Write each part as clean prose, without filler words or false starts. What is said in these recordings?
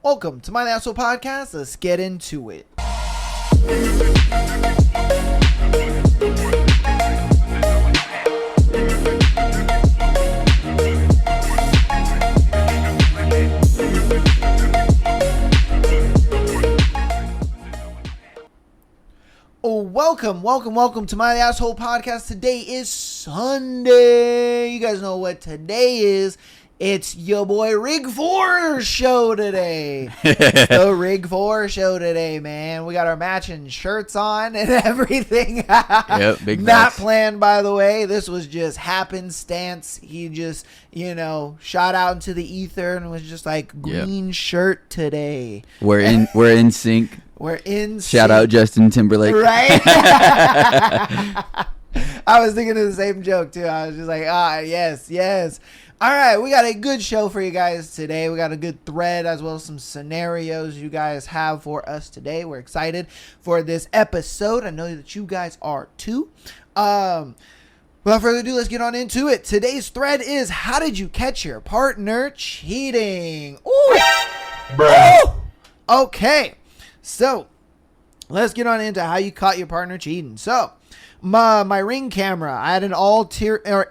Welcome to my Asshole Podcast. Let's get into it. Welcome to my Asshole Podcast. Today is Sunday. You guys know what today is. It's your boy Rig 4 show today. It's the Rig 4 show today, man. We got our matching shirts on and everything. Yep, big Not bucks. planned, by the way. This was just happenstance. He just, shot out into the ether and was just like, green shirt today. We're in sync. We're in Shout out Justin Timberlake. Right? I was thinking of the same joke, too. I was just like, yes. All right, we got a good show for you guys today. We got a good thread as well as some scenarios you guys have for us today. We're excited for this episode. I know that you guys are too. Without further ado, let's get on into it. Today's thread is, how did you catch your partner cheating? Ooh. Bruh. Ooh. Okay, so let's get on into how you caught your partner cheating. So, my Ring camera, I had an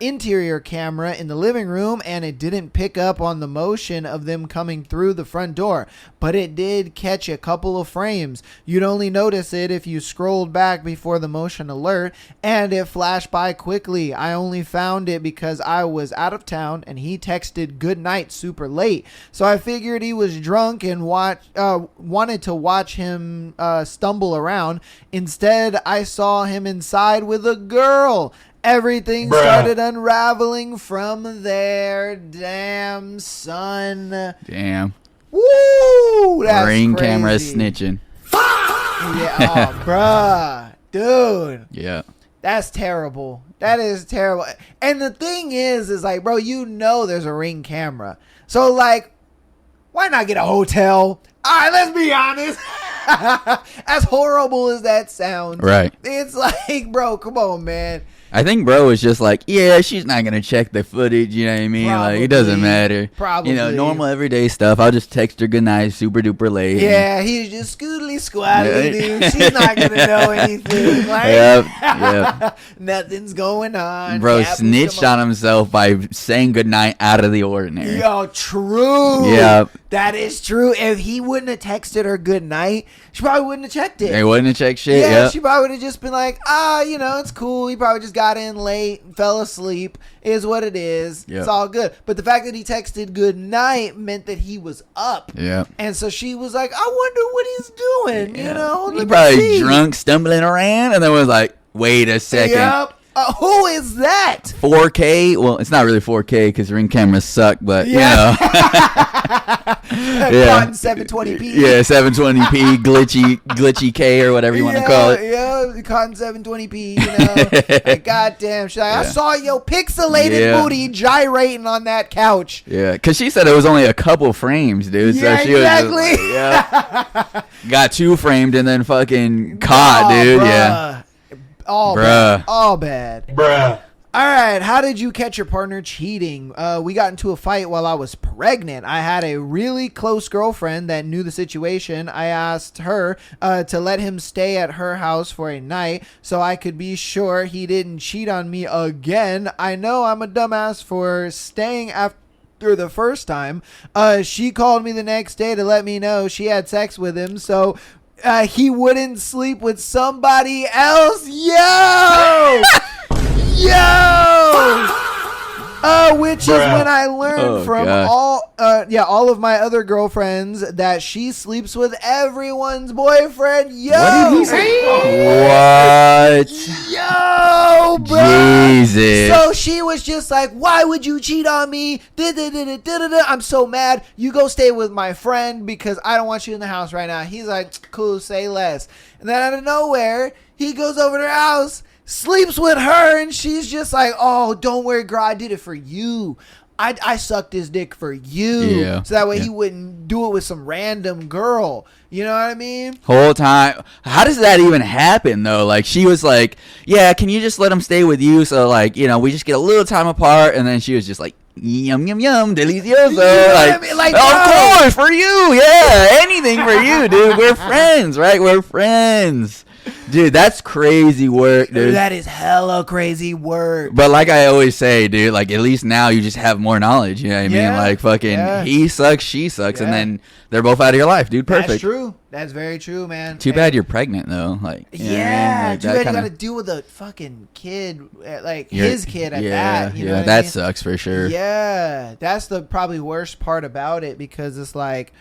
interior camera in the living room, and it didn't pick up on the motion of them coming through the front door, but it did catch a couple of frames. You'd only notice it if you scrolled back before the motion alert, and it flashed by quickly. I only found it because I was out of town and he texted good night super late, so I figured he was drunk and wanted to watch him stumble around. Instead, I saw him inside with a girl. Everything started unraveling from there. Damn, son. Damn. Woo! That's Ring crazy. camera snitching. Yeah, bruh. Dude. Yeah. That's terrible. That is terrible. And the thing is like, bro, there's a Ring camera. So, like, why not get a hotel? All right, let's be honest. As horrible as that sounds, Right. It's like, bro, come on, man. I think bro was just like, yeah, she's not going to check the footage. You know what I mean? Like, it doesn't matter. Probably. Normal everyday stuff. I'll just text her good night, super duper late. Yeah, he's just scootily squattily, dude. She's not going to know anything. Like, Yep. nothing's going on. Bro Captain's snitched come on himself by saying good night out of the ordinary. Yo, true. Yep. That is true. If he wouldn't have texted her good night, she probably wouldn't have checked it. They wouldn't have checked shit. Yeah, Yep. she probably would have just been like, it's cool. He probably just got in late, fell asleep. Is what it is. Yep. It's all good. But the fact that he texted good night meant that he was up. Yeah. And so she was like, I wonder what he's doing. Yeah. Let He me probably see. drunk, stumbling around, and then was like, wait a second. Yep. Who is that? 4K? Well, it's not really 4K because Ring cameras suck, but Yeah. Yeah. Cotton 720p. Yeah, 720p, glitchy K or whatever you want to call it. Yeah, Cotton 720p, Like, goddamn. She's like, I saw your pixelated booty gyrating on that couch. Yeah, because she said it was only a couple frames, dude. Yeah, so she was exactly. got 2 framed and then fucking caught, dude. Bruh. Yeah. All Bruh. bad. All right, how did you catch your partner cheating? We got into a fight while I was pregnant. I had a really close girlfriend that knew the situation. I asked her to let him stay at her house for a night so I could be sure he didn't cheat on me again. I know I'm a dumbass for staying after the first time. She called me the next day to let me know she had sex with him, so he wouldn't sleep with somebody else. Yo! Which is when I learned from all of my other girlfriends that she sleeps with everyone's boyfriend. Yo! What did he say? What? Yo, bro! Jesus. So she was just like, why would you cheat on me? I'm so mad. You go stay with my friend because I don't want you in the house right now. He's like, cool, say less. And then out of nowhere, he goes over to her house, sleeps with her, and she's just like, oh, don't worry, girl, I did it for you. I sucked his dick for you. Yeah. So that way he wouldn't do it with some random girl. You know what I mean? Whole time. How does that even happen, though? Like, she was like, yeah, can you just let him stay with you? So, like, we just get a little time apart. And then she was just like, yum yum yum, delicioso. You know what I Like, mean? Like, of bro. course, for you, yeah, anything for you, dude. We're friends, right? We're friends, dude. That's crazy work, dude. That is hella crazy work. But like I always say, dude, like at least now you just have more knowledge. You know what I mean? Yeah, Like fucking, yeah. he sucks, she sucks, and Yeah. then they're both out of your life, dude. Perfect. That's true. That's very true, man. Too bad you're pregnant though. Like, you know what I mean? Yeah, Like, too that bad you kinda- got to deal with a fucking kid, like you're- his kid at yeah, that. You know yeah, what that I mean? sucks for sure. Yeah, that's the probably worst part about it because it's like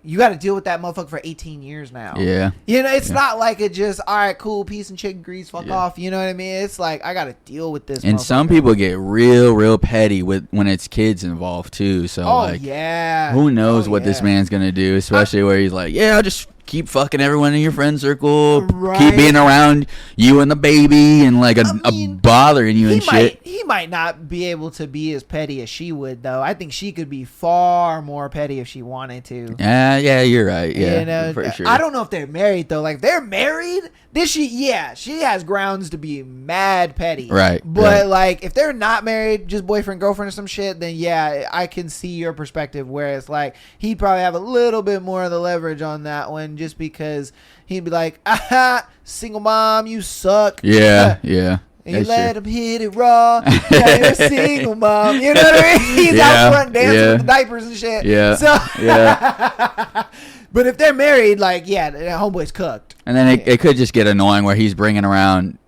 you got to deal with that motherfucker for 18 years now. Yeah. You know, it's Yeah. not like it just, all right, cool, peace and chicken grease, fuck Yeah. off. You know what I mean? It's like, I got to deal with this. And some motherfucker. people get real petty with when it's kids involved too. So Oh, like, yeah. who knows Oh, what this yeah. man's gonna do? Especially where he's like, yeah, I'll just keep fucking everyone in your friend circle, Right. keep being around you and the baby, and like I mean, a bothering you and shit. He might not be able to be as petty as she would, though. I think she could be far more petty if she wanted to. Yeah, you're right. Yeah, You know, for sure. I don't know if they're married though. Like, if they're married, she has grounds to be mad petty. Right, But right. like, if they're not married, just boyfriend, girlfriend or some shit, then yeah, I can see your perspective where it's like he'd probably have a little bit more of the leverage on that one just because he'd be like, aha, single mom, you suck. Yeah, yeah. And you That's let true. him hit it raw. Now you're a single mom. You know what I mean? He's Yeah, out front dancing yeah. with the diapers and shit. Yeah, So, yeah. but if they're married, like, yeah, the homeboy's cooked. And then it could just get annoying where he's bringing around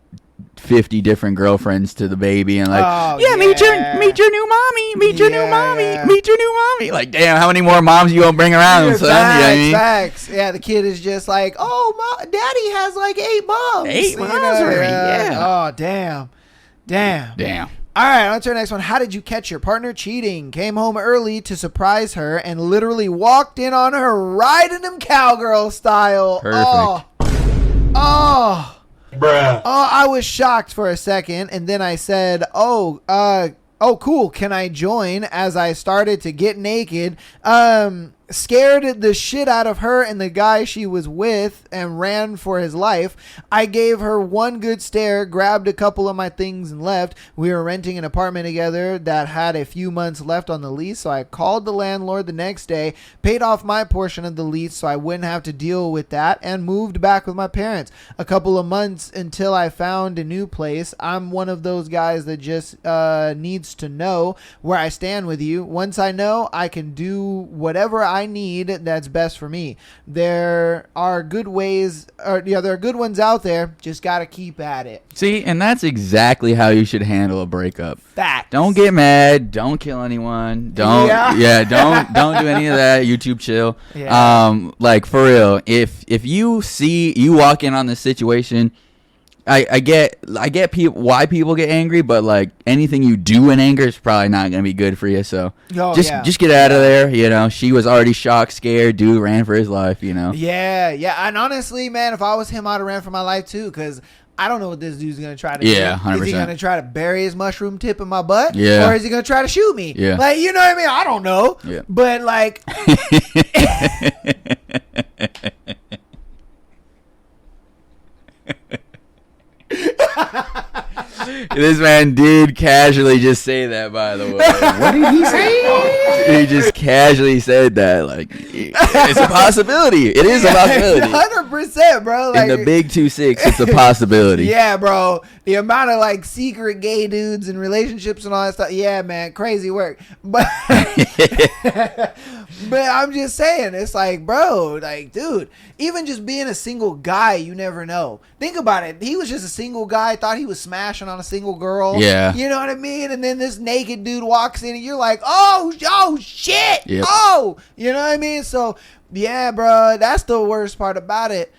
50 different girlfriends to the baby and like, Oh, yeah, meet your new mommy, meet your new Yeah, mommy, yeah. meet your new mommy. Like, damn, how many more moms you gonna bring around, Yeah, son? You know what I mean? facts. Yeah, the kid is just like, oh, daddy has like 8 moms. 8 You moms know, already, yeah. Oh, damn. Damn. All right, on to our next one. How did you catch your partner cheating? Came home early to surprise her and literally walked in on her riding him cowgirl style. Perfect. Oh. Bruh. Oh, I was shocked for a second, and then I said, oh, cool, can I join? As I started to get naked, scared the shit out of her and the guy she was with and ran for his life. I gave her one good stare, grabbed a couple of my things and left. We were renting an apartment together that had a few months left on the lease, so I called the landlord the next day, paid off my portion of the lease so I wouldn't have to deal with that, and moved back with my parents. A couple of months until I found a new place. I'm one of those guys that just needs to know where I stand with you. Once I know, I can do whatever I need that's best for me. There are good ways, there are good ones out there. Just gotta keep at it. See, and that's exactly how you should handle a breakup. Facts. Don't get mad. Don't kill anyone. Don't don't do any of that. YouTube chill. Yeah. Like for real. If you see you walk in on this situation, I get why people get angry, but like anything you do in anger is probably not gonna be good for you. So Oh, just yeah. get out of there. You know, she was already shocked, scared. Dude ran for his life. You know. Yeah. And honestly, man, if I was him, I'd have ran for my life too, because I don't know what this dude's gonna try to Yeah, do. Is he 100%. gonna try to bury his mushroom tip in my butt? Yeah. Or is he gonna try to shoot me? Yeah. Like, you know what I mean? I don't know. Yeah. But like, This man did casually just say that, by the way. What did he say? He just casually said that. Like, it's a possibility. It is a possibility. 100%, bro. Like, In the big 2-6, it's a possibility. yeah, bro. The amount of like secret gay dudes and relationships and all that stuff. Yeah, man, crazy work. But but I'm just saying, it's like, bro, like, dude, even just being a single guy, you never know. Think about it. He was just a single guy, thought he was smashing on a single girl. Yeah. You know what I mean? And then this naked dude walks in and you're like, oh shit. Yep. Oh, you know what I mean? So yeah, bro, that's the worst part about it.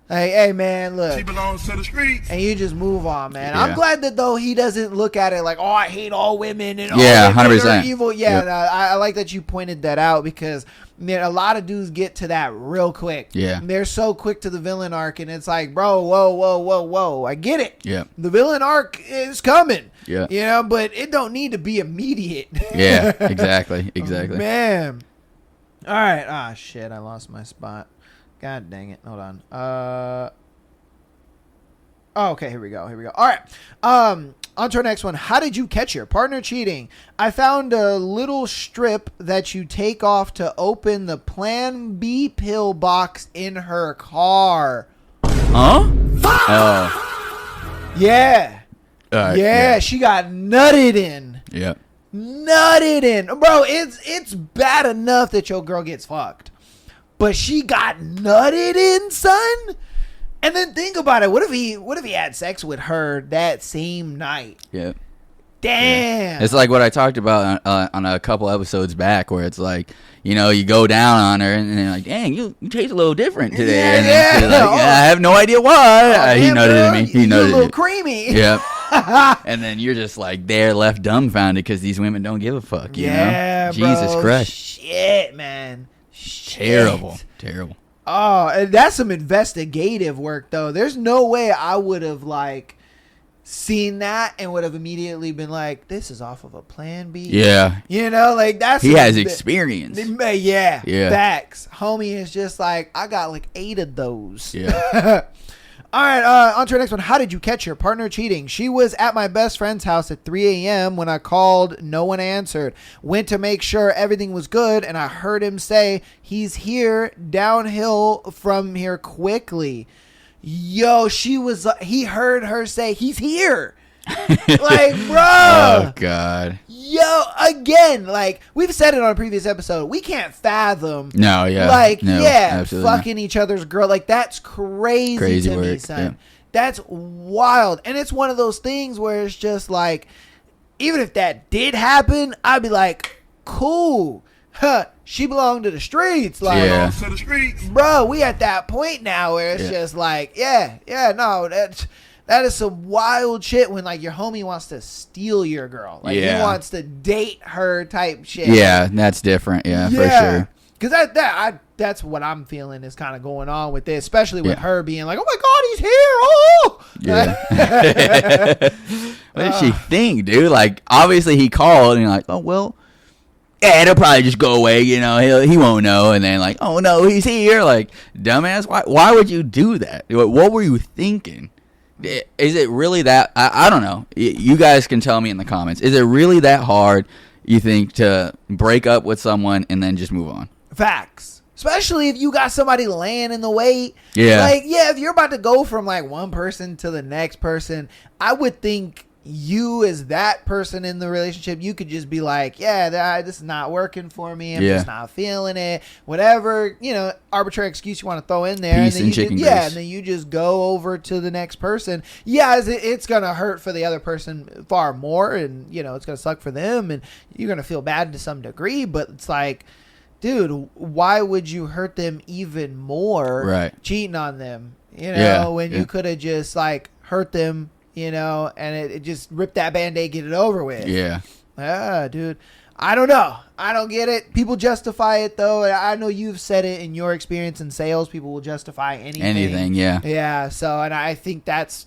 Like, hey, man, look. She belongs to the streets. And you just move on, man. Yeah. I'm glad that, though, he doesn't look at it like, oh, I hate all women and Yeah, all women 100%. are evil. Yeah, Yep. and I like that you pointed that out because, man, a lot of dudes get to that real quick. Yeah. They're so quick to the villain arc, and it's like, bro, whoa. I get it. Yep. The villain arc is coming. Yeah. You know, but it don't need to be immediate. Yeah, exactly. Exactly. Man. All right. Ah, shit. I lost my spot. God dang it. Hold on. Oh, okay, here we go. All right. On to our next one. How did you catch your partner cheating? I found a little strip that you take off to open the Plan B pill box in her car. Huh? Oh. Yeah. Yeah. Yeah, she got nutted in. Yeah. Nutted in. Bro, it's bad enough that your girl gets fucked. But she got nutted in, son? And then think about it. What if he had sex with her that same night? Yeah. Damn. It's like what I talked about on a couple episodes back, where it's like, you know, you go down on her and they're like, dang, you taste a little different today. Yeah, and yeah. she's like, I have no idea why. He damn, nutted girl, at me. He you a nutted little at creamy. Yep. And then you're just like there left dumbfounded because these women don't give a fuck. You Yeah, know? Jesus bro. Christ. Shit, man. Shit. Terrible. Oh, and that's some investigative work, though. There's no way I would have, like, seen that and would have immediately been like, this is off of a Plan B. Yeah. You know, like, that's... He has experience. Yeah. Yeah. Facts. Homie is just like, I got like 8 of those. Yeah. All right, on to our next one. How did you catch your partner cheating? She was at my best friend's house at 3 a.m. when I called. No one answered. Went to make sure everything was good, and I heard him say, he's here, downhill from here quickly. Yo, he heard her say, he's here. Like, bro. Oh, God. Yo, again, like, we've said it on a previous episode. We can't fathom. No, yeah. Like, no, yeah, absolutely fucking each other's girl. Like, that's crazy to me, work, son. yeah. That's wild. And it's one of those things where it's just like, even if that did happen, I'd be like, cool. Huh, she belonged to the streets. Like, Yeah. To the streets. bro, we at that point now where it's Yeah. just like, no, that is some wild shit when, like, your homie wants to steal your girl. Like, he Yeah. wants to date her type shit. Yeah, that's different. Yeah, for sure. Because that's what I'm feeling is kind of going on with this, especially with Yeah. her being like, oh my God, he's here. Oh. Yeah. What did she think, dude? Like, obviously he called and you're like, oh, well, yeah, it'll probably just go away, you know, he won't know. And then like, oh no, he's here. Like, dumbass, why would you do that? What were you thinking? Is it really that, I don't know. You guys can tell me in the comments. Is it really that hard, you think, to break up with someone and then just move on? Facts. Especially if you got somebody laying in the way. Yeah. Like, yeah, if you're about to go from like one person to the next person, I would think you as that person in the relationship, you could just be like, yeah, this is not working for me. I'm just not feeling it. Whatever, you know, arbitrary excuse you want to throw in there. Peace and chicken grease. and then you just go over to the next person. Yeah, it's going to hurt for the other person far more. And, you know, it's going to suck for them. And you're going to feel bad to some degree. But it's like, dude, why would you hurt them even more Right. cheating on them? You know, Yeah, when you could have just like hurt them, you know, and it just rip that Band-Aid, get it over with. Yeah. Dude, I don't know. I don't get it. People justify it though. I know you've said it in your experience in sales. People will justify anything. Yeah. Yeah. So, and I think that's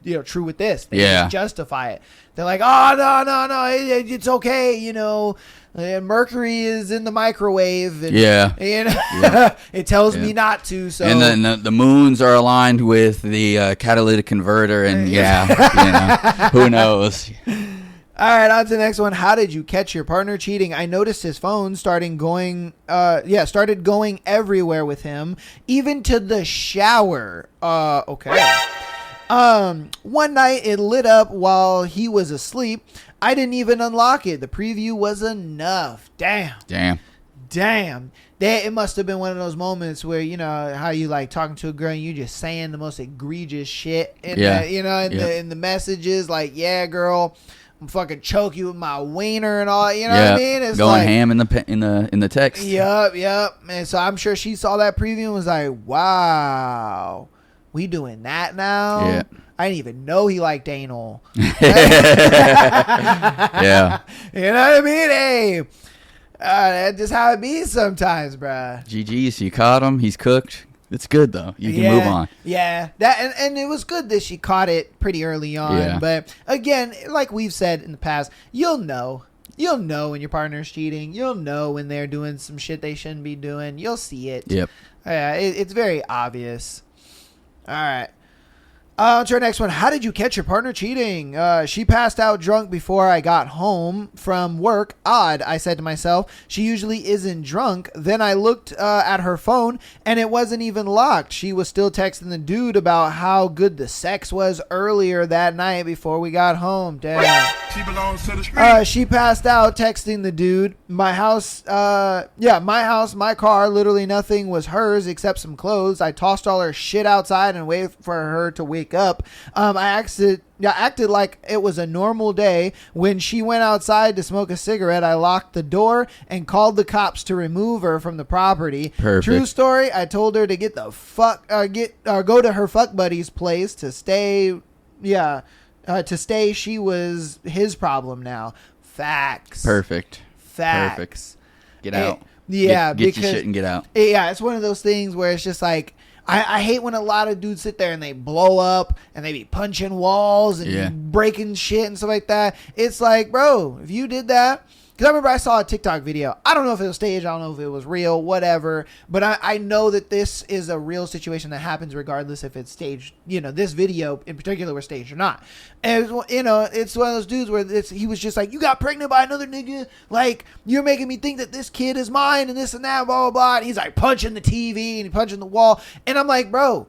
you know, true with this. They Yeah. just justify it. They're like, oh, no, it's okay. You know, mercury is in the microwave. And, Yeah. you know, Yeah. it tells Yeah. me not to. So, And then the moons are aligned with the catalytic converter, and you know, who knows? all right, on to the next one. How did you catch your partner cheating? I noticed his phone started going everywhere with him, even to the shower. Okay. One night it lit up while he was asleep. I didn't even unlock it. The preview was enough. Damn. It must have been one of those moments where, you know, how you like talking to a girl and you just saying the most egregious shit in the messages, like, yeah, girl, I'm fucking choke you with my wiener and all, you know what I mean? It's going like, ham in the text. Yep. And so I'm sure she saw that preview and was like, wow, we doing that now? Yeah. I didn't even know he liked anal. Yeah. You know what I mean? Hey, that's just how it be sometimes, bruh. GG's, you caught him. He's cooked. It's good though. You can move on. Yeah, that and it was good that she caught it pretty early on. Yeah. But again, like we've said in the past, you'll know when your partner's cheating. You'll know when they're doing some shit they shouldn't be doing. You'll see it. Yep. Yeah, it's very obvious. All right. On to our next one. How did you catch your partner cheating? She passed out drunk before I got home from work. Odd, I said to myself. She usually isn't drunk. Then I looked at her phone, and it wasn't even locked. She was still texting the dude about how good the sex was earlier that night before we got home. Damn. She belongs to the street. She passed out texting the dude. My house, my car, literally nothing was hers except some clothes. I tossed all her shit outside and waited for her to wake up. I acted like it was a normal day. When she went outside to smoke a cigarette, I locked the door and called the cops to remove her from the property. Perfect. True story. I told her to get the fuck, go to her fuck buddy's place to stay. Yeah. She was his problem now. Facts. Perfect. Facts. Perfect. Get out. Yeah, get because your shit and get out. Yeah, it's one of those things where it's just like I hate when a lot of dudes sit there and they blow up and they be punching walls and breaking shit and stuff like that. It's like, bro, if you did that. Because I remember I saw a TikTok video. I don't know if it was staged. I don't know if it was real, whatever. But I know that this is a real situation that happens regardless if it's staged. You know, this video in particular was staged or not. And, it's one of those dudes where he was just like, you got pregnant by another nigga. Like, you're making me think that this kid is mine and this and that, blah, blah, blah. And he's like punching the TV and punching the wall. And I'm like, bro,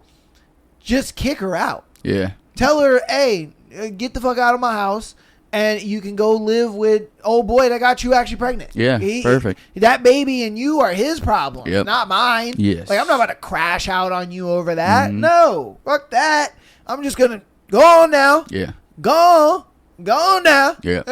just kick her out. Yeah. Tell her, hey, get the fuck out of my house. And you can go live with old boy that got you actually pregnant. Yeah, perfect. That baby and you are his problem, not mine. Yes. Like, I'm not about to crash out on you over that. Mm-hmm. No, fuck that. I'm just going to go on now. Yeah. Go on now. Yeah.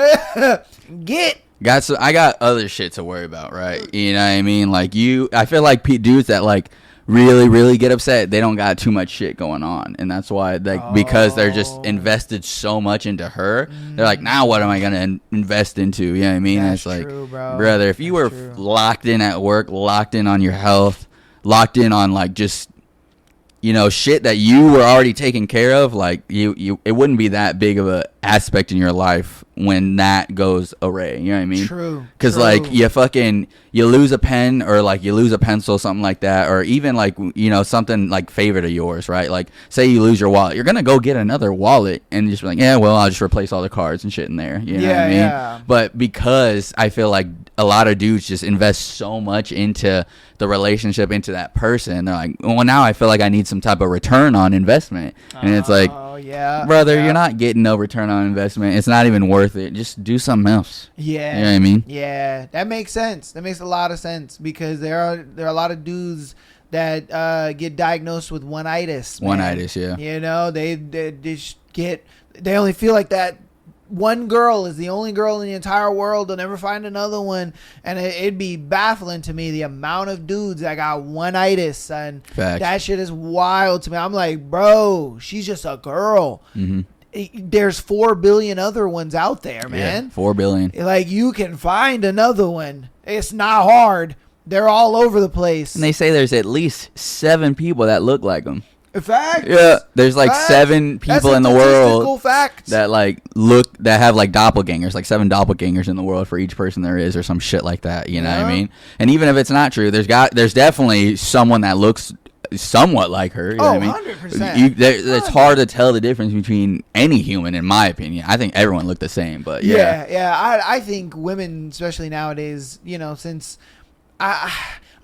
I got other shit to worry about, right? You know what I mean? Like, I feel like dudes that, like, really, really get upset, they don't got too much shit going on. And that's why, because they're just invested so much into her, they're like, now what am I going to invest into? You know what I mean? That's it's like, true, bro. brother, if you were locked in at work, locked in on your health, locked in on, like, just, shit that you were already taking care of, like, it wouldn't be that big of a aspect in your life when that goes awry. You know what I mean? True. Because, like, you lose a pen or, like, you lose a pencil, something like that, or even, like, something, like, favorite of yours, right? Like, say you lose your wallet. You're going to go get another wallet and just be like, yeah, well, I'll just replace all the cards and shit in there. You know what I mean? Yeah. But because I feel like a lot of dudes just invest so much into the relationship, into that person, they're like, well, now I feel like I need some type of return on investment. And it's like, brother, you're not getting no return on investment. It's not even worth it. Just do something else. Yeah. You know what I mean? Yeah. That makes sense. That makes a lot of sense because there are a lot of dudes that get diagnosed with one-itis. One-itis, yeah. They only feel like that one girl is the only girl in the entire world. They'll never find another one. And it'd be baffling to me the amount of dudes that got one-itis. And Facts. That shit is wild to me. I'm like, bro, she's just a girl. Mm-hmm. There's 4 billion other ones out there, man. Yeah, 4 billion. Like, you can find another one. It's not hard. They're all over the place. And they say there's at least 7 people that look like them. Facts. Yeah, there's like 7 people in the world that have like doppelgangers, like 7 doppelgangers in the world for each person there is, or some shit like that. You know what I mean? And even if it's not true, there's definitely someone that looks somewhat like her. You know what I mean? 100%. It's hard to tell the difference between any human, in my opinion. I think everyone look the same, but yeah. I think women, especially nowadays, since I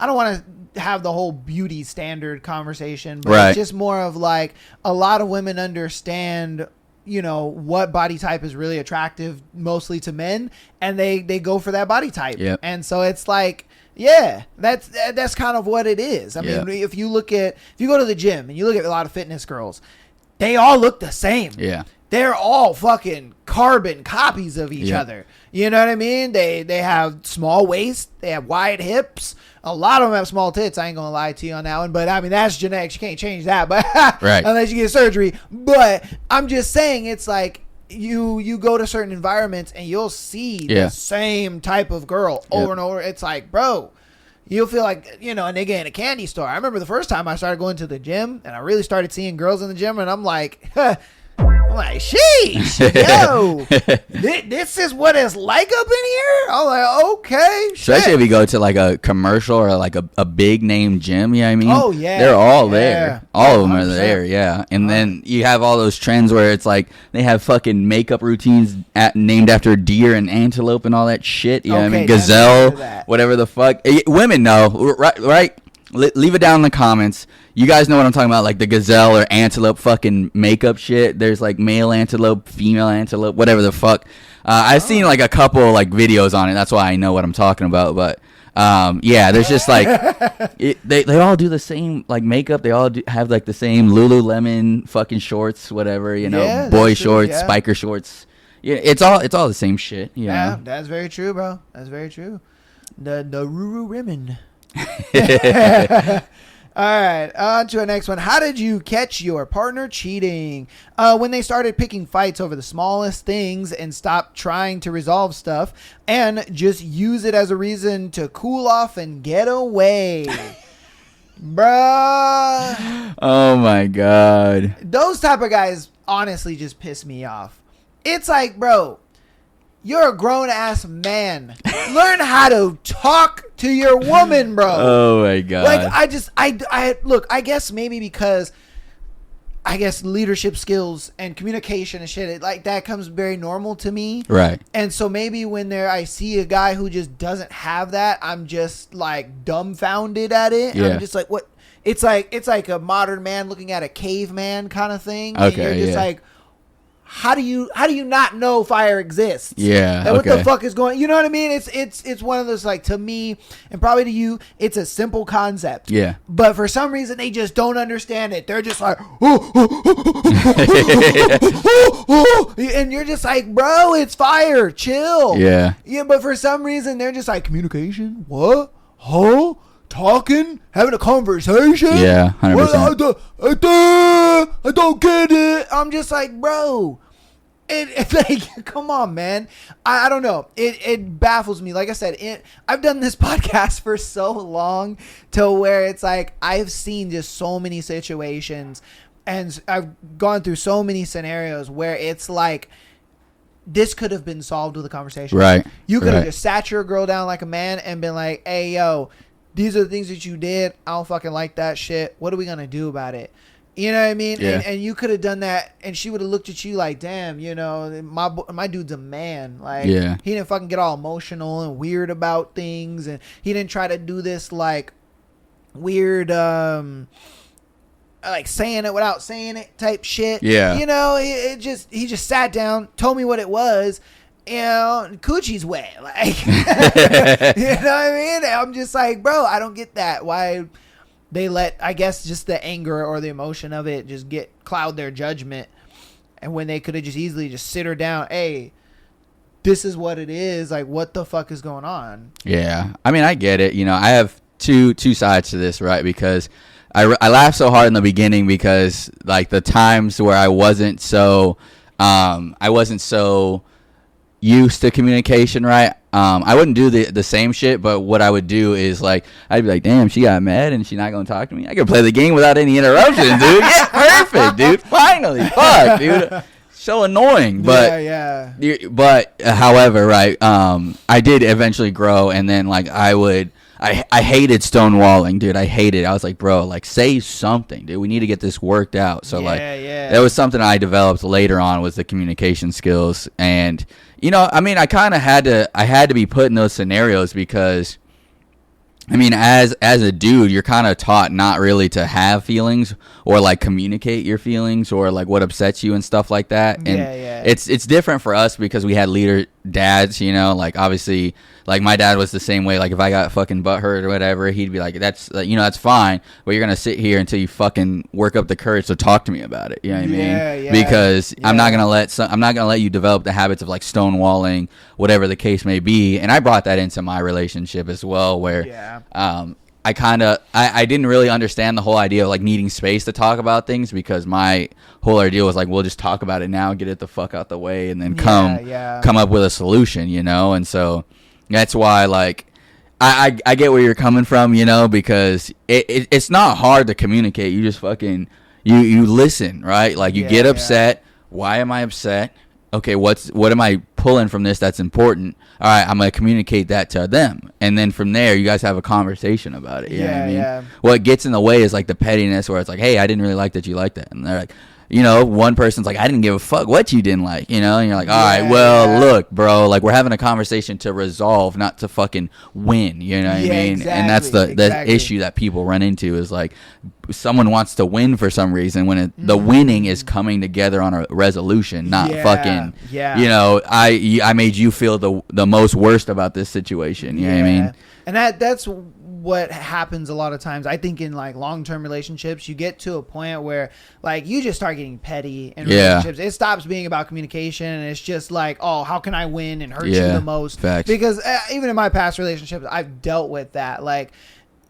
don't want to have the whole beauty standard conversation, but it's just more of like a lot of women understand, what body type is really attractive mostly to men, and they go for that body type. Yep. And so it's like, yeah, that's kind of what it is. I mean, if you go to the gym and you look at a lot of fitness girls, they all look the same. Yeah. They're all fucking carbon copies of each other. You know what I mean? They have small waists. They have wide hips. A lot of them have small tits. I ain't going to lie to you on that one. But, I mean, that's genetics. You can't change that. But unless you get surgery. But I'm just saying it's like you go to certain environments and you'll see the same type of girl over and over. It's like, bro, you'll feel like, a nigga in a candy store. I remember the first time I started going to the gym and I really started seeing girls in the gym and I'm like, like, sheesh, yo, this is what it's like up in here? I'm like, okay, Especially shit. if you go to like a commercial or like a big name gym, you know what I mean? Oh, yeah. They're all Yeah. there. All of them are 100%. there, yeah. And then you have all those trends where it's like they have fucking makeup routines named after deer and antelope and all that shit. You know what I Okay, mean? that's Gazelle, into that. whatever the fuck. Women know, right? Leave it down in the comments. You guys know what I'm talking about, like the gazelle or antelope fucking makeup shit. There's like male antelope, female antelope, whatever the fuck. I've seen like a couple like videos on it. That's why I know what I'm talking about. But yeah, there's just like they all do the same like makeup. They all have like the same Lululemon fucking shorts, whatever, you know, Yeah, boy that's true, shorts, yeah. spiker shorts. Yeah, it's all the same shit. You Yeah, know? that's very true, bro. That's very true. The Ruru Rimmon. All right, on to the next one. How did you catch your partner cheating? When they started picking fights over the smallest things and stopped trying to resolve stuff and just use it as a reason to cool off and get away. Bruh. Oh my god. Those type of guys honestly just piss me off. It's like, bro, you're a grown-ass man. Learn how to talk to your woman, bro. Oh my god. Like, I look, I guess maybe because I guess leadership skills and communication and shit like that comes very normal to me. Right. And so maybe when I see a guy who just doesn't have that, I'm just like dumbfounded at it. Yeah. I'm just like, what? It's like a modern man looking at a caveman kind of thing. Okay, And you're just yeah. like, how do you not know fire exists? Yeah, And what okay. the fuck is going? You know what I mean? It's one of those, like, to me and probably to you, it's a simple concept. Yeah. But for some reason they just don't understand it. They're just like, and you're just like, bro, it's fire. Chill. Yeah. Yeah, but for some reason they're just like, communication? What? Huh? Talking? Having a conversation? Yeah, 100%. I don't get it. I'm just like, bro. It's like, come on, man. I don't know. It baffles me. Like I said, I've done this podcast for so long to where it's like I've seen just so many situations and I've gone through so many scenarios where it's like this could have been solved with a conversation. Right. You could have Right. just sat your girl down like a man and been like, hey, yo, these are the things that you did. I don't fucking like that shit. What are we going to do about it? You know what I mean? Yeah. And you could have done that, and she would have looked at you like, damn, you know, my dude's a man. Like, Yeah. he didn't fucking get all emotional and weird about things, and he didn't try to do this, like, weird, like, saying it without saying it type shit. Yeah. You know, he just sat down, told me what it was, you know, coochie's wet. Like, you know what I mean? I'm just like, bro, I don't get that. Why they let, I guess, just the anger or the emotion of it just cloud their judgment. And when they could have just easily just sit her down, hey, this is what it is. Like, what the fuck is going on? Yeah, I mean, I get it. You know, I have two sides to this, right? Because I laughed so hard in the beginning because, like, the times where I wasn't so used to communication, right? I wouldn't do the same shit, but what I would do is, like, I'd be like, damn, she got mad and she's not gonna talk to me. I can play the game without any interruptions, dude. Yeah, perfect, dude. Finally, fuck, dude. So annoying, but yeah. But however, right, I did eventually grow, and then like I hated stonewalling, dude. I hated it. I was like, bro, like, say something, dude. We need to get this worked out. So Yeah. that was something I developed later on, was the communication skills. And you know, I mean, I kind of had to be put in those scenarios because, I mean, as a dude, you're kind of taught not really to have feelings or like communicate your feelings or like what upsets you and stuff like that. And Yeah. it's different for us because we had leader dads, you know, like obviously, like my dad was the same way. Like if I got fucking butthurt or whatever, he'd be like, that's, you know, that's fine, but you're gonna sit here until you fucking work up the courage to talk to me about it. You know what I mean? Yeah. Because Yeah. I'm not gonna let you develop the habits of like stonewalling, whatever the case may be. And I brought that into my relationship as well, where Yeah. I didn't really understand the whole idea of like needing space to talk about things, because my whole idea was like, we'll just talk about it now, get it the fuck out the way, and then come up with a solution, you know. And so that's why, like, I get where you're coming from, you know, because it's not hard to communicate. You just fucking you listen, right? Like you get upset, why am I upset? Okay, what am I pulling from this that's important? All right, I'm going to communicate that to them. And then from there, you guys have a conversation about it. You know what I mean? Yeah. What gets in the way is like the pettiness where it's like, hey, I didn't really like that you like that. And they're like, you know, one person's like, I didn't give a fuck what you didn't like, you know? And you're like, all right, well, look, bro, like we're having a conversation to resolve, not to fucking win, you know what I mean? Exactly, and that's the issue that people run into is like someone wants to win for some reason when the winning is coming together on a resolution, not fucking, you know, I made you feel the most worst about this situation, you know what I mean? And that's what happens a lot of times. I think in like long-term relationships, you get to a point where like you just start getting petty in relationships. It stops being about communication and it's just like, oh, how can I win and hurt you the most? Facts. Because even in my past relationships, I've dealt with that. Like,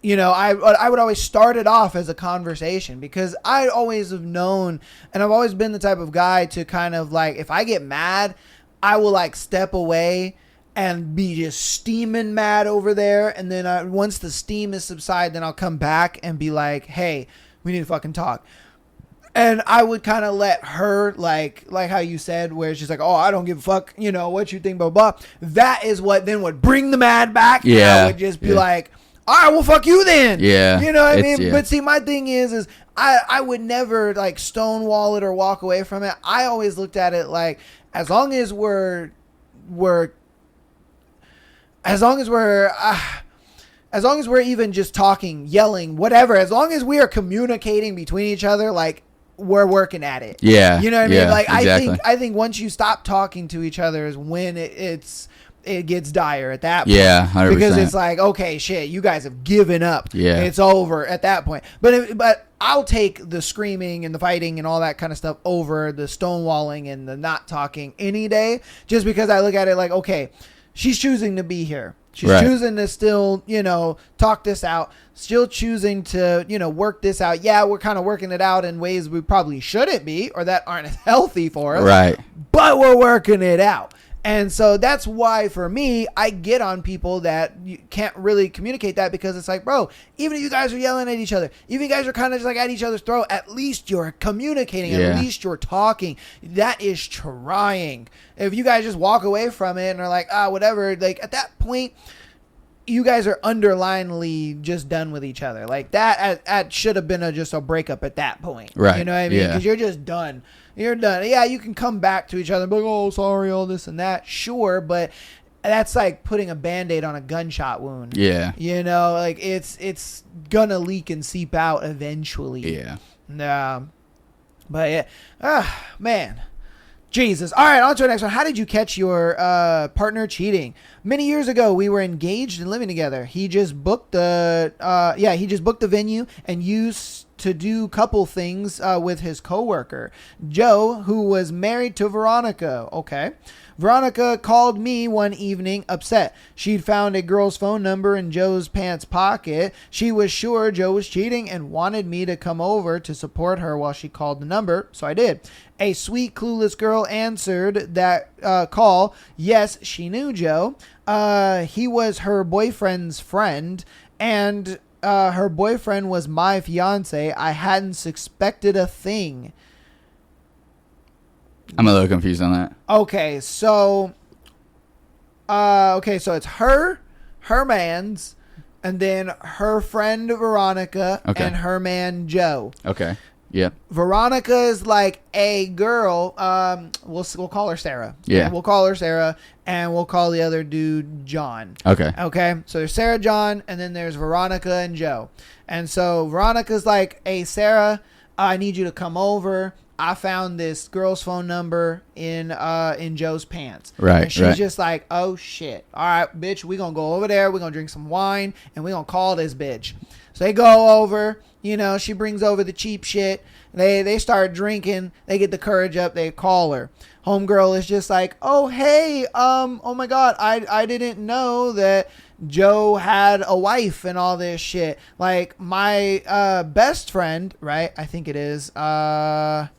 you know, I would always start it off as a conversation because I always have known, and I've always been the type of guy to kind of like, if I get mad, I will like step away and be just steaming mad over there. And then once the steam is subside, then I'll come back and be like, hey, we need to fucking talk. And I would kind of let her, like how you said, where she's like, oh, I don't give a fuck, you know, what you think, blah, blah. That is what then would bring the mad back. Yeah. And I would just be like, all right, well, fuck you then. Yeah. You know what I mean? Yeah. But see, my thing is I would never like stonewall it or walk away from it. I always looked at it like, as long as we're even just talking, yelling, whatever, as long as we are communicating between each other, like we're working at it. Yeah. You know what I mean? Like exactly. I think once you stop talking to each other is when it gets dire at that point. Yeah, 100%. Because it's like, okay, shit, you guys have given up. Yeah. It's over at that point. But I'll take the screaming and the fighting and all that kind of stuff over the stonewalling and the not talking any day, just because I look at it like, okay, she's choosing to be here. She's choosing to still, you know, talk this out, still choosing to, you know, work this out. Yeah, we're kind of working it out in ways we probably shouldn't be or that aren't healthy for us. Right. But we're working it out. And so that's why, for me, I get on people that you can't really communicate that, because it's like, bro, even if you guys are yelling at each other, even if you guys are kind of just like at each other's throat, at least you're communicating. Yeah. At least you're talking. That is trying. If you guys just walk away from it and are like, whatever, like at that point, you guys are underlinedly just done with each other. Like that should have been just a breakup at that point. Right. You know what I mean? Yeah. Because you're just done. You're done. Yeah, you can come back to each other and be like, oh, sorry, all this and that. Sure, but that's like putting a Band-Aid on a gunshot wound. Yeah. You know, like it's gonna leak and seep out eventually. Yeah. But yeah. Man. Jesus. All right, on to the next one. How did you catch your partner cheating? Many years ago, we were engaged and living together. He just booked the venue and used to do couple things with his coworker, Joe, who was married to Veronica. Okay. Veronica called me one evening upset. She'd found a girl's phone number in Joe's pants pocket. She was sure Joe was cheating and wanted me to come over to support her while she called the number, so I did. A sweet, clueless girl answered that call. Yes, she knew Joe. He was her boyfriend's friend, and her boyfriend was my fiance. I hadn't suspected a thing. I'm a little confused on that. Okay, so it's her man's, and then her friend Veronica, and her man Joe. Okay. Yeah. Veronica is like a girl. We'll call her Sarah. Yeah. We'll call her Sarah, and we'll call the other dude John. Okay. Okay. So there's Sarah, John, and then there's Veronica and Joe. And so Veronica's like, hey, Sarah, I need you to come over. I found this girl's phone number in Joe's pants. Right. And she's just like, oh shit. All right, bitch, we gonna go over there. We're gonna drink some wine and we gonna call this bitch. So they go over, you know, she brings over the cheap shit. They start drinking. They get the courage up. They call her. Homegirl is just like, oh, hey, oh my God, I didn't know that Joe had a wife and all this shit. Like my best friend, right? I think it is. Let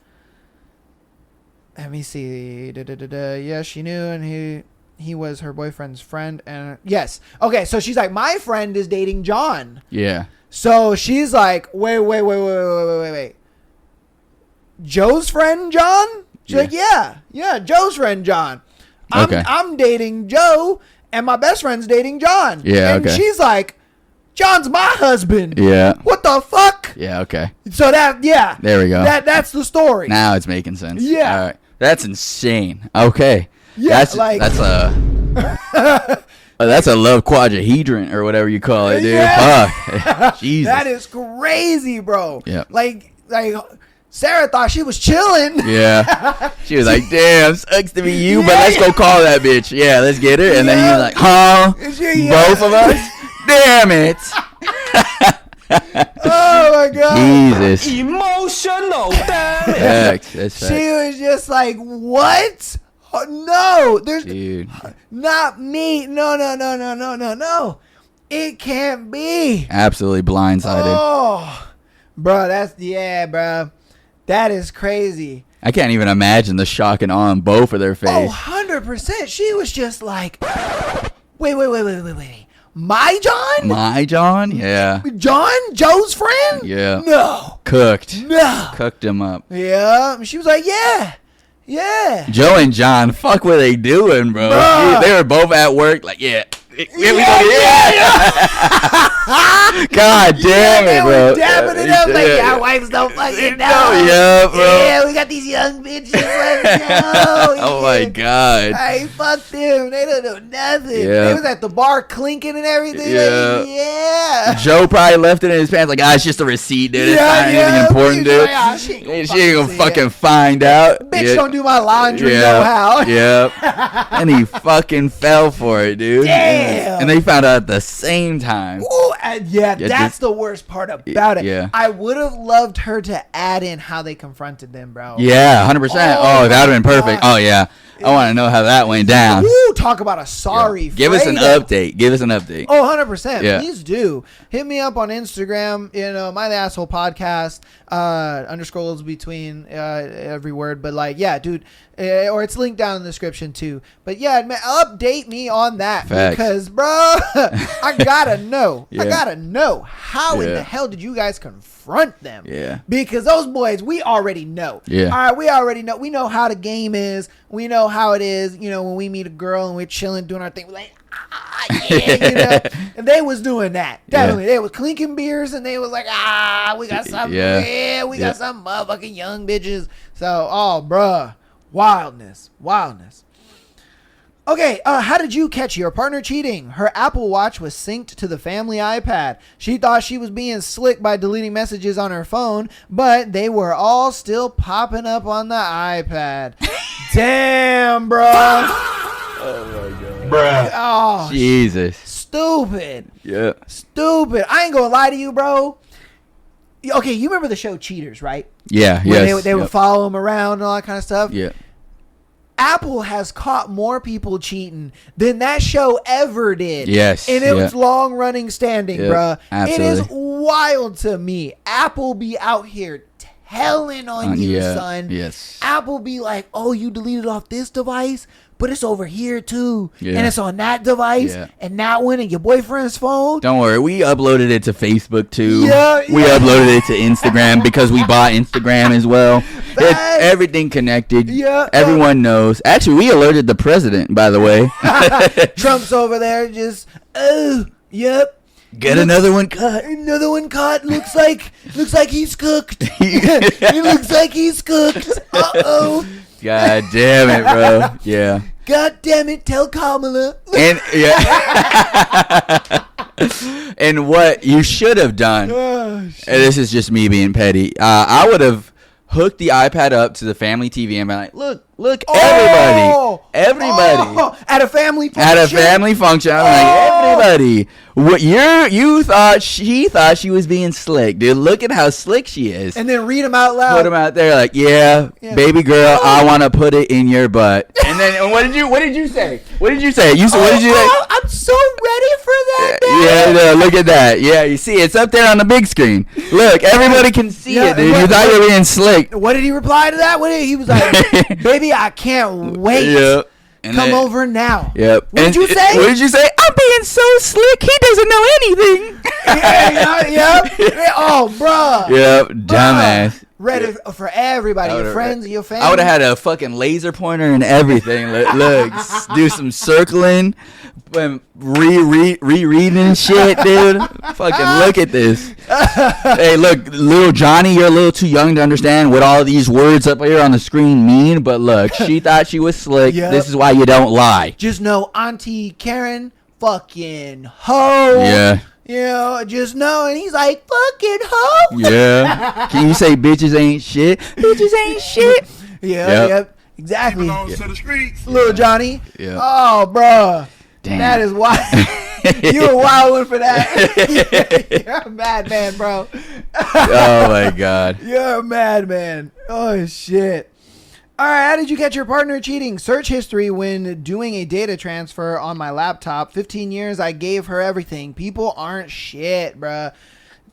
me see. Yeah, she knew, and he was her boyfriend's friend. And yes. Okay, so she's like, my friend is dating John. Yeah. So she's like, wait. Joe's friend, John? She's like, yeah, Joe's friend John. I'm dating Joe, and my best friend's dating John. Yeah, and okay. she's like, John's my husband. Yeah. What the fuck? Yeah, okay. So there we go. That's the story. Now it's making sense. Yeah. All right. That's insane. Okay. Yeah, that's a love quadrahedron or whatever you call it, dude. Yeah. Fuck. Jesus. That is crazy, bro. Yeah. Like Sarah thought she was chilling. Yeah. She was like, damn, sucks to be you, but Yeah. let's go call that bitch. Yeah, let's get her. And then he was like, huh? Yeah. Both of us? Damn it. Oh my god. Jesus. Emotional damage. Facts. That's facts. She was just like, what? Oh, no, there's Dude. not me. No. It can't be. Absolutely blindsided. Oh, bro, bro. That is crazy. I can't even imagine the shock and awe on both of their face. Oh, 100%. She was just like, wait. My John? My John? Yeah. John? Joe's friend? Yeah. No. Cooked. No. Cooked him up. Yeah. She was like, yeah. Joe and John, fuck what they doing, bro. Bruh. They were both at work, like, yeah. Yeah. God damn They it, were bro. dapping it up like, our wives don't fucking know. Yeah, bro. Yeah, we got these young bitches. Let's go. Oh my God. Hey, fuck them. They don't know nothing. Yeah. They was at the bar clinking and everything. Yeah. Like, yeah. Joe probably left it in his pants, like, it's just a receipt, dude. It's not anything important, He was dude. like, "Ah, she ain't She ain't gonna see it. fucking find out. Bitch, don't do my laundry, know how. Yeah. And he fucking fell for it, dude. Damn. And they found out at the same time. Ooh, that's the worst part about it. Yeah. I would have loved her to add in how they confronted them, bro. Yeah, 100%. Oh, that would have been perfect. God. Oh, yeah. I want to know how that went down. Woo, talk about a sorry. Give us an Fredo. update. Oh, 100%. Yeah. Please do. Hit me up on Instagram, My The Asshole Podcast, underscrolls between every word. But like, yeah, dude, or it's linked down in the description too. But yeah, man, update me on that. Facts. Because, bro, I gotta know. Yeah. I gotta know. How in Yeah. the hell did you guys confront them? Yeah. Because those boys, we already know. Yeah. All right, we already know. We know how the game is. We know how it is, when we meet a girl and we're chilling, doing our thing. We're like, yeah, And they was doing that. Definitely. They was clinking beers and they was like, we got some. Yeah. We got some motherfucking young bitches. So, bruh. Wildness. Okay, how did you catch your partner cheating? Her Apple Watch was synced to the family iPad. She thought she was being slick by deleting messages on her phone, but they were all still popping up on the iPad. Damn, bro. Oh, my God. Bruh. Oh, Jesus. stupid. Yeah. Stupid. I ain't gonna lie to you, bro. Okay, you remember the show Cheaters, right? Yeah. Where Yes. they would follow them around and all that kind of stuff. Yeah. Apple has caught more people cheating than that show ever did. Yes, And it yeah. was long running standing, Yep, bruh. It is absolutely. wild to me. Apple be out here telling on you, yeah. son. Yes. Apple be like, oh, you deleted off this device, but it's over here too. Yeah. And it's on that device Yeah. and that one in your boyfriend's phone. Don't worry, we uploaded it to Facebook too. Yeah, We yeah. uploaded it to Instagram because we bought Instagram as well. It's Facts. everything connected. Yeah. Everyone knows. Actually, we alerted the president, by the way. Trump's over there just, yep. Get another one cut. Another one caught. Looks like he's cooked. He looks like he's cooked. Uh-oh. God damn it, bro. Yeah. God damn it. Tell Kamala. And yeah. And what you should have done, and this is just me being petty, I would have hooked the iPad up to the family TV and been like, look, everybody. Oh, at a family function. At a family function, I'm like, everybody, what she thought she was being slick, dude. Look at how slick she is. And then read them out loud. Put them out there, like, yeah, baby girl, I want to put it in your butt. And then what did you say? What did you say? What did you say? I'm so ready for that. Yeah, no, look at that. Yeah, you see, it's up there on the big screen. Look, everybody can see Yeah, it, dude. You thought you were being slick. What did he reply to that? He was like, baby, I can't wait. Yep. And Come then- over now. Yep. What did you say? What did you say? I'm being so slick. He doesn't know anything. Yeah. Oh, bruh. Yep. Dumbass. Read it for everybody, your friends, your family. I would have had a fucking laser pointer and everything. Look, do some circling, rereading shit, dude. Fucking look at this. Hey, look, little Johnny, you're a little too young to understand what all these words up here on the screen mean. But look, she thought she was slick. Yep. This is why you don't lie. Just know Auntie Karen, fucking hoe. Yeah. You know, just know. And he's like, fucking hoe. Yeah. Can you say bitches ain't shit? Bitches ain't shit. Yep. Exactly. Belongs to the streets. Little Johnny. Yeah. Oh, bro. Damn. That is wild. You're a wild one for that. You're a madman, bro. Oh my god. You're a madman. Oh, shit. All right, how did you catch your partner cheating? Search history when doing a data transfer on my laptop. 15 years, I gave her everything. People aren't shit, bruh.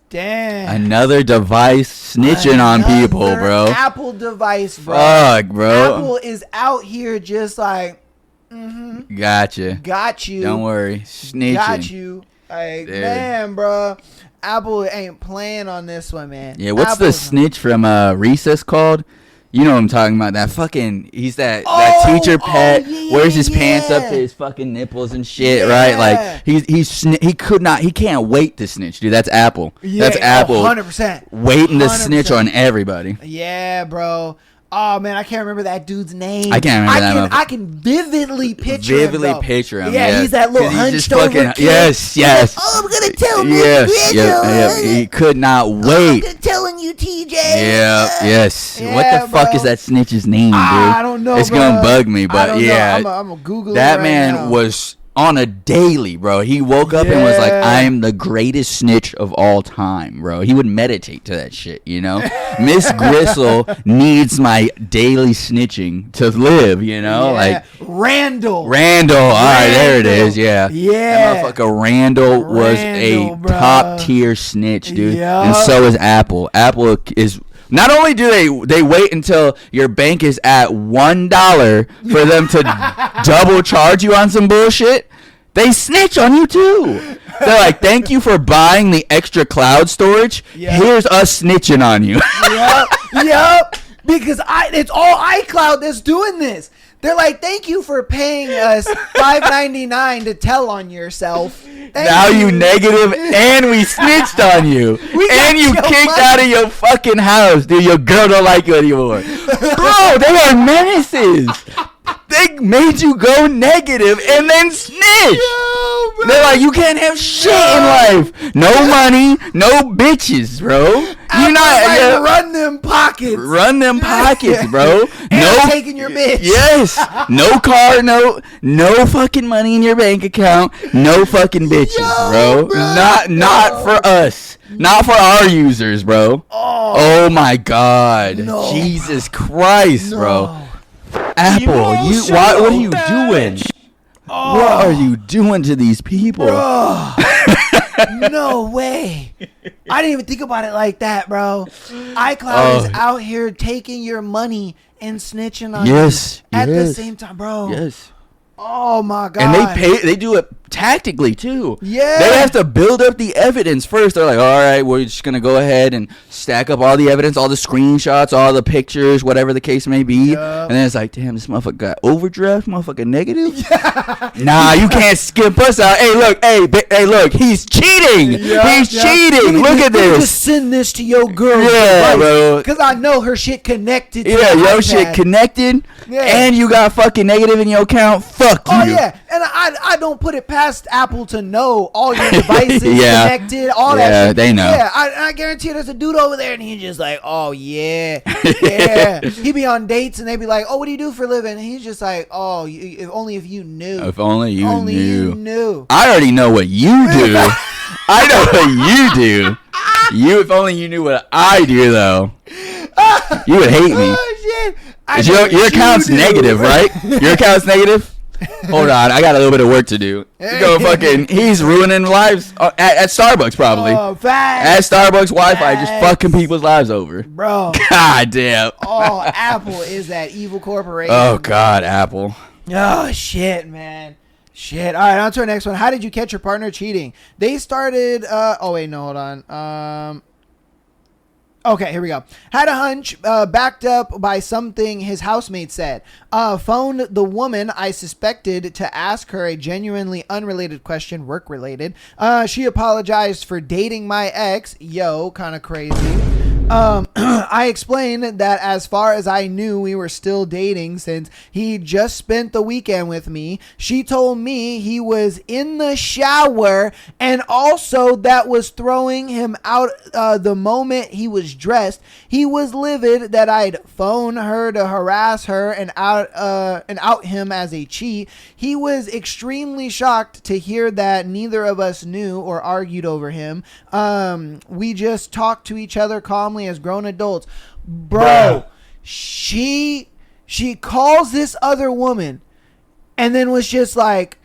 Damn. Another device snitching on people, Another bro. Apple device, bro. Fuck, bro. Apple is out here just like, Gotcha. got you. Don't worry. Snitching. Got you. Like, There. man, bro. Apple ain't playing on this one, man. Yeah, what's the Apple's- snitch from Recess called? You know what I'm talking about. That fucking, he's that Oh, teacher pet, yeah, wears his pants up yeah. to his fucking nipples and shit, Yeah. right? Like, he can't wait to snitch, dude. That's Apple. That's Apple 100%. waiting to snitch 100%. on everybody. Yeah, bro. Oh man, I can't remember that dude's name. I can't remember that I can vividly picture him. though. picture him. Yeah, he's that little 'Cause he's hunched just over fucking- kid. Yes, He's yes. like, oh, I'm gonna tell him. Yes, he could not wait. I'm telling you, TJ. Yeah, yes. Yeah, What the fuck bro. is that snitch's name, dude? I don't know. It's bro. gonna bug me, I but don't yeah. know. I'm gonna Google That it right man now. was on a daily, bro. He woke up and was like, Yeah. I am the greatest snitch of all time, bro. He would meditate to that shit, you know? Miss Gristle needs my daily snitching to live, you know? Yeah. Like, Randall. all right, there it Randall. is, yeah. Yeah. That motherfucker Randall was Randall, a bro. top tier snitch, dude. Yup. And so is Apple. Apple is... Not only do they wait until your bank is at $1 for them to double charge you on some bullshit, they snitch on you too. They're like, thank you for buying the extra cloud storage. Yeah. Here's us snitching on you. Yep. Because it's all iCloud that's doing this. They're like, thank you for paying us $5.99 to tell on yourself. Thank Now you negative, and we snitched on you, We got and you your kicked money. out of your fucking house, dude. Your girl don't like you anymore, bro. They are menaces. They made you go negative and then snitch. They're like, you can't have shit in life. No money, no bitches, bro. You're not run them pockets. run them pockets, bro. And No I'm taking your bitch. Yes. No car, no fucking money in your bank account. No fucking bitches, Yo, bro. bro, Not for us. Not for our users, bro. Oh my god. No. Jesus Christ, bro. No. Apple, what are you doing? Oh. What are you doing to these people? No way. I didn't even think about it like that, bro. iCloud is out here taking your money and snitching on Yes, you at the yes. same time, bro. Yes. Oh my god. And they do it tactically too. Yeah. They have to build up the evidence first. They're like, all right, we're just going to go ahead and stack up all the evidence, all the screenshots, all the pictures, whatever the case may be. Yup. And then it's like, damn, this motherfucker got overdraft, motherfucker negative. Nah, you can't skip us out. Hey, look, he's cheating. He's cheating. Look at Let me just this. send this to your girl. Yeah, bro. Because I know her shit connected to Yeah, the your iPad. shit connected, Yeah. and you got fucking negative in your account. Fuck you. Oh yeah, and I don't put it past Apple to know all your devices Yeah. connected, all Yeah, that shit. they know. Yeah, I guarantee you there's a dude over there and he's just like, oh yeah, yeah. He be on dates and they be like, oh, what do you do for a living? And he's just like, oh, if only if you knew. If only you only knew. you knew. I already know what you do. I know what you do. If only you knew what I do, though. You would hate me. Oh shit. I Is know your what your you account's do. negative, right? Your account's negative? Hold on, I got a little bit of work to do. He's ruining lives at Starbucks, probably. Oh, At facts. Starbucks Wi-Fi, just Facts. fucking people's lives over. Bro. God damn. Oh, Apple is that evil corporation. Oh, God, Apple. Oh shit, man. Shit. All right, on to our next one. How did you catch your partner cheating? They started. Oh wait, no, hold on. Okay, here we go. Had a hunch, backed up by something his housemate said. Phoned the woman I suspected to ask her a genuinely unrelated question, work-related. She apologized for dating my ex. Yo, kind of crazy. I explained that as far as I knew, we were still dating since he just spent the weekend with me. She told me he was in the shower and also that was throwing him out the moment he was dressed. He was livid that I'd phone her to harass her and out him as a cheat. He was extremely shocked to hear that neither of us knew or argued over him. We just talked to each other calmly as grown adults. Bro, she calls this other woman and then was just like,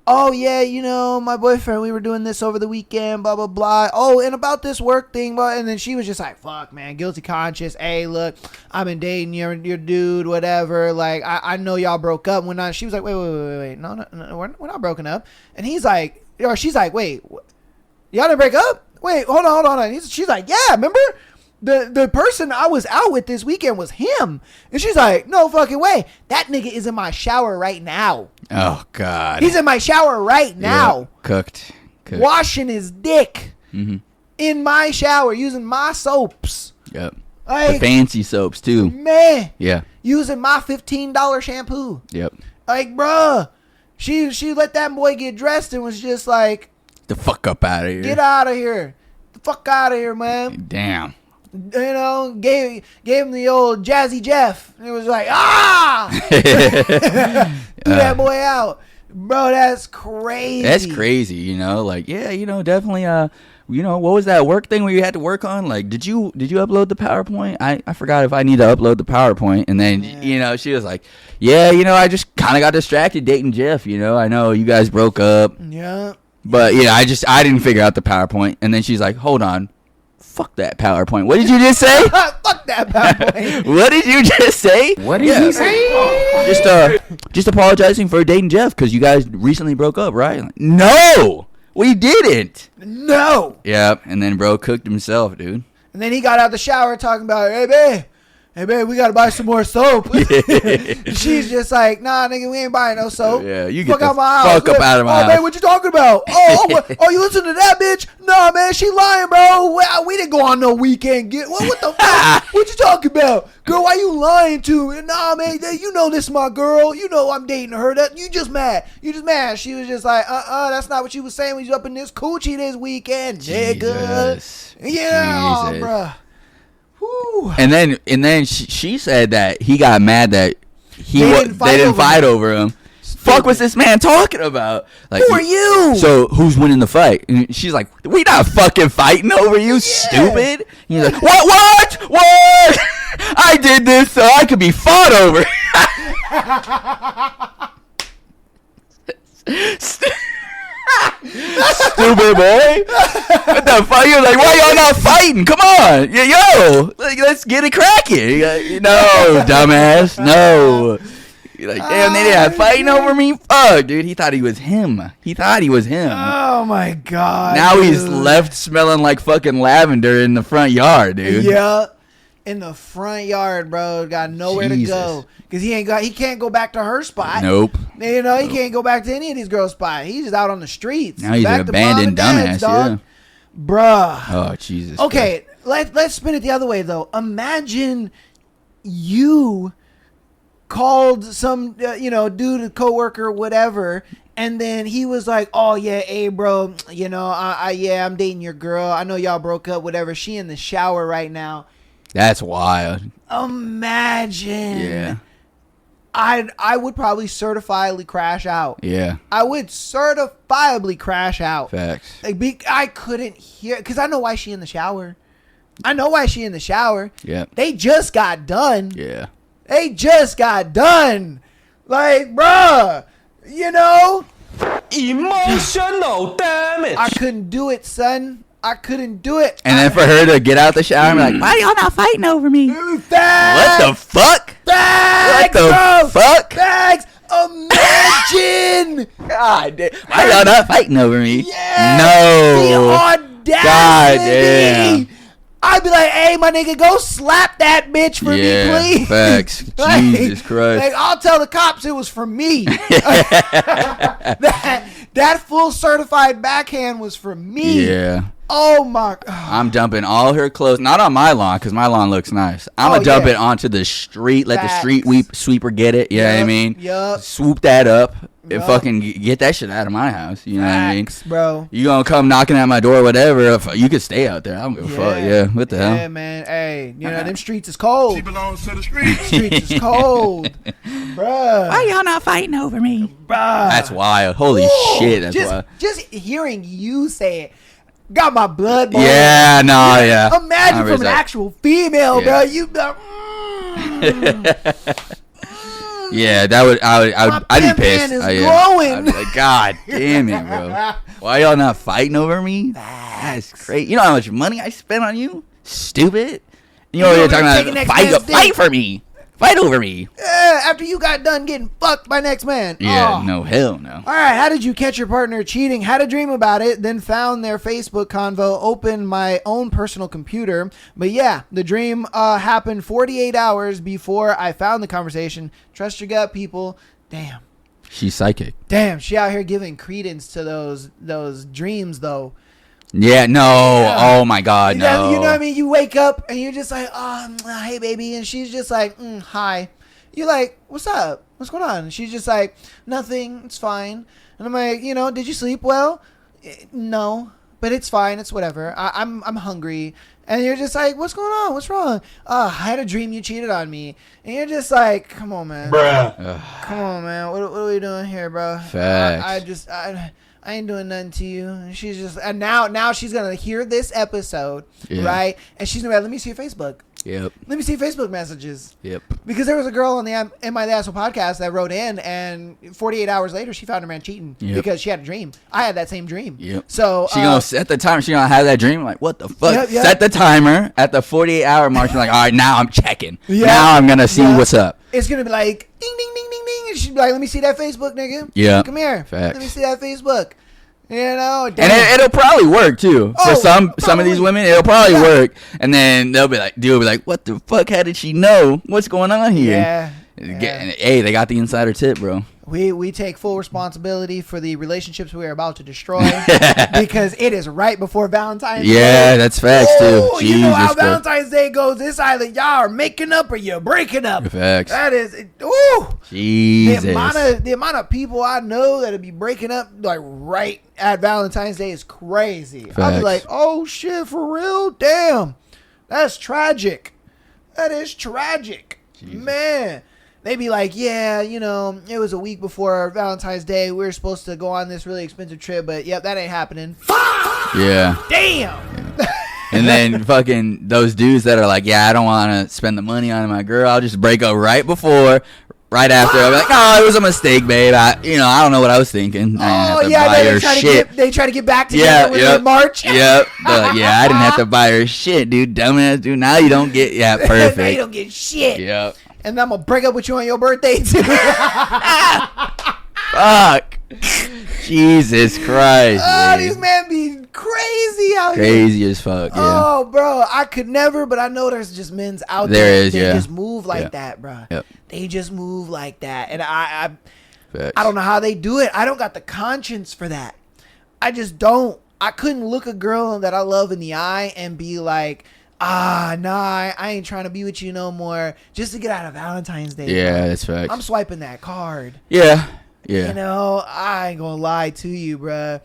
oh yeah, you know, my boyfriend, we were doing this over the weekend, blah blah blah. Oh, and about this work thing, blah. And then she was just like, fuck man, guilty conscience. Hey, look, I've been dating your dude, whatever. Like I know y'all broke up. When she was like, wait, no, we're not broken up. And he's like, or she's like, wait, y'all didn't break up? Wait, hold on. She's like, yeah, remember? The person I was out with this weekend was him. And she's like, no fucking way. That nigga is in my shower right now. Oh, God. He's in my shower right now. Yep. Cooked. Washing his dick. Mm-hmm. In my shower. Using my soaps. Yep. Like, the fancy soaps, too. Man. Yeah. Using my $15 shampoo. Yep. Like, bruh. She let that boy get dressed and was just like, the fuck up out of here. Get out of here. The fuck out of here, man. Damn. You know, gave him the old Jazzy Jeff. It was like, threw that boy out. Bro, that's crazy. That's crazy, you know? Like, yeah, you know, definitely, you know, what was that work thing where you had to work on? Like, did you upload the PowerPoint? I forgot if I need to upload the PowerPoint. And then, you know, she was like, yeah, you know, I just kind of got distracted dating Jeff, you know? I know you guys broke up. Yeah. But, yeah, I didn't figure out the PowerPoint. And then she's like, hold on. Fuck that PowerPoint. What did you just say? Fuck that PowerPoint. What did you just say? What did he say? Just apologizing for dating Jeff because you guys recently broke up, right? Like, no, we didn't. No. Yep. And then bro cooked himself, dude. And then he got out the shower talking about, hey babe, we gotta buy some more soap. She's just like, nah, nigga, we ain't buying no soap. Yeah, you fuck get the out my house. fuck up out of my house. Oh, man, what you talking about? Oh, you listen to that bitch? Nah, man, she lying, bro. We didn't go on no weekend. What the fuck? What you talking about? Girl, why you lying to? Nah, man, you know this is my girl. You know I'm dating her. You just mad. She was just like, that's not what you was saying when you was up in this coochie this weekend, nigga. Jesus. Yeah, Jesus. bruh. And then she said that he got mad that they didn't fight over him. Fuck, was this man talking about? Like, who are you? So who's winning the fight? And she's like, we not fucking fighting over you, stupid. And he's like, what? I did this so I could be fought over. Stupid boy. What the fuck? You're like, why y'all not fighting? Come on. Yo, let's get it cracking. No, dumbass. No. You're like, damn, they didn't have fighting over me? Fuck, dude. He thought he was him. Oh, my God. Now he's left smelling like fucking lavender in the front yard, dude. Yeah. In the front yard, bro. Got nowhere to go. Because he can't go back to her spot. Nope. You know, he can't go back to any of these girls' spot. He's just out on the streets. Now he's back an to mom abandoned and dad's, dumbass, dog. Bruh. Oh, Jesus. Okay, let's spin it the other way, though. Imagine you called some, dude, a coworker, whatever, and then he was like, oh, yeah, hey, bro, you know, I'm dating your girl. I know y'all broke up, whatever. She in the shower right now. That's wild. Imagine. Yeah. I would probably certifiably crash out. Yeah. I would certifiably crash out. Facts. I couldn't hear, because I know why she in the shower. Yeah. They just got done. Yeah. They just got done. Like, bruh, you know? Emotional damage. I couldn't do it, son. I couldn't do it. And then for her to get out the shower and be like, why y'all not fighting over me? What the fuck? Thanks, What the fuck? Thanks. Imagine. God damn. Why y'all not fighting over me? Yeah. No. The audacity. God damn. I'd be like, hey, my nigga, go slap that bitch for me, please. Facts. Jesus Christ. Like, I'll tell the cops it was for me. that full certified backhand was for me. Yeah. Oh my. I'm dumping all her clothes, not on my lawn because my lawn looks nice. I'm gonna dump it onto the street. Let the street sweeper get it. You know what I mean? Yup. Swoop that up and fucking get that shit out of my house. You know what I mean? Bro. You gonna come knocking at my door, whatever? You could stay out there. I don't give a fuck. Yeah. What the hell? Yeah, man. Hey, you know them streets is cold. She belongs to the streets. Streets is cold, bruh. Why y'all not fighting over me? Bruh. That's wild. Holy shit. That's wild. Just hearing you say it got my blood boiling. Yeah, no, yeah. Imagine from an actual female, bro. You be yeah, I'd be pissed. Is I'd glowing. be like, God damn it, bro. Why y'all not fighting over me? That's crazy. You know how much money I spent on you? Stupid. You know what you're talking about? Fight for me. Fight over me. Yeah, after you got done getting fucked by next man. Yeah, Oh. no, hell no. All right, how did you catch your partner cheating? Had a dream about it, then found their Facebook convo, opened my own personal computer. But yeah, the dream happened 48 hours before I found the conversation. Trust your gut, people. Damn. She's psychic. Damn, she out here giving credence to those dreams, though. Yeah, no. Yeah. Oh, my God, no. You know what I mean? You wake up, and you're just like, oh, hey, baby. And she's just like, hi. You're like, what's up? What's going on? And she's just like, nothing. It's fine. And I'm like, did you sleep well? No, but it's fine. It's whatever. I'm hungry. And you're just like, what's going on? What's wrong? I had a dream you cheated on me. And you're just like, come on, man. Bruh. Come on, man. What are we doing here, bro? Facts. I ain't doing nothing to you. And she's just, and now she's gonna hear this episode, right? And she's gonna be like, let me see your Facebook. Yep. Let me see Facebook messages. Yep. Because there was a girl on the Am I the Asshole podcast that wrote in, and 48 hours later, she found her man cheating because she had a dream. I had that same dream. Yep. So she gonna set the timer. She gonna have that dream. Like, what the fuck? Yep. Set the timer at the 48-hour mark. She's like, all right, now I'm checking. Yep. Now I'm gonna see what's up. It's gonna be like ding ding ding ding ding, and she'd be like, let me see that Facebook, nigga. Yeah. Come here. Facts. Let me see that Facebook. And it'll probably work too. For some of these women, it'll probably work. And then they'll be like, what the fuck? How did she know? What's going on here? Hey, they got the insider tip, bro. We take full responsibility for the relationships we are about to destroy because it is right before Valentine's Day. Yeah, that's facts too. You know how Valentine's Day goes. It's either y'all are making up or you're breaking up. Facts. That is, ooh. Jesus. The amount of people I know that'll be breaking up like right at Valentine's Day is crazy. Facts. I'll be like, oh shit, for real? Damn. That's tragic. That is tragic. Jesus. Man. They be like, yeah, it was a week before Valentine's Day. We were supposed to go on this really expensive trip, but yep, that ain't happening. Yeah. Damn. Yeah. And then fucking those dudes that are like, yeah, I don't want to spend the money on my girl. I'll just break up right before, right after. I'll be like, oh, it was a mistake, babe. I don't know what I was thinking. They try to get back together within March. Yep. Yeah, I didn't have to buy her shit, dude. Dumbass, dude. Now you don't get, perfect. Now you don't get shit. Yep. And I'm going to break up with you on your birthday, too. Fuck. Jesus Christ. Oh, these men be crazy out here. Crazy as fuck, yeah. Oh, bro. I could never, but I know there's just men's out there. There is, they just move like that, bro. Yep. They just move like that. And I don't know how they do it. I don't got the conscience for that. I just don't. I couldn't look a girl that I love in the eye and be like, I ain't trying to be with you no more just to get out of Valentine's Day. Yeah, bro. that's facts. I'm swiping that card. Yeah. I ain't gonna lie to you, bruh.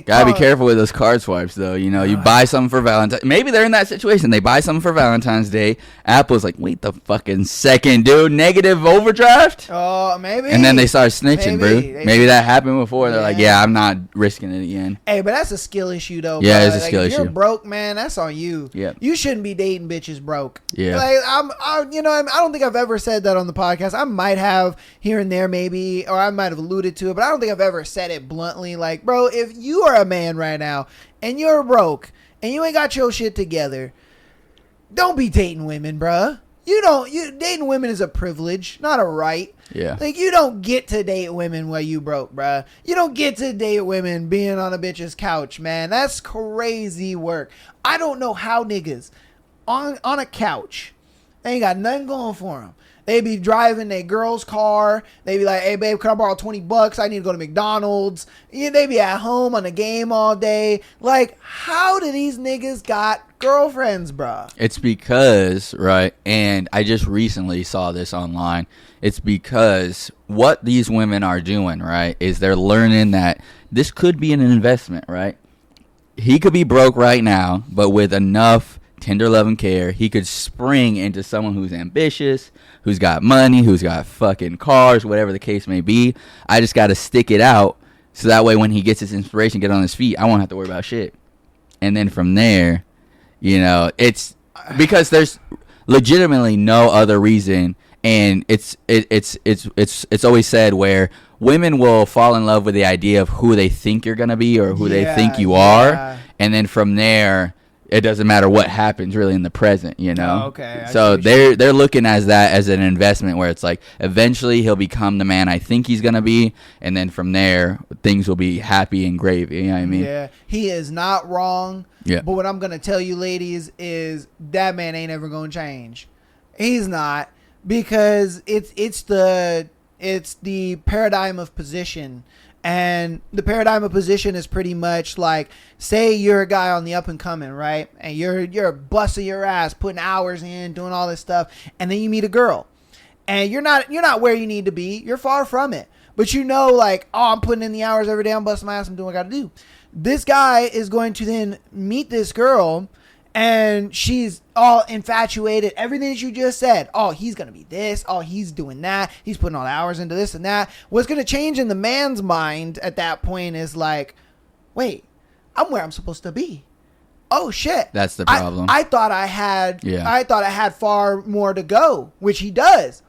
Gotta be careful with those card swipes, though. You buy something for Valentine's. Maybe they're in that situation. They buy something for Valentine's Day. Apple's like, wait the fucking second, dude. Negative overdraft? Oh, maybe. And then they start snitching, bro. Maybe that happened before. They're like, yeah, I'm not risking it again. Hey, but that's a skill issue, though. Yeah, bro. it's a skill issue. If you're broke, man, that's on you. Yeah. You shouldn't be dating bitches broke. Yeah. I don't think I've ever said that on the podcast. I might have here and there, maybe, or I might have alluded to it, but I don't think I've ever said it bluntly. Like, bro, if you are a man right now and you're broke and you ain't got your shit together, don't be dating women, bruh. you dating women is a privilege, not a right. Yeah. Like, you don't get to date women while you broke, bruh. You don't get to date women being on a bitch's couch, man. That's crazy work. I don't know how niggas on a couch, they ain't got nothing going for them. They be driving their girl's car. They be like, hey, babe, can I borrow $20? I need to go to McDonald's. Yeah, they be at home on the game all day. Like, how do these niggas got girlfriends, bruh? It's because, right, and I just recently saw this online. It's because what these women are doing, right, is they're learning that this could be an investment, right? He could be broke right now, but with enough tender love and care, he could spring into someone who's ambitious, who's got money, who's got fucking cars, whatever the case may be. I just got to stick it out so that way when he gets his inspiration, get on his feet, I won't have to worry about shit. And then from there, you know, it's because there's legitimately no other reason. And it's always said where women will fall in love with the idea of who they think you're going to be or who they think you are. And then from there, it doesn't matter what happens really in the present, you know? Oh, okay. So they're looking as that as an investment where it's like eventually he'll become the man I think he's going to be. And then from there, things will be happy and gravy. You know what I mean? Yeah. He is not wrong. Yeah. But what I'm going to tell you, ladies, is that man ain't ever going to change. He's not. Because it's the paradigm of position, and the paradigm of position is pretty much like, say you're a guy on the up and coming, right? And you're busting your ass, putting hours in, doing all this stuff, and then you meet a girl, and you're not where you need to be. You're far from it, but you know, like, oh, I'm putting in the hours every day. I'm busting my ass. I'm doing what I got to do. This guy is going to then meet this girl. And she's all infatuated. Everything that you just said. Oh, he's going to be this. Oh, he's doing that. He's putting all the hours into this and that. What's going to change in the man's mind at that point is like, wait, I'm where I'm supposed to be. Oh, shit. That's the problem. I thought I had far more to go, which he does.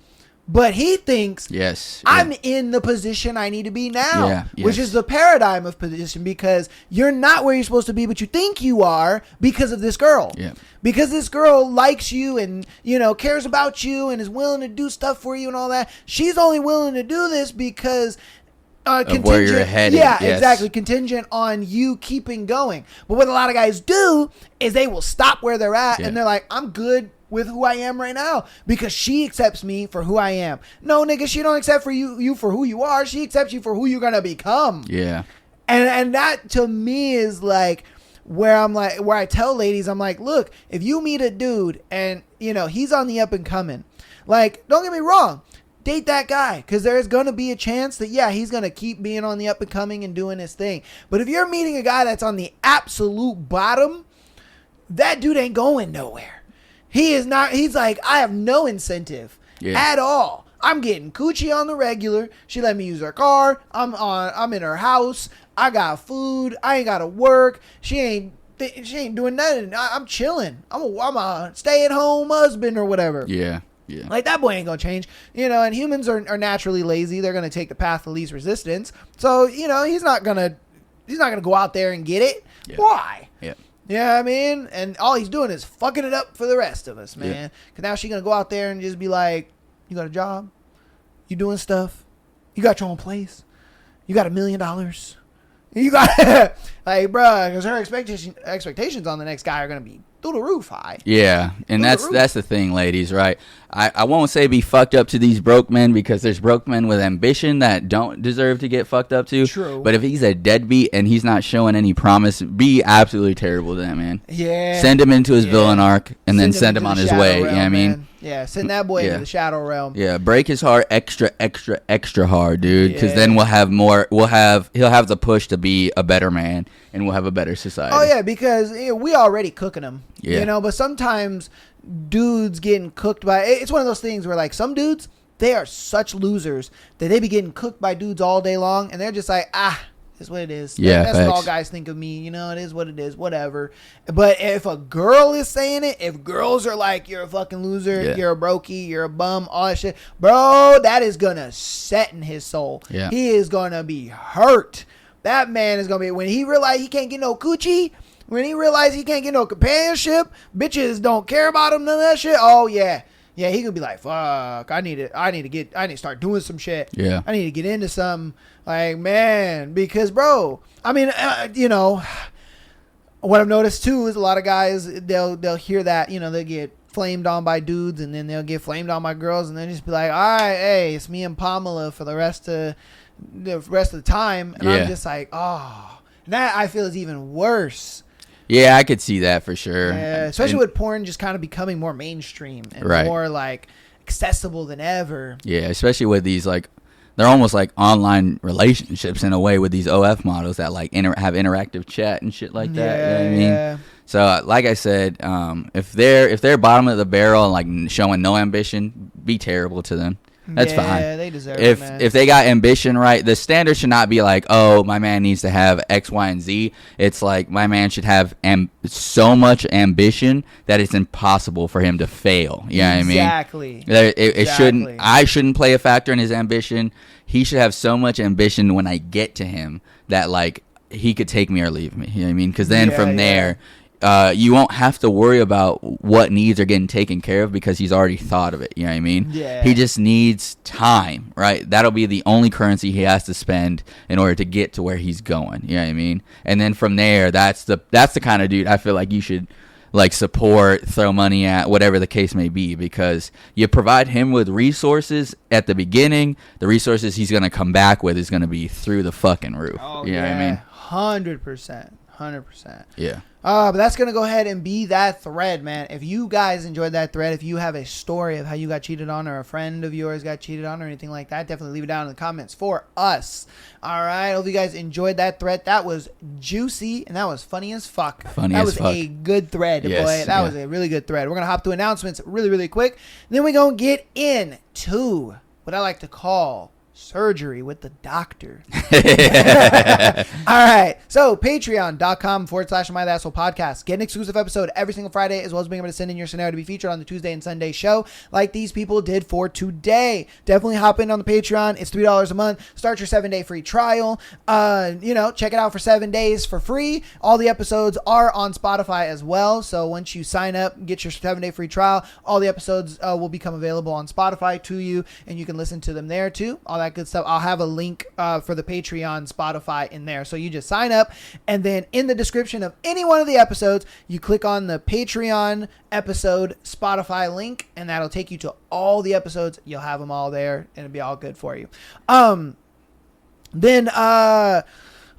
But he thinks, yes, I'm in the position I need to be now, which yes. is the paradigm of position, because you're not where you're supposed to be, but you think you are because of this girl. Yeah. Because this girl likes you and, you know, cares about you and is willing to do stuff for you and all that. She's only willing to do this because of where you're headed. Yeah, yes. exactly. Contingent on you keeping going. But what a lot of guys do is they will stop where they're at and they're like, I'm good with who I am right now because she accepts me for who I am. No, nigga, she don't accept for you for who you are. She accepts you for who you're gonna become. Yeah. And that to me is like where I tell ladies, I'm like, look, if you meet a dude and you know he's on the up and coming, like, don't get me wrong, date that guy, because there's gonna be a chance that he's gonna keep being on the up and coming and doing his thing. But if you're meeting a guy that's on the absolute bottom, that dude ain't going nowhere. He is not. He's like, I have no incentive at all. I'm getting coochie on the regular. She let me use her car. I'm in her house. I got food. I ain't got to work. She ain't doing nothing. I'm chilling. I'm a stay-at-home husband or whatever. Yeah. Yeah. Like, that boy ain't gonna change, you know. And humans are naturally lazy. They're gonna take the path of least resistance. So, you know, he's not gonna go out there and get it. Yeah. Why? Yeah. Yeah, I mean, and all he's doing is fucking it up for the rest of us, man. Because now she's going to go out there and just be like, you got a job? You doing stuff? You got your own place? You got $1 million? You got, like, bruh, because her expectations on the next guy are going to be through the roof high. Yeah, and that's the thing, ladies, right? I won't say be fucked up to these broke men, because there's broke men with ambition that don't deserve to get fucked up to. True. But if he's a deadbeat and he's not showing any promise, be absolutely terrible to that man. Yeah. Send him into his villain arc and then send him on his way. Realm, you know what I mean? Man. Yeah, send that boy into the shadow realm. Yeah, break his heart extra hard, dude. Because then we'll have he'll have the push to be a better man, and we'll have a better society. Oh yeah, because we already cooking him. Yeah. You know, but sometimes dudes getting cooked by, it's one of those things where, like, some dudes, they are such losers that they be getting cooked by dudes all day long, and they're just like, it's what it is. Yeah, that's what all guys think of me. You know, it is what it is, whatever. But if a girl is saying it, if girls are like, you're a fucking loser, you're a brokey, you're a bum, all that shit, bro, that is gonna set in his soul. Yeah. He is gonna be hurt. That man is gonna be, when he realize he can't get no coochie, when he realize he can't get no companionship, bitches don't care about him, none of that shit. Oh yeah, Yeah, he could be like, fuck, I need to start doing some shit. Yeah. I need to get into something. Like, man, because, bro, I mean, what I've noticed too is a lot of guys, they'll hear that, they'll get flamed on by dudes, and then they'll get flamed on by girls, and then just be like, all right, hey, it's me and Pamela for the rest of the time. And I'm just like, oh, that I feel is even worse. Yeah, I could see that for sure. Yeah, especially with porn just kind of becoming more mainstream and more like accessible than ever. Yeah, especially with these like, they're almost like online relationships in a way with these OF models that like have interactive chat and shit like that. You know what I mean? Yeah. So like I said, if they're bottom of the barrel and like showing no ambition, be terrible to them. That's fine. Yeah, they deserve it, man. If they got ambition right, the standard should not be like, oh, my man needs to have X, Y, and Z. It's like my man should have so much ambition that it's impossible for him to fail. You know what I mean? Exactly. It shouldn't. I shouldn't play a factor in his ambition. He should have so much ambition when I get to him that like he could take me or leave me. You know what I mean? Because then from there. You won't have to worry about what needs are getting taken care of because he's already thought of it. You know what I mean? Yeah. He just needs time, right? That'll be the only currency he has to spend in order to get to where he's going. You know what I mean? And then from there, that's the kind of dude I feel like you should like support, throw money at, whatever the case may be, because you provide him with resources at the beginning. The resources he's going to come back with is going to be through the fucking roof. Oh, you know what I mean? 100%. Yeah. But that's going to go ahead and be that thread, man. If you guys enjoyed that thread, if you have a story of how you got cheated on or a friend of yours got cheated on or anything like that, definitely leave it down in the comments for us. All right. Hope you guys enjoyed that thread. That was juicy and that was funny as fuck. That was a good thread, boy. That was a really good thread. We're going to hop to announcements really, really quick. Then we're going to get into what I like to call surgery with the doctor. All right. So patreon.com/MyThatSoulPodcast. Get an exclusive episode every single Friday, as well as being able to send in your scenario to be featured on the Tuesday and Sunday show like these people did for today. Definitely hop in on the Patreon. It's $3 a month. Start your 7-day free trial. Check it out for 7 days for free. All the episodes are on Spotify as well. So once you sign up, get your 7-day free trial, all the episodes will become available on Spotify to you, and you can listen to them there too. All that good stuff. I'll have a link for the Patreon Spotify in there. So you just sign up, and then in the description of any one of the episodes, you click on the Patreon episode Spotify link, and that'll take you to all the episodes. You'll have them all there, and it'll be all good for you.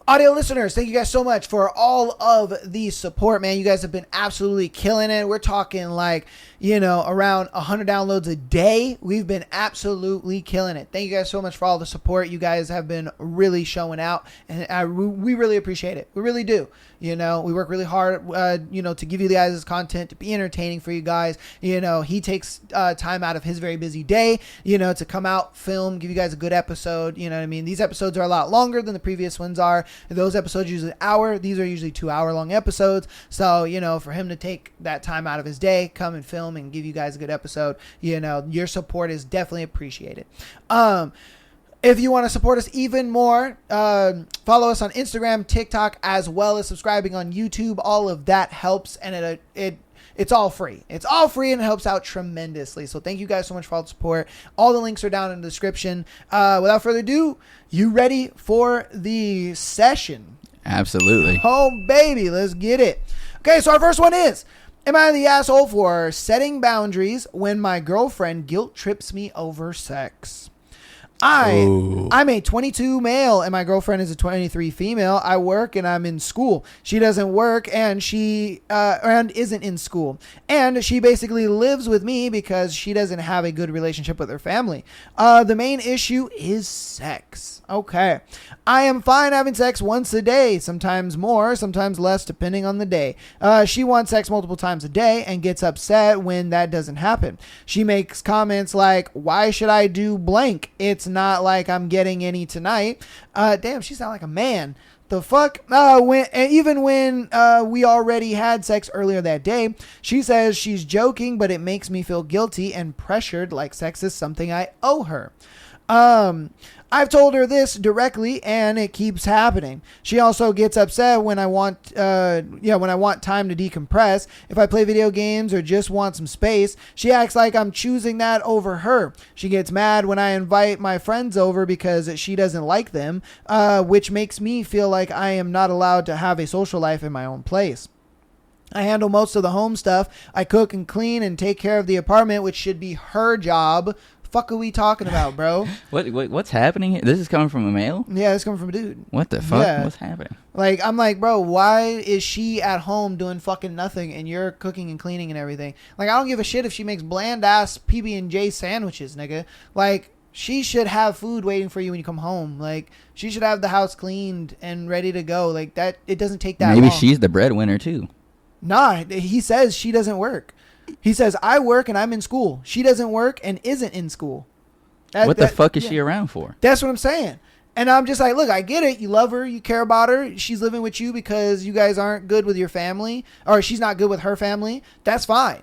Audio listeners, thank you guys so much for all of the support, man. You guys have been absolutely killing it. We're talking like, around 100 downloads a day. We've been absolutely killing it. Thank you guys so much for all the support. You guys have been really showing out, and we really appreciate it. We really do. We work really hard, to give you guys this content, to be entertaining for you guys. He takes time out of his very busy day, to come out, film, give you guys a good episode. You know what I mean? These episodes are a lot longer than the previous ones are. Those episodes are usually an hour. These are usually 2-hour long episodes. So, for him to take that time out of his day, come and film and give you guys a good episode, your support is definitely appreciated. If you want to support us even more, follow us on Instagram, TikTok, as well as subscribing on YouTube. All of that helps, and it's all free. It's all free, and it helps out tremendously. So thank you guys so much for all the support. All the links are down in the description. Without further ado, you ready for the session? Absolutely. Oh, baby, let's get it. Okay, so our first one is, am I the asshole for setting boundaries when my girlfriend guilt trips me over sex? I'm a 22 male and my girlfriend is a 23 female. I work and I'm in school. She doesn't work and she isn't in school. And she basically lives with me because she doesn't have a good relationship with her family. The main issue is sex. Okay. I am fine having sex once a day, sometimes more, sometimes less, depending on the day. She wants sex multiple times a day and gets upset when that doesn't happen. She makes comments like, why should I do blank? It's not like I'm getting any tonight. Damn, she sounds like a man. The fuck? Even when we already had sex earlier that day, she says she's joking, but it makes me feel guilty and pressured like sex is something I owe her. I've told her this directly, and it keeps happening. She also gets upset when I want time to decompress. If I play video games or just want some space, she acts like I'm choosing that over her. She gets mad when I invite my friends over because she doesn't like them, which makes me feel like I am not allowed to have a social life in my own place. I handle most of the home stuff. I cook and clean and take care of the apartment, which should be her job. Fuck are we talking about, bro? What's happening here? This is coming from a male? Yeah, this coming from a dude. What the fuck? Yeah. What's happening? Like, I'm like, bro, why is she at home doing fucking nothing and you're cooking and cleaning and everything? Like, I don't give a shit if she makes bland ass PB&J sandwiches, nigga. Like, she should have food waiting for you when you come home. Like, she should have the house cleaned and ready to go. Like, that, it doesn't take that long. Maybe she's the breadwinner too. Nah, he says she doesn't work. He says, I work and I'm in school. She doesn't work and isn't in school. What the fuck is she around for? That's what I'm saying. And I'm just like, look, I get it. You love her. You care about her. She's living with you because you guys aren't good with your family, or she's not good with her family. That's fine.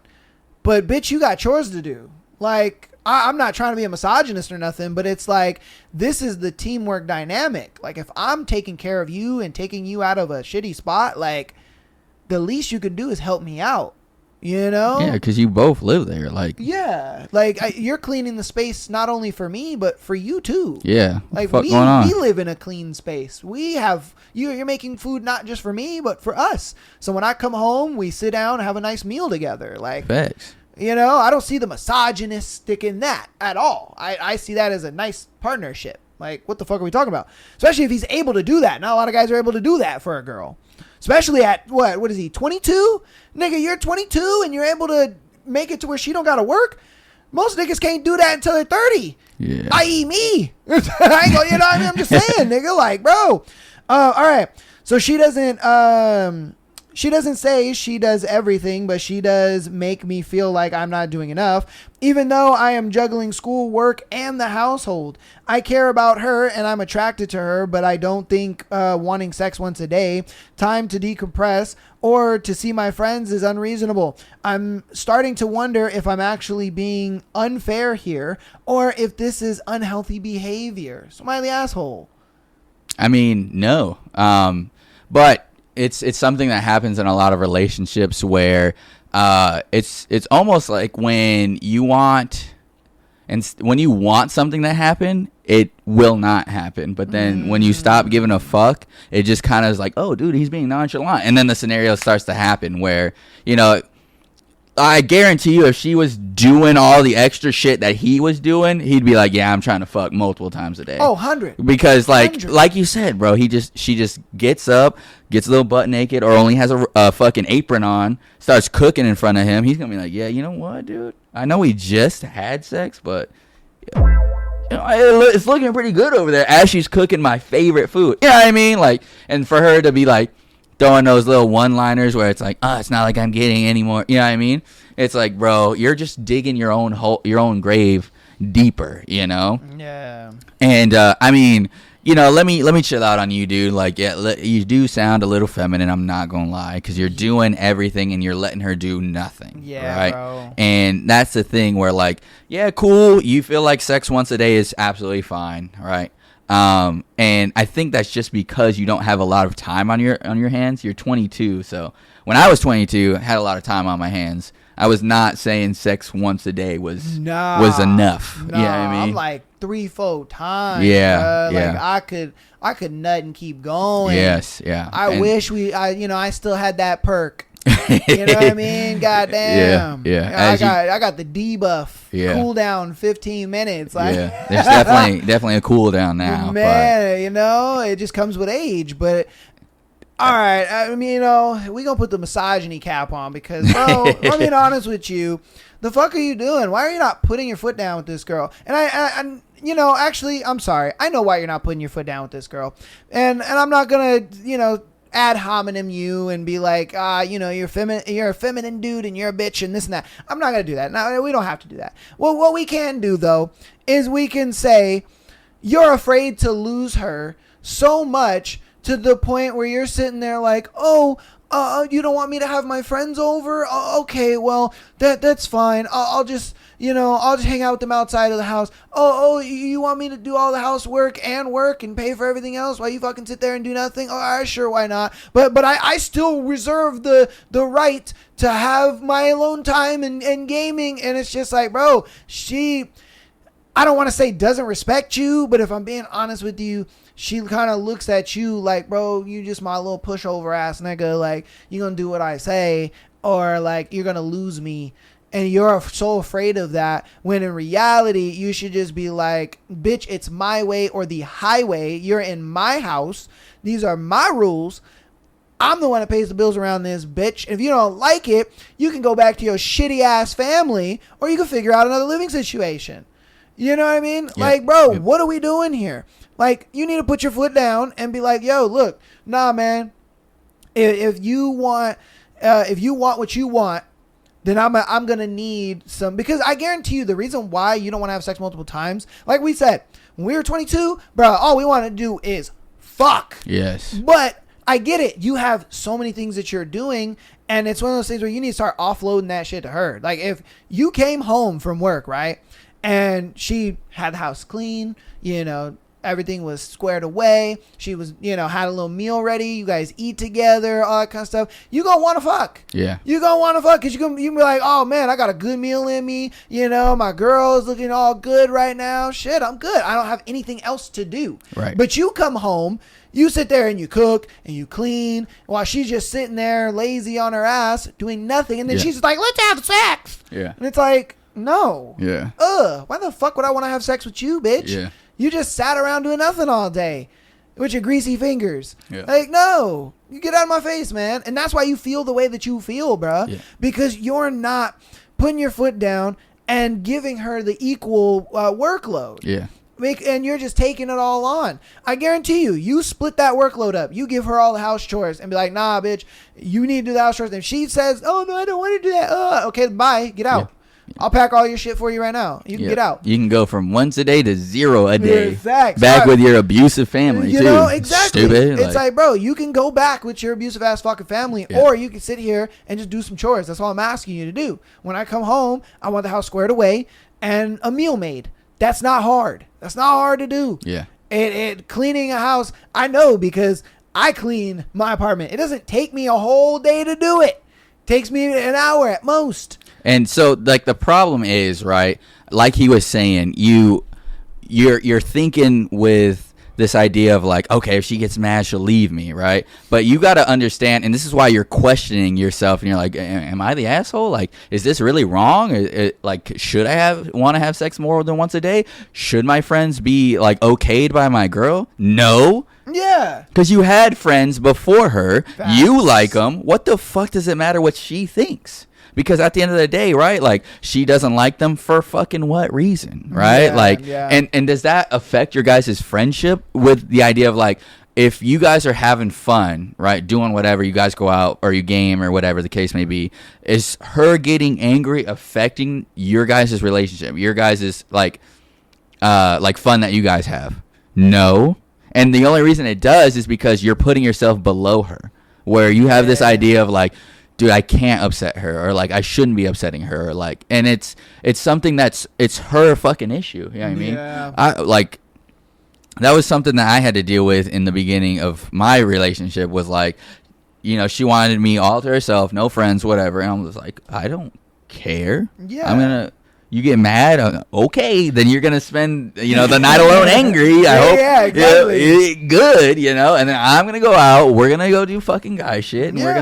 But, bitch, you got chores to do. Like, I'm not trying to be a misogynist or nothing, but it's like, this is the teamwork dynamic. Like, if I'm taking care of you and taking you out of a shitty spot, like, the least you can do is help me out. You know? Yeah, because you both live there. Like, yeah, like you're cleaning the space not only for me but for you too. Yeah, like what the fuck going on? We live in a clean space. We have you're making food not just for me but for us. So when I come home, we sit down and have a nice meal together. Like, facts. You know, I don't see the misogynistic in that at all. I see that as a nice partnership. Like, what the fuck are we talking about? Especially if he's able to do that. Not a lot of guys are able to do that for a girl. Especially at, what is he, 22? Nigga, you're 22 and you're able to make it to where she don't got to work? Most niggas can't do that until they're 30. Yeah. I.e. me. I ain't gonna, you know what I mean? I'm just saying, nigga, like, bro. All right. So she doesn't say she does everything, but she does make me feel like I'm not doing enough, even though I am juggling school, work, and the household. I care about her and I'm attracted to her, but I don't think wanting sex once a day, time to decompress, or to see my friends is unreasonable. I'm starting to wonder if I'm actually being unfair here, or if this is unhealthy behavior. Smiley asshole. I mean, no. But it's something that happens in a lot of relationships where it's almost like when you want something to happen, it will not happen. But then when you stop giving a fuck, it just kind of is like, oh, dude, he's being nonchalant. And then the scenario starts to happen where, you know, I guarantee you if she was doing all the extra shit that he was doing, he'd be like, yeah, I'm trying to fuck multiple times a day. Oh, 100. Because like 100. like you said, bro, she just gets up, gets a little butt naked, or only has a fucking apron on, starts cooking in front of him. He's gonna be like, yeah, you know what, dude? I know we just had sex, but you know, it's looking pretty good over there as she's cooking my favorite food. You know what I mean? Like, and for her to be like throwing those little one-liners where it's like, oh, it's not like I'm getting any more. You know what I mean? It's like, bro, you're just digging your own hole, your own grave deeper, you know? Yeah. And I mean, you know, let me chill out on you, dude. Like, yeah, you do sound a little feminine. I'm not gonna lie, because you're doing everything and you're letting her do nothing. Yeah, right? bro. And that's the thing where, like, yeah, cool. You feel like sex once a day is absolutely fine, right? And I think that's just because you don't have a lot of time on your hands. You're 22, so when I was 22, I had a lot of time on my hands. I was not saying sex once a day was enough. Nah, You know what I mean? I'm like 3-4 times. Yeah, bruh. yeah. Like I could nut and keep going. Yes, yeah. I wish I still had that perk. You know what I mean? Goddamn. Yeah. I got the debuff. Yeah. Cool down 15 minutes. Like, Yeah, there's definitely a cool down now. Man, you know, it just comes with age. But all right, I mean, you know, we gonna put the misogyny cap on because, bro, I'm being honest with you. The fuck are you doing? Why are you not putting your foot down with this girl? And I you know, actually, I'm sorry. I know why you're not putting your foot down with this girl. And I'm not gonna, you know, ad hominem you and be like, you know, you're a feminine dude and you're a bitch and this and that. I'm not gonna do that. No, we don't have to do that. Well, what we can do though is we can say you're afraid to lose her so much to the point where you're sitting there like, oh, You don't want me to have my friends over? Okay, well, that's fine. I'll just, I'll just hang out with them outside of the house. Oh, you want me to do all the housework and work and pay for everything else while you fucking sit there and do nothing? Oh, all right, sure, why not? But I still reserve the right to have my alone time and gaming. And it's just like, bro, I don't want to say doesn't respect you, but if I'm being honest with you, she kind of looks at you like, bro, you just my little pushover ass nigga. Like, you gonna do what I say, or like you're gonna lose me. And you're so afraid of that, when in reality, you should just be like, bitch, it's my way or the highway. You're in my house. These are my rules. I'm the one that pays the bills around this, bitch. If you don't like it, you can go back to your shitty ass family, or you can figure out another living situation. You know what I mean? Yeah. Like, bro, what are we doing here? Like, you need to put your foot down and be like, yo, look, nah, man. If you want what you want, then I'm gonna need some, because I guarantee you the reason why you don't want to have sex multiple times, like we said, when we were 22, bro, all we want to do is fuck. Yes. But I get it. You have so many things that you're doing, and it's one of those things where you need to start offloading that shit to her. Like, if you came home from work, right, and she had the house clean, everything was squared away, she was, had a little meal ready, you guys eat together, all that kind of stuff, you gonna want to fuck. Yeah. You gonna want to fuck, because you be like, oh man, I got a good meal in me, my girl is looking all good right now, shit, I'm good, I don't have anything else to do. Right. But you come home, you sit there and you cook and you clean while she's just sitting there lazy on her ass doing nothing, and then she's like, let's have sex. Yeah. And it's like, no. Yeah. Why the fuck would I want to have sex with you, bitch? Yeah. You just sat around doing nothing all day with your greasy fingers. Yeah. Like, no. You get out of my face, man. And that's why you feel the way that you feel, bruh. Yeah. Because you're not putting your foot down and giving her the equal workload. Yeah. And you're just taking it all on. I guarantee you split that workload up. You give her all the house chores and be like, nah, bitch, you need to do the house chores. And if she says, oh, no, I don't want to do that. Okay, bye. Get out. Yeah. I'll pack all your shit for you right now. You can get out. You can go from once a day to 0 a day. Exactly. Back with your abusive family, you too. know, exactly. Stupid. It's like, bro, you can go back with your abusive ass fucking family, or you can sit here and just do some chores. That's all I'm asking you to do. When I come home, I want the house squared away and a meal made. That's not hard. That's not hard to do. Yeah. It cleaning a house, I know, because I clean my apartment. It doesn't take me a whole day to do it. It takes me an hour at most. And so, like, the problem is, right, like he was saying, you're thinking with this idea of, like, okay, if she gets mad, she'll leave me, right? But you got to understand, and this is why you're questioning yourself, and you're like, am I the asshole? Like, is this really wrong? Like, should I want to have sex more than once a day? Should my friends be, like, okayed by my girl? No. Yeah. Because you had friends before her. Facts. You like them. What the fuck does it matter what she thinks? Because at the end of the day, right, like, she doesn't like them for fucking what reason, right? Yeah, like, yeah. And does that affect your guys' friendship with the idea of, like, if you guys are having fun, right, doing whatever, you guys go out or you game or whatever the case may be, is her getting angry affecting your guys' relationship, your guys' like fun that you guys have? No. And the only reason it does is because you're putting yourself below her, where you have this idea of, like, dude, I can't upset her, or, like, I shouldn't be upsetting her, or, like, and it's something it's her fucking issue. You know what I mean? Yeah. That was something that I had to deal with in the beginning of my relationship, was like, she wanted me all to herself, no friends, whatever, and I was like, I don't care. Yeah. You get mad, okay, then you're gonna spend, the night alone angry. I hope, yeah, exactly. Good, and then I'm gonna go out. We're gonna go do fucking guy shit, and we're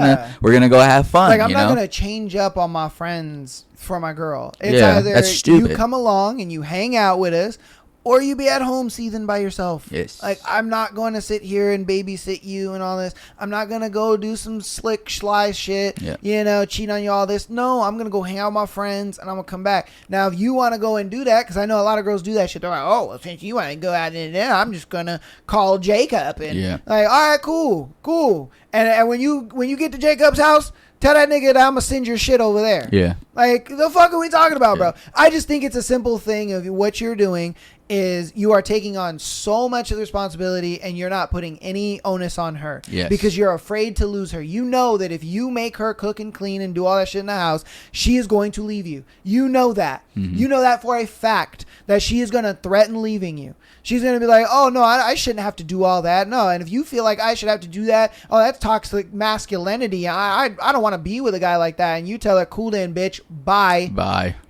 gonna go have fun. Like, I'm not gonna change up on my friends for my girl. It's either that's stupid. you come along and you hang out with us, or you be at home seething by yourself. Yes. Like, I'm not going to sit here and babysit you and all this. I'm not going to go do some slick, sly shit, cheat on you, all this. No, I'm going to go hang out with my friends, and I'm going to come back. Now, if you want to go and do that, because I know a lot of girls do that shit. They're like, oh, well, since you want to go out and there, I'm just going to call Jacob. And like, all right, cool. And when you get to Jacob's house, tell that nigga that I'm going to send your shit over there. Yeah. Like, the fuck are we talking about, bro? I just think it's a simple thing of what you're doing is you are taking on so much of the responsibility and you're not putting any onus on her. Yes. Because you're afraid to lose her. You know that if you make her cook and clean and do all that shit in the house, she is going to leave you. You know that. Mm-hmm. You know that for a fact, that she is going to threaten leaving you. She's going to be like, oh, no, I shouldn't have to do all that. No, and if you feel like I should have to do that, oh, that's toxic masculinity. I don't want to be with a guy like that. And you tell her, cool then, bitch, bye.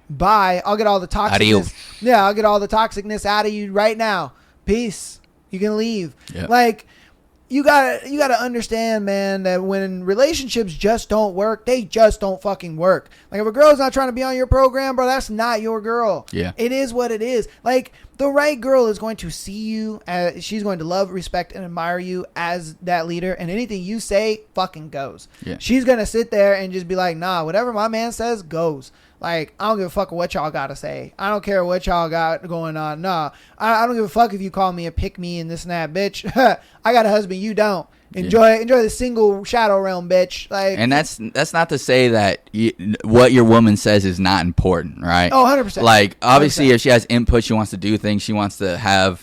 Bye. I'll get all the toxicness. Adios. Yeah, I'll get all the toxicness out of you right now. Peace. You can leave. Yep. Like, you gotta understand, man, that when relationships just don't work, they just don't fucking work. Like, if a girl's not trying to be on your program, bro, that's not your girl. Yeah. It is what it is. Like, the right girl is going to see you as, she's going to love, respect, and admire you as that leader, and anything you say fucking goes. Yeah. She's gonna sit there and just be like, nah, whatever my man says goes. Like, I don't give a fuck what y'all got to say. I don't care what y'all got going on. Nah, I don't give a fuck if you call me a pick me and this and that, bitch. I got a husband. You don't. Enjoy the single shadow realm, bitch. Like, and that's not to say that what your woman says is not important, right? Oh, 100%. Like, obviously, 100%. if she has input, she wants to do things, she wants to help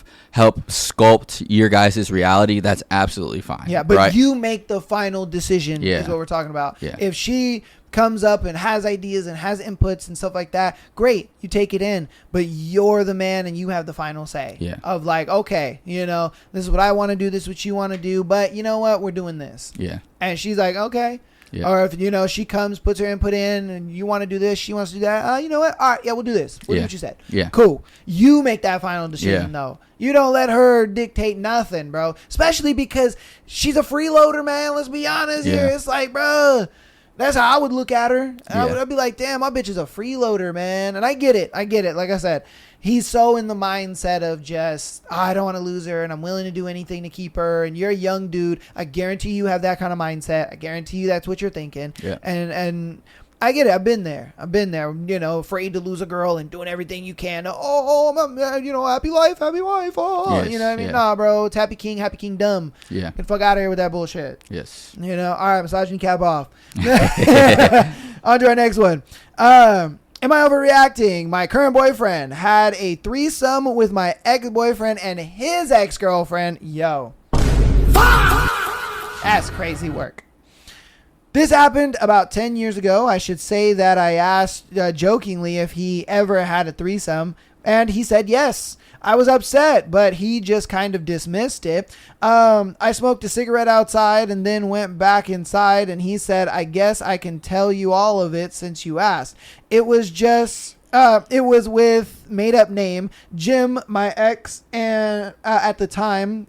sculpt your guys' reality, that's absolutely fine. yeah, but right? you make the final decision. Yeah. Is what we're talking about. Yeah. If she comes up and has ideas and has inputs and stuff like that, great, you take it in, but you're the man and you have the final say. Yeah. Of like, okay, this is what I want to do, this is what you want to do, but you know what, we're doing this. Yeah. And she's like, okay. Yeah. Or if she comes, puts her input in, and you want to do this, she wants to do that. You know what? All right, yeah, we'll do this. We'll do Yeah. what you said. Yeah. Cool. You make that final decision, Yeah. though. You don't let her dictate nothing, bro. Especially because she's a freeloader, man. Let's be honest here. Yeah. It's like, bro, that's how I would look at her. Yeah. I'd be like, damn, my bitch is a freeloader, man. And I get it. Like I said, he's so in the mindset of just, I don't want to lose her and I'm willing to do anything to keep her. And you're a young dude. I guarantee you have that kind of mindset. I guarantee you that's what you're thinking. Yeah. And I get it. I've been there, afraid to lose a girl and doing everything you can. Happy life, happy wife. Oh, Yes, you know what I mean? yeah. Nah, bro. It's happy king, happy kingdom. Yeah. Get the fuck out of here with that bullshit. Yes. All right, misogyny cap off. On to our next one. Am I overreacting? My current boyfriend had a threesome with my ex-boyfriend and his ex-girlfriend. Yo. That's crazy work. This happened about 10 years ago. I should say that I asked jokingly if he ever had a threesome, and he said yes. I was upset, but he just kind of dismissed it. I smoked a cigarette outside and then went back inside, and he said, I guess I can tell you all of it since you asked. It was with made up name, Jim, my ex, and at the time,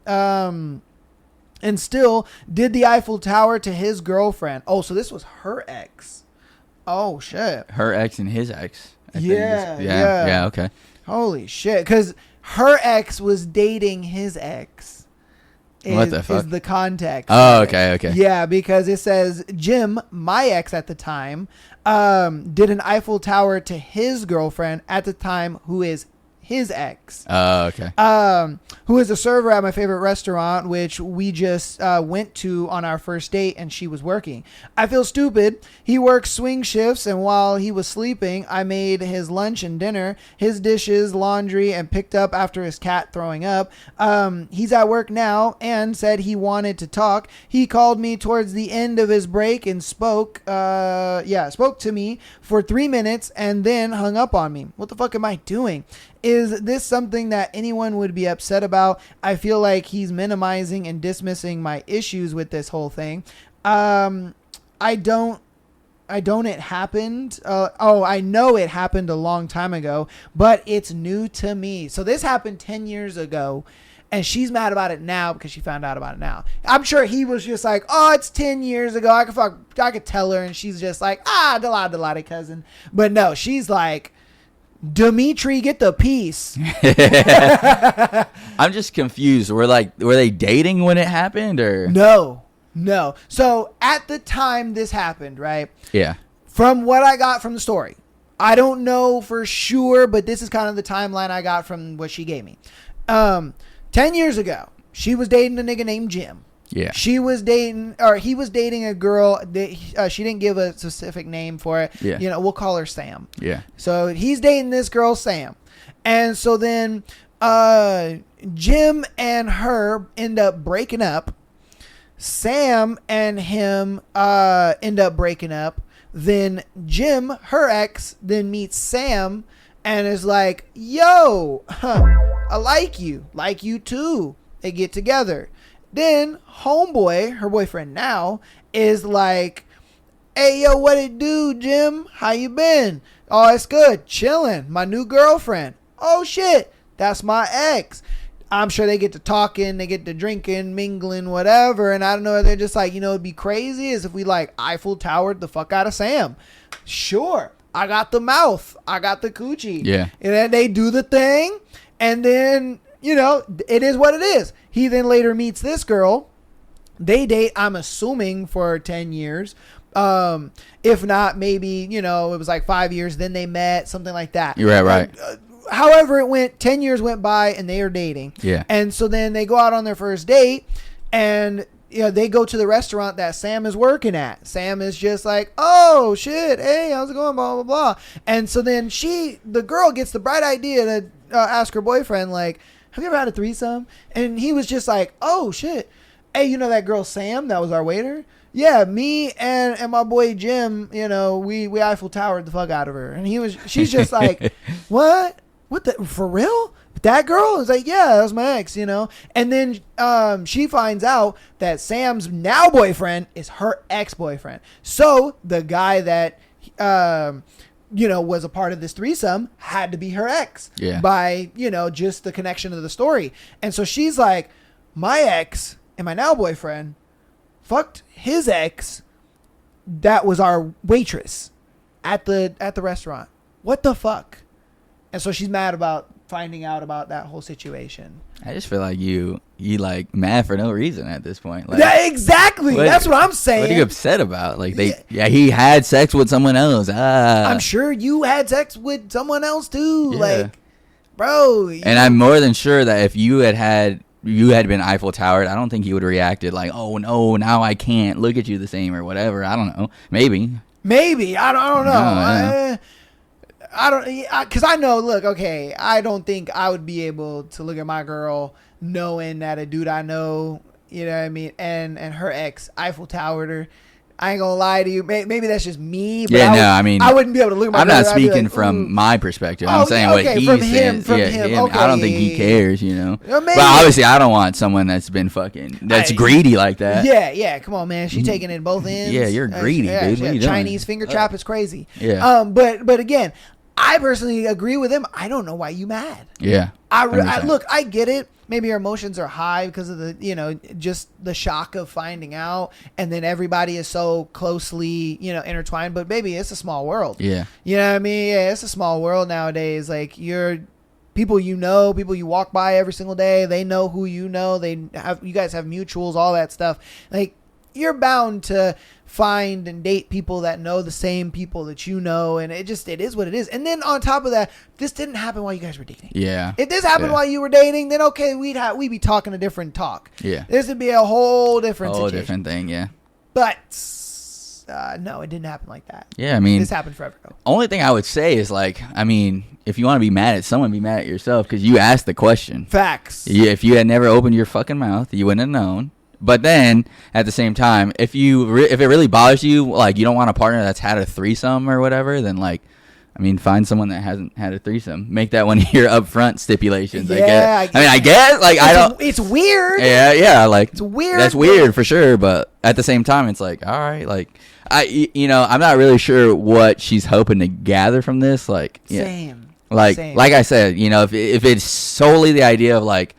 and still did the Eiffel Tower to his girlfriend. Oh, so this was her ex. Oh, shit. Her ex and his ex. I think Yeah, is- yeah. Yeah, okay. Holy shit. Because her ex was dating his ex. What the fuck? Is the context. Oh, okay, okay. Yeah, because it says Jim, my ex at the time, did an Eiffel Tower to his girlfriend at the time, who is his ex. Oh, okay. Who is a server at my favorite restaurant, which we just went to on our first date, and she was working. I feel stupid. He works swing shifts, and while he was sleeping, I made his lunch and dinner, his dishes, laundry, and picked up after his cat throwing up. He's at work now and said he wanted to talk. He called me towards the end of his break and spoke to me for 3 minutes and then hung up on me. What the fuck am I doing? Is this something that anyone would be upset about? I feel like he's minimizing and dismissing my issues with this whole thing. I don't it happened. I know it happened a long time ago, but it's new to me. So this happened 10 years ago, and she's mad about it now because she found out about it now. I'm sure he was just like, oh, it's 10 years ago. I could tell her, and she's just like, delada, cousin. But no, she's like, Dimitri, get the piece. I'm just confused. Were they dating when it happened, or No. So at the time this happened, right? Yeah. From what I got from the story, I don't know for sure, but this is kind of the timeline I got from what she gave me. 10 years ago, she was dating a nigga named Jim. Yeah. He was dating a girl that she didn't give a specific name for it. Yeah. We'll call her Sam. Yeah. So he's dating this girl, Sam. And so then Jim and her end up breaking up. Sam and him end up breaking up. Then Jim, her ex, then meets Sam and is like, yo, I like you too. They get together. Then homeboy, her boyfriend now, is like, hey, yo, what it do, Jim? How you been? Oh, it's good. Chilling. My new girlfriend. Oh, shit. That's my ex. I'm sure they get to talking, they get to drinking, mingling, whatever. And I don't know, they're just like, it'd be crazy as if we like Eiffel Towered the fuck out of Sam. Sure. I got the mouth. I got the coochie. Yeah. And then they do the thing. And then, it is what it is. He then later meets this girl. They date, I'm assuming, for 10 years. If not, maybe, it was like 5 years. Then they met, something like that. You're right. However it went, 10 years went by and they are dating. Yeah. And so then they go out on their first date and they go to the restaurant that Sam is working at. Sam is just like, oh shit, hey, how's it going, blah, blah, blah. And so then the girl gets the bright idea to ask her boyfriend, like, have you ever had a threesome? And he was just like, oh shit. Hey, you know that girl Sam that was our waiter? Yeah, me and my boy Jim, we Eiffel Towered the fuck out of her. And she's just like, what? What the, for real? That girl is like, yeah, that was my ex, And then she finds out that Sam's now boyfriend is her ex-boyfriend. So the guy that, was a part of this threesome had to be her ex. Yeah. By, just the connection of the story. And so she's like, my ex and my now boyfriend fucked his ex that was our waitress at the restaurant. What the fuck? And so she's mad about finding out about that whole situation. I just feel like you like mad for no reason at this point. Like, yeah, exactly. That's what I'm saying. What are you upset about? Like he had sex with someone else. I'm sure you had sex with someone else too. Yeah. Like, bro. And I'm more than sure that if you had been Eiffel Towered, I don't think he would have reacted like, oh no, now I can't look at you the same or whatever. I don't know. Maybe. I don't know. I don't, because I know, look, okay, I don't think I would be able to look at my girl knowing that a dude I know, you know what I mean, and her ex Eiffel Towered her. I ain't gonna lie to you. Maybe that's just me. But I wouldn't be able to look at my I'm girl. not speaking from my perspective. I'm saying what he says. From him. Okay, I don't think he cares, But maybe. obviously, I don't want someone that's been that's greedy like that. Yeah. Come on, man. She taking it both ends. Yeah, you're greedy, dude. What are you doing? Chinese finger trap is crazy. Yeah. But again, I personally agree with him. I don't know why you mad. Yeah. Look, I get it. Maybe your emotions are high because of the, just the shock of finding out. And then everybody is so closely, intertwined. But baby, it's a small world. Yeah. You know what I mean? Yeah, it's a small world nowadays. Like people people you walk by every single day. They know who you know. You guys have mutuals, all that stuff. Like, you're bound to find and date people that know the same people that you know, and it is what it is. And then on top of that, this didn't happen while you guys were dating. Yeah. If this happened while you were dating, then okay, we'd be talking a different talk. Yeah. This would be a whole different situation. Different thing, yeah. But no, it didn't happen like that. Yeah, I mean, this happened forever ago. Only thing I would say is if you want to be mad at someone, be mad at yourself because you asked the question. Facts. Yeah, if you had never opened your fucking mouth, you wouldn't have known. But then, at the same time, if it really bothers you, like you don't want a partner that's had a threesome or whatever, then find someone that hasn't had a threesome. Make that one of your upfront stipulations. Yeah, I guess. I don't. It's weird. Yeah. Like it's weird. That's weird for sure. But at the same time, it's like, all right. Like I'm not really sure what she's hoping to gather from this. Like, yeah. Same. Like I said, if it's solely the idea of like,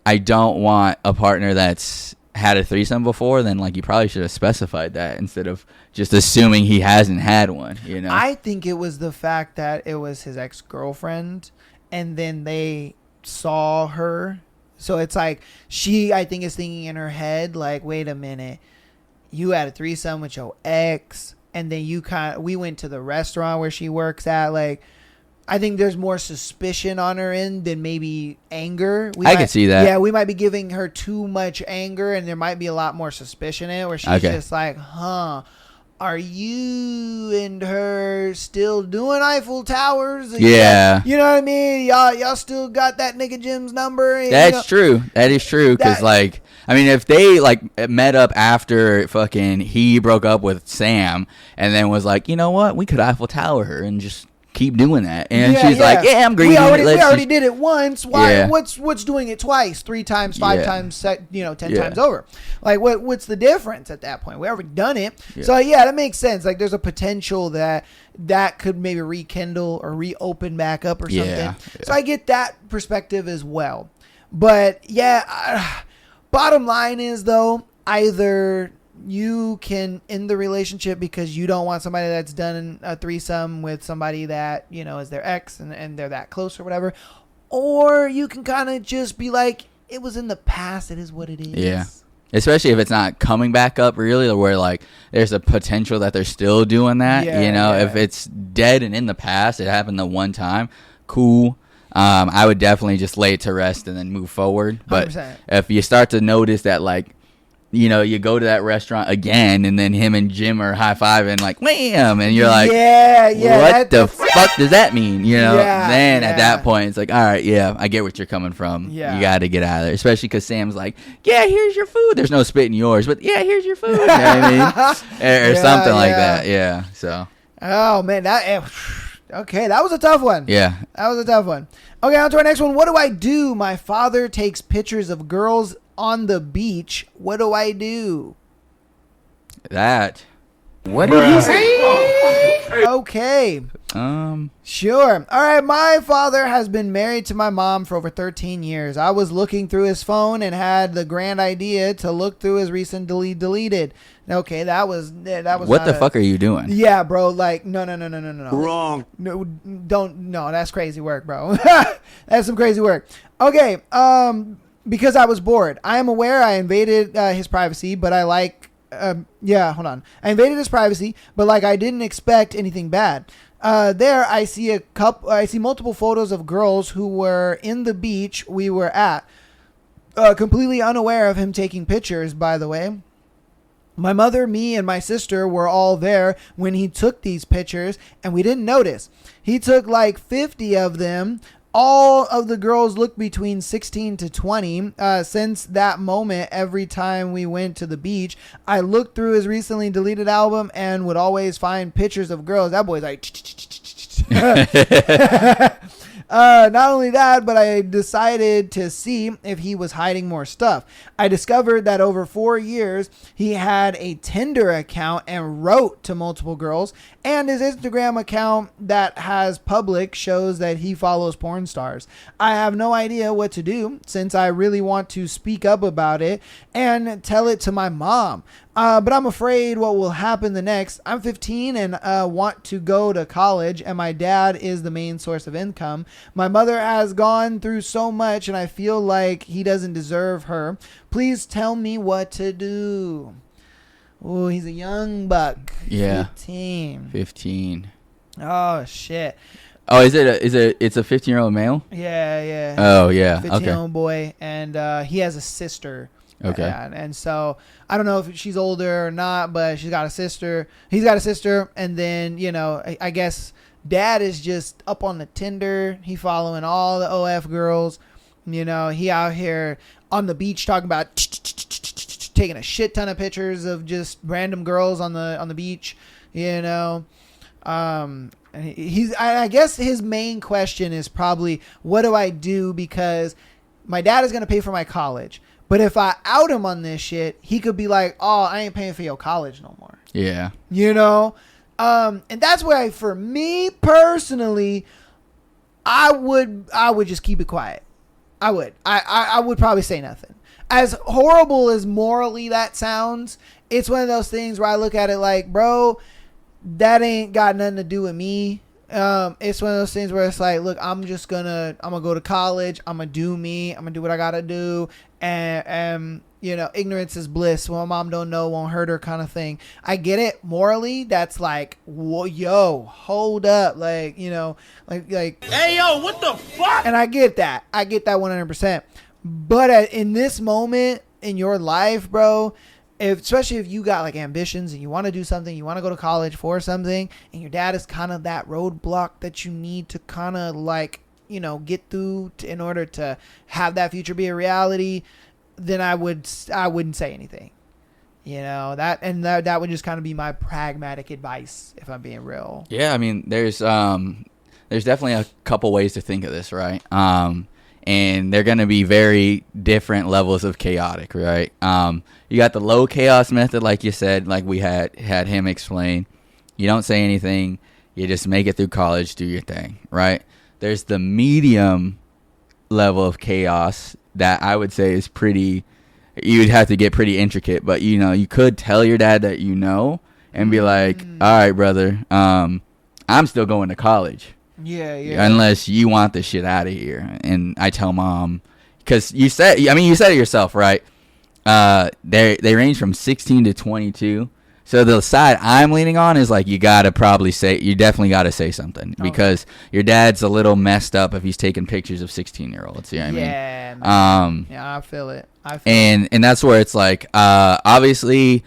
I don't want a partner that's had a threesome before, then you probably should have specified that instead of just assuming he hasn't had one. I think it was the fact that it was his ex-girlfriend, and then they saw her, so it's like she, I think, is thinking in her head like, wait a minute, you had a threesome with your ex, and then we went to the restaurant where she works at. Like, I think there's more suspicion on her end than maybe anger. I can see that. Yeah, we might be giving her too much anger, and there might be a lot more suspicion in it where she's just like, are you and her still doing Eiffel Towers? Yeah. You know what I mean? Y'all still got that nigga Jim's number? That's true. That is true. Because, like, I mean, if they, like, met up after fucking he broke up with Sam and then was like, you know what? We could Eiffel Tower her and just keep doing that. And she's like, yeah, I'm greedy. We already did it once. Why? Yeah. What's doing it twice, 3 times, 5 Yeah. times, 10 Yeah. times over? Like, what's the difference at that point? We already done it. Yeah. So yeah, that makes sense. Like, there's a potential that could maybe rekindle or reopen back up or something. Yeah. So I get that perspective as well. But yeah, bottom line is though, either you can end the relationship because you don't want somebody that's done a threesome with somebody that, you know, is their ex and they're that close or whatever. Or you can kind of just be like, it was in the past. It is what it is. Yeah. Especially if it's not coming back up really, or where like there's a potential that they're still doing that. Yeah, you know, yeah. if it's dead and in the past, it happened the one time, cool. I would definitely just lay it to rest and then move forward. But 100%. if you start to notice that, like, you know, you go to that restaurant again and then him and Jim are high-fiving like, wham, and you're like, yeah, what the fuck does that mean? You know, Yeah, then yeah. at that point, it's like, all right, yeah, I get what you're coming from. Yeah. You got to get out of there, especially because Sam's like, yeah, here's your food. There's no spit in yours, but yeah, here's your food. You know what I mean? Or Yeah, something like yeah. that. Yeah, so. Oh, man. Okay, that was a tough one. Yeah. That was a tough one. Okay, on to our next one. What do I do? My father takes pictures of girls on the beach. What do I do? That. What did he say? Okay. Sure. All right. My father has been married to my mom for over 13 years. I was looking through his phone and had the grand idea to look through his recent deleted. Okay, that was What the fuck are you doing? Yeah, bro. Like, no. Wrong. No, that's crazy work, bro. That's some crazy work. Okay. Because I was bored. I am aware I invaded his privacy, but hold on. I invaded his privacy, but like I didn't expect anything bad. There I see multiple photos of girls who were in the beach we were at. Completely unaware of him taking pictures, by the way. My mother, me, and my sister were all there when he took these pictures, and we didn't notice. He took like 50 of them. All of the girls looked between 16 to 20. Since that moment, every time we went to the beach, I looked through his recently deleted album and would always find pictures of girls. That boy's like... Not only that, but I decided to see if he was hiding more stuff. I discovered that over 4 years, he had a Tinder account and wrote to multiple girls, and his Instagram account that has public shows that he follows porn stars. I have no idea what to do since I really want to speak up about it and tell it to my mom. But I'm afraid what will happen the next. I'm 15 and want to go to college, and my dad is the main source of income. My mother has gone through so much, and I feel like he doesn't deserve her. Please tell me what to do. Oh, he's a young buck. Yeah. 15. Oh, shit. Oh, it's a 15-year-old male? Yeah. Oh, yeah. 15-year-old boy, and he has a sister. Okay. And so I don't know if she's older or not, but she's got a sister. He's got a sister, and then, you know, I guess dad is just up on the Tinder. He following all the OF girls. You know, he out here on the beach talking about taking a shit ton of pictures of just random girls on the beach. You know, I guess his main question is probably, what do I do? Because my dad is going to pay for my college. But if I out him on this shit, he could be like, oh, I ain't paying for your college no more. Yeah. You know? And that's why, for me personally, I would just keep it quiet. I would. I would probably say nothing. As horrible as morally that sounds, it's one of those things where I look at it like, bro, that ain't got nothing to do with me. It's one of those things where it's like, look, I'm gonna go to college. I'm gonna do me. I'm gonna do what I gotta do. And you know, ignorance is bliss. Well, mom don't know, won't hurt her, kind of thing. I get it. Morally, that's like, whoa, yo, hold up. Like, you know, like, Hey, yo, what the fuck? and I get that 100%. But in this moment in your life, bro, especially if you got like ambitions and you want to do something, you want to go to college for something, and your dad is kind of that roadblock that you need to kind of like, you know, get through in order to have that future be a reality, then I wouldn't say anything. You know, that would just kind of be my pragmatic advice if I'm being real. Yeah, I mean, there's definitely a couple ways to think of this, right? And they're going to be very different levels of chaotic, right? You got the low chaos method, like you said, like we had him explain. You don't say anything. You just make it through college, do your thing, right? There's the medium level of chaos that I would say is pretty, you'd have to get pretty intricate, but, you know, you could tell your dad that you know and be like, all right, brother, I'm still going to college. Yeah. Unless you want the shit out of here. And I tell mom, because you said it yourself, right? They range from 16 to 22. So the side I'm leaning on is like, you definitely got to say something because your dad's a little messed up if he's taking pictures of 16-year-olds. You know what I mean? Yeah, I feel it. And that's where it's like, obviously,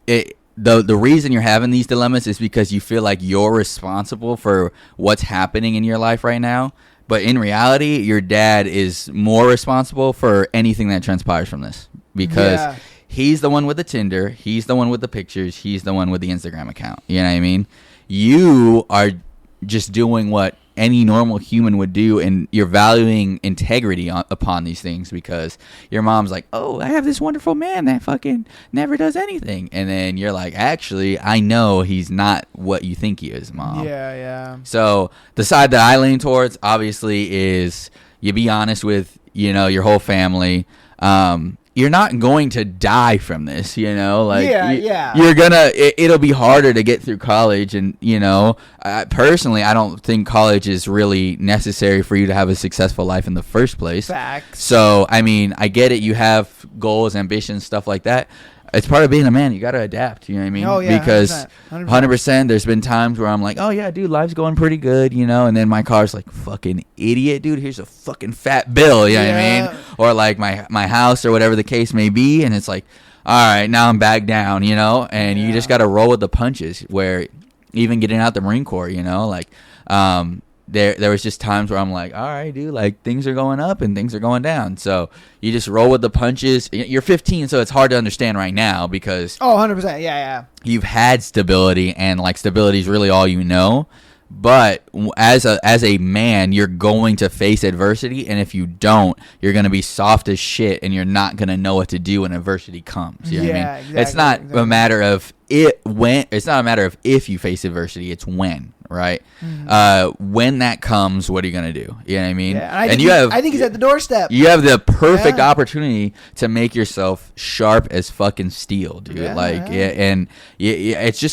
the reason you're having these dilemmas is because you feel like you're responsible for what's happening in your life right now. But in reality, your dad is more responsible for anything that transpires from this because he's the one with the Tinder. He's the one with the pictures. He's the one with the Instagram account. You know what I mean? You are just doing what any normal human would do, and you're valuing integrity upon these things because your mom's like, oh, I have this wonderful man that fucking never does anything. And then you're like, actually, I know he's not what you think he is, Mom. Yeah. So the side that I lean towards, obviously, is you be honest with, you know, your whole family. You're not going to die from this, you know, like you're gonna, it'll be harder to get through college. And, you know, personally, I don't think college is really necessary for you to have a successful life in the first place. Facts. So, I mean, I get it. You have goals, ambitions, stuff like that. It's part of being a man. You got to adapt. You know what I mean? Oh, yeah. Because 100%. 100%, there's been times where I'm like, oh, yeah, dude, life's going pretty good, you know? And then my car's like, fucking idiot, dude. Here's a fucking fat bill. You know what I mean? Or like my house or whatever the case may be. And it's like, all right, now I'm back down, you know? And you just got to roll with the punches where even getting out the Marine Corps, you know? Like, there was just times where I'm like, all right, dude, like things are going up and things are going down. So you just roll with the punches. You're 15, so it's hard to understand right now because 100%. Yeah. You've had stability, and like stability is really all you know. But as a man, you're going to face adversity, and if you don't, you're going to be soft as shit, and you're not going to know what to do when adversity comes. You know what I mean? Exactly, it's not a matter of it's not a matter of if you face adversity, it's when. Right? When that comes, what are you gonna do? You know what I mean? Yeah, and I think he's at the doorstep. You have the perfect opportunity to make yourself sharp as fucking steel, dude. It's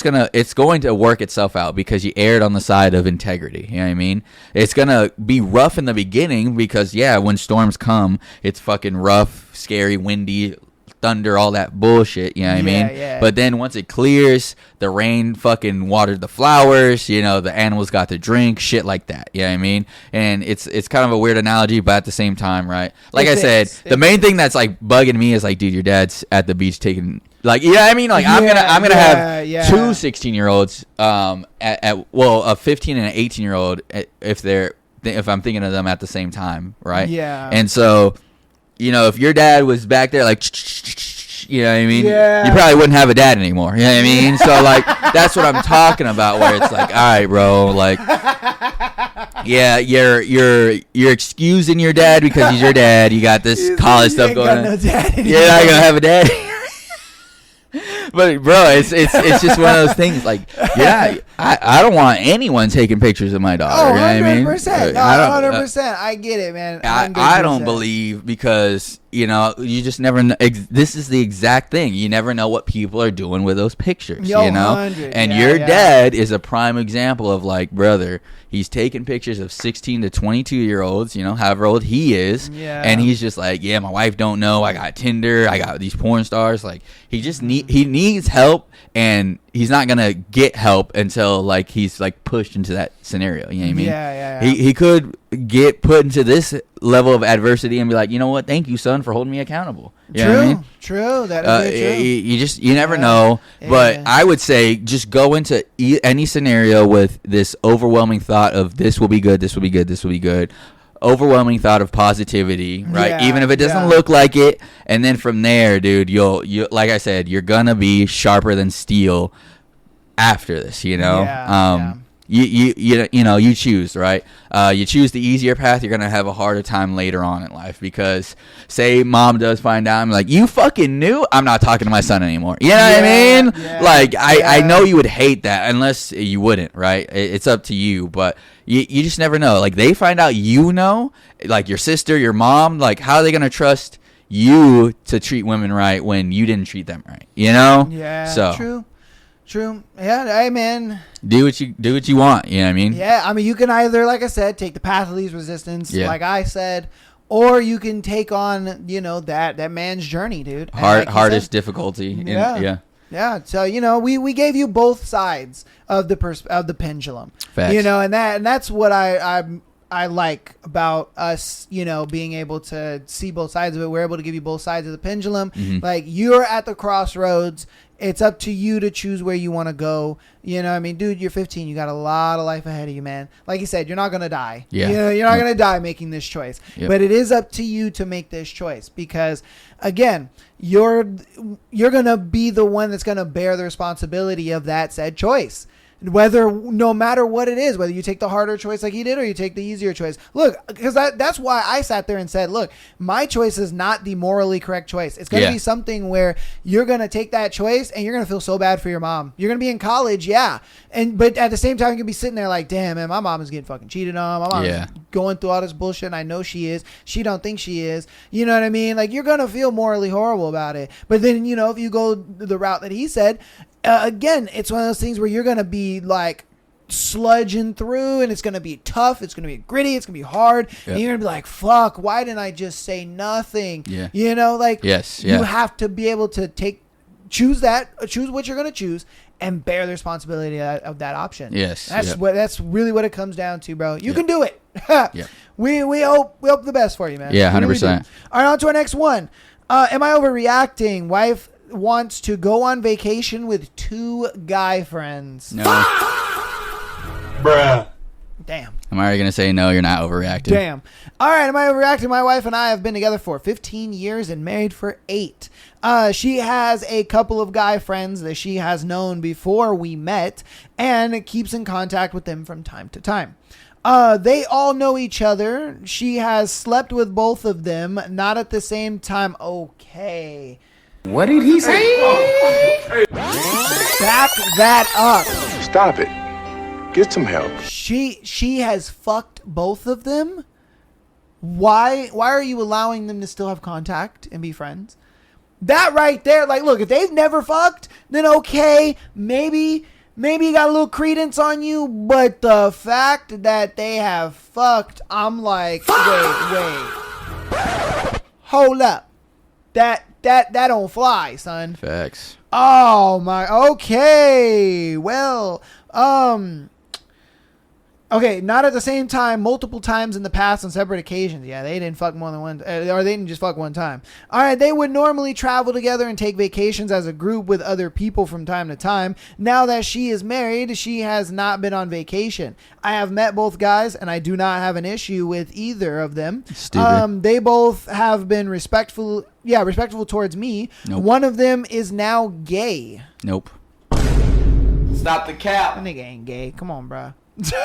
going to work itself out because you erred on the side of integrity. You know what I mean? It's gonna be rough in the beginning because when storms come, it's fucking rough, scary, windy, thunder, all that bullshit, you know what I mean? Yeah. But then once it clears, the rain fucking watered the flowers, you know, the animals got to drink, shit like that, you know what I mean? And it's kind of a weird analogy, but at the same time, right? Like I said, the main thing that's like bugging me is like, dude, your dad's at the beach taking, like, you know what I mean? Like, I'm gonna have two 16-year-olds, a 15 and an 18-year-old if I'm thinking of them at the same time, right? Yeah. And so, you know, if your dad was back there like, you know what I mean? Yeah. You probably wouldn't have a dad anymore. You know what I mean? So, like, that's what I'm talking about where it's like, all right, bro, like, yeah, you're excusing your dad because he's your dad. You got this college stuff going on. No dad You're not going to have a dad. But bro, it's just one of those things. Like, I don't want anyone taking pictures of my daughter. You know what I mean? 100%. No, 100%. I get it, man. I don't believe because you know you just never know. This is the exact thing. You never know what people are doing with those pictures. You know, 100. and your dad is a prime example of like, brother. He's taking pictures of 16 to 22-year-olds, you know, however old he is. Yeah. And he's just like, yeah, my wife don't know. I got Tinder. I got these porn stars. Like, he just he needs help, and he's not gonna get help until like he's like pushed into that scenario. You know what I mean? Yeah. He could get put into this level of adversity and be like, you know what? Thank you, son, for holding me accountable. You know what I mean? True. That is true. You never know. But I would say just go into any scenario with this overwhelming thought of this will be good, this will be good, this will be good. Overwhelming thought of positivity, right? Yeah, Even if it doesn't look like it, and then from there, dude, you like I said, you're gonna be sharper than steel after this. You know, you choose, right? You choose the easier path. You're gonna have a harder time later on in life because, say, mom does find out, I'm like, you fucking knew. I'm not talking to my son anymore. You know what I mean? Yeah, like, I know you would hate that unless you wouldn't, right? It's up to you, but. You just never know. Like, they find out like your sister, your mom, like, how are they going to trust you to treat women right when you didn't treat them right? You know? Yeah, so, true. Yeah, hey, man. Do what you want, you know what I mean? Yeah, I mean, you can either, like I said, take the path of least resistance, like I said, or you can take on, that man's journey, dude. Hardest difficulty. Yeah, so we gave you both sides of the pendulum. Facts. And that's what I like about us, being able to see both sides of it. We're able to give you both sides of the pendulum. Mm-hmm. Like, you're at the crossroads. It's up to you to choose where you want to go. You know what I mean? Dude, you're 15. You got a lot of life ahead of you, man. Like you said, you're not going to die. Yeah. You're not going to die making this choice. Yep. But it is up to you to make this choice because, again, you're going to be the one that's going to bear the responsibility of that said choice. No matter what it is, whether you take the harder choice like he did or you take the easier choice. Look, because that's why I sat there and said, look, my choice is not the morally correct choice. It's going to be something where you're going to take that choice and you're going to feel so bad for your mom. You're going to be in college, but at the same time, you're going to be sitting there like, damn, man, my mom is getting fucking cheated on. My mom is going through all this bullshit, and I know she is. She don't think she is. You know what I mean? Like, you're going to feel morally horrible about it. But then, if you go the route that he said, again, it's one of those things where you're going to be like sludging through and it's going to be tough. It's going to be gritty. It's going to be hard. Yep. And you're going to be like, fuck, why didn't I just say nothing? Yeah. You have to be able to choose what you're going to choose and bear the responsibility of that option. Yes. That's really what it comes down to, bro. You can do it. Yep. We hope the best for you, man. Yeah, 100%. Really all right, on to our next one. Am I overreacting? Wife wants to go on vacation with 2 guy friends. No. Bruh. Damn. I'm already going to say no, you're not overreacting. Damn. All right, am I overreacting? My wife and I have been together for 15 years and married for 8. She has a couple of guy friends that she has known before we met and keeps in contact with them from time to time. They all know each other. She has slept with both of them, not at the same time. Okay. What did he say? Back that up. Stop it. Get some help. She has fucked both of them. Why are you allowing them to still have contact and be friends? That right there, like, look, if they've never fucked, then okay, maybe you got a little credence on you, but the fact that they have fucked, I'm like, wait. Hold up. That don't fly, son. Facts. Oh my. Okay. Well, okay, not at the same time, multiple times in the past on separate occasions. Yeah, they didn't fuck more than one, or they didn't just fuck one time. All right, they would normally travel together and take vacations as a group with other people from time to time. Now that she is married, she has not been on vacation. I have met both guys, and I do not have an issue with either of them. Stupid. They both have been respectful towards me. Nope. One of them is now gay. Nope. Stop the cap. That nigga ain't gay. Come on, bro.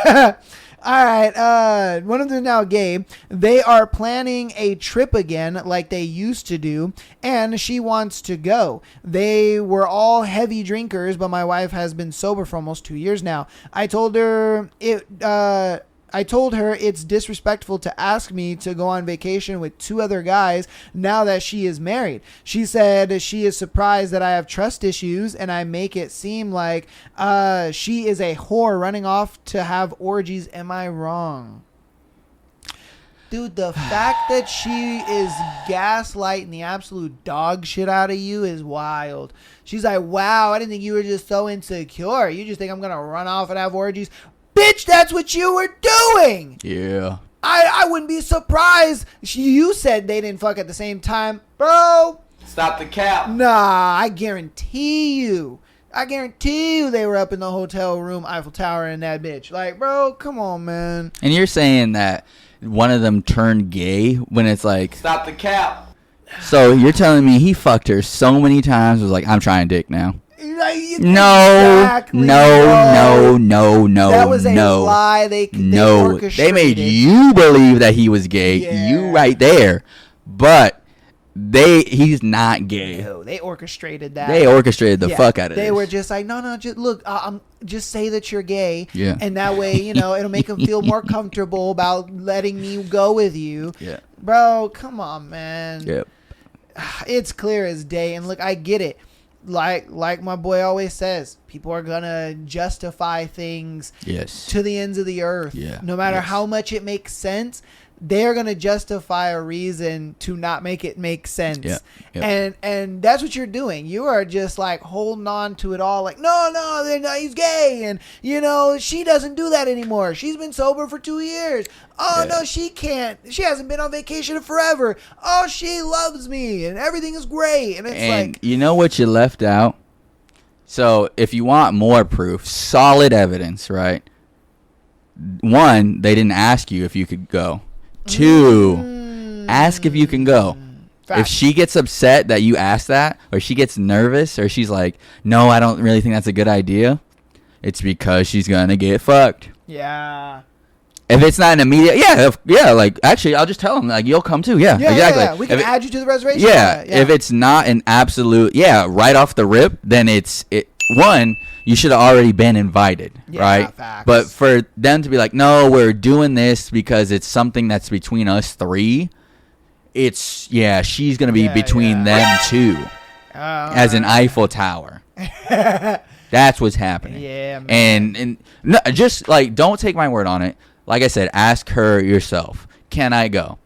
All right. One of them is now gay. They are planning a trip again like they used to do, and she wants to go. They were all heavy drinkers, but my wife has been sober for almost 2 years now. I told her it's disrespectful to ask me to go on vacation with 2 other guys now that she is married. She said she is surprised that I have trust issues and I make it seem like she is a whore running off to have orgies. Am I wrong? Dude, the fact that she is gaslighting the absolute dog shit out of you is wild. She's like, wow, I didn't think you were just so insecure. You just think I'm going to run off and have orgies. Bitch, that's what you were doing. Yeah. I wouldn't be surprised. You said they didn't fuck at the same time. Bro. Stop the cap. Nah, I guarantee you they were up in the hotel room, Eiffel Tower, and that bitch. Like, bro, come on, man. And you're saying that one of them turned gay when it's like... Stop the cap. So you're telling me he fucked her so many times, was like, I'm trying dick now. Like, No, exactly, no. That was a lie. They They made orchestrated. you believe that he was gay. Yeah. You right there. But he's not gay. No, they orchestrated that. They orchestrated the Yeah, fuck out of They this. were just like, no, just look, just say that you're gay. Yeah. And that way, it'll make them feel more comfortable about letting me go with you. Yeah. Bro, come on, man. Yep. It's clear as day. And look, I get it. Like my boy always says, people are gonna justify things Yes. to the ends of the earth. Yeah. No matter Yes. how much it makes sense, they're gonna justify a reason to not make it make sense. Yeah. Yep. And that's what you're doing. You are just like holding on to it all, like, no, he's gay, and she doesn't do that anymore. She's been sober for 2 years. Oh Yeah. no, she can't. She hasn't been on vacation in forever. Oh, she loves me, and everything is great. And it's And like, you know what you left out? So if you want more proof, solid evidence, right? One, they didn't ask you if you could go. Two, ask if you can go. If Facts. she gets upset that you asked that, or she gets nervous, or she's like, no, I don't really think that's a good idea, it's because she's gonna get fucked. yeah. If it's not an immediate, like, actually, I'll just tell them, like, you'll come too. Yeah, exactly. Yeah. We can If it- add you to the reservation. Yeah, if it's not an absolute, right off the rip, then one, you should have already been invited, Yeah, right? facts. But for them to be like, no, we're doing this because it's something that's between us three, she's going to be Yeah, between them two, as an Eiffel Tower. That's what's happening. Yeah, man. And no, just, like, don't take my word on it. Like I said, ask her yourself, can I go?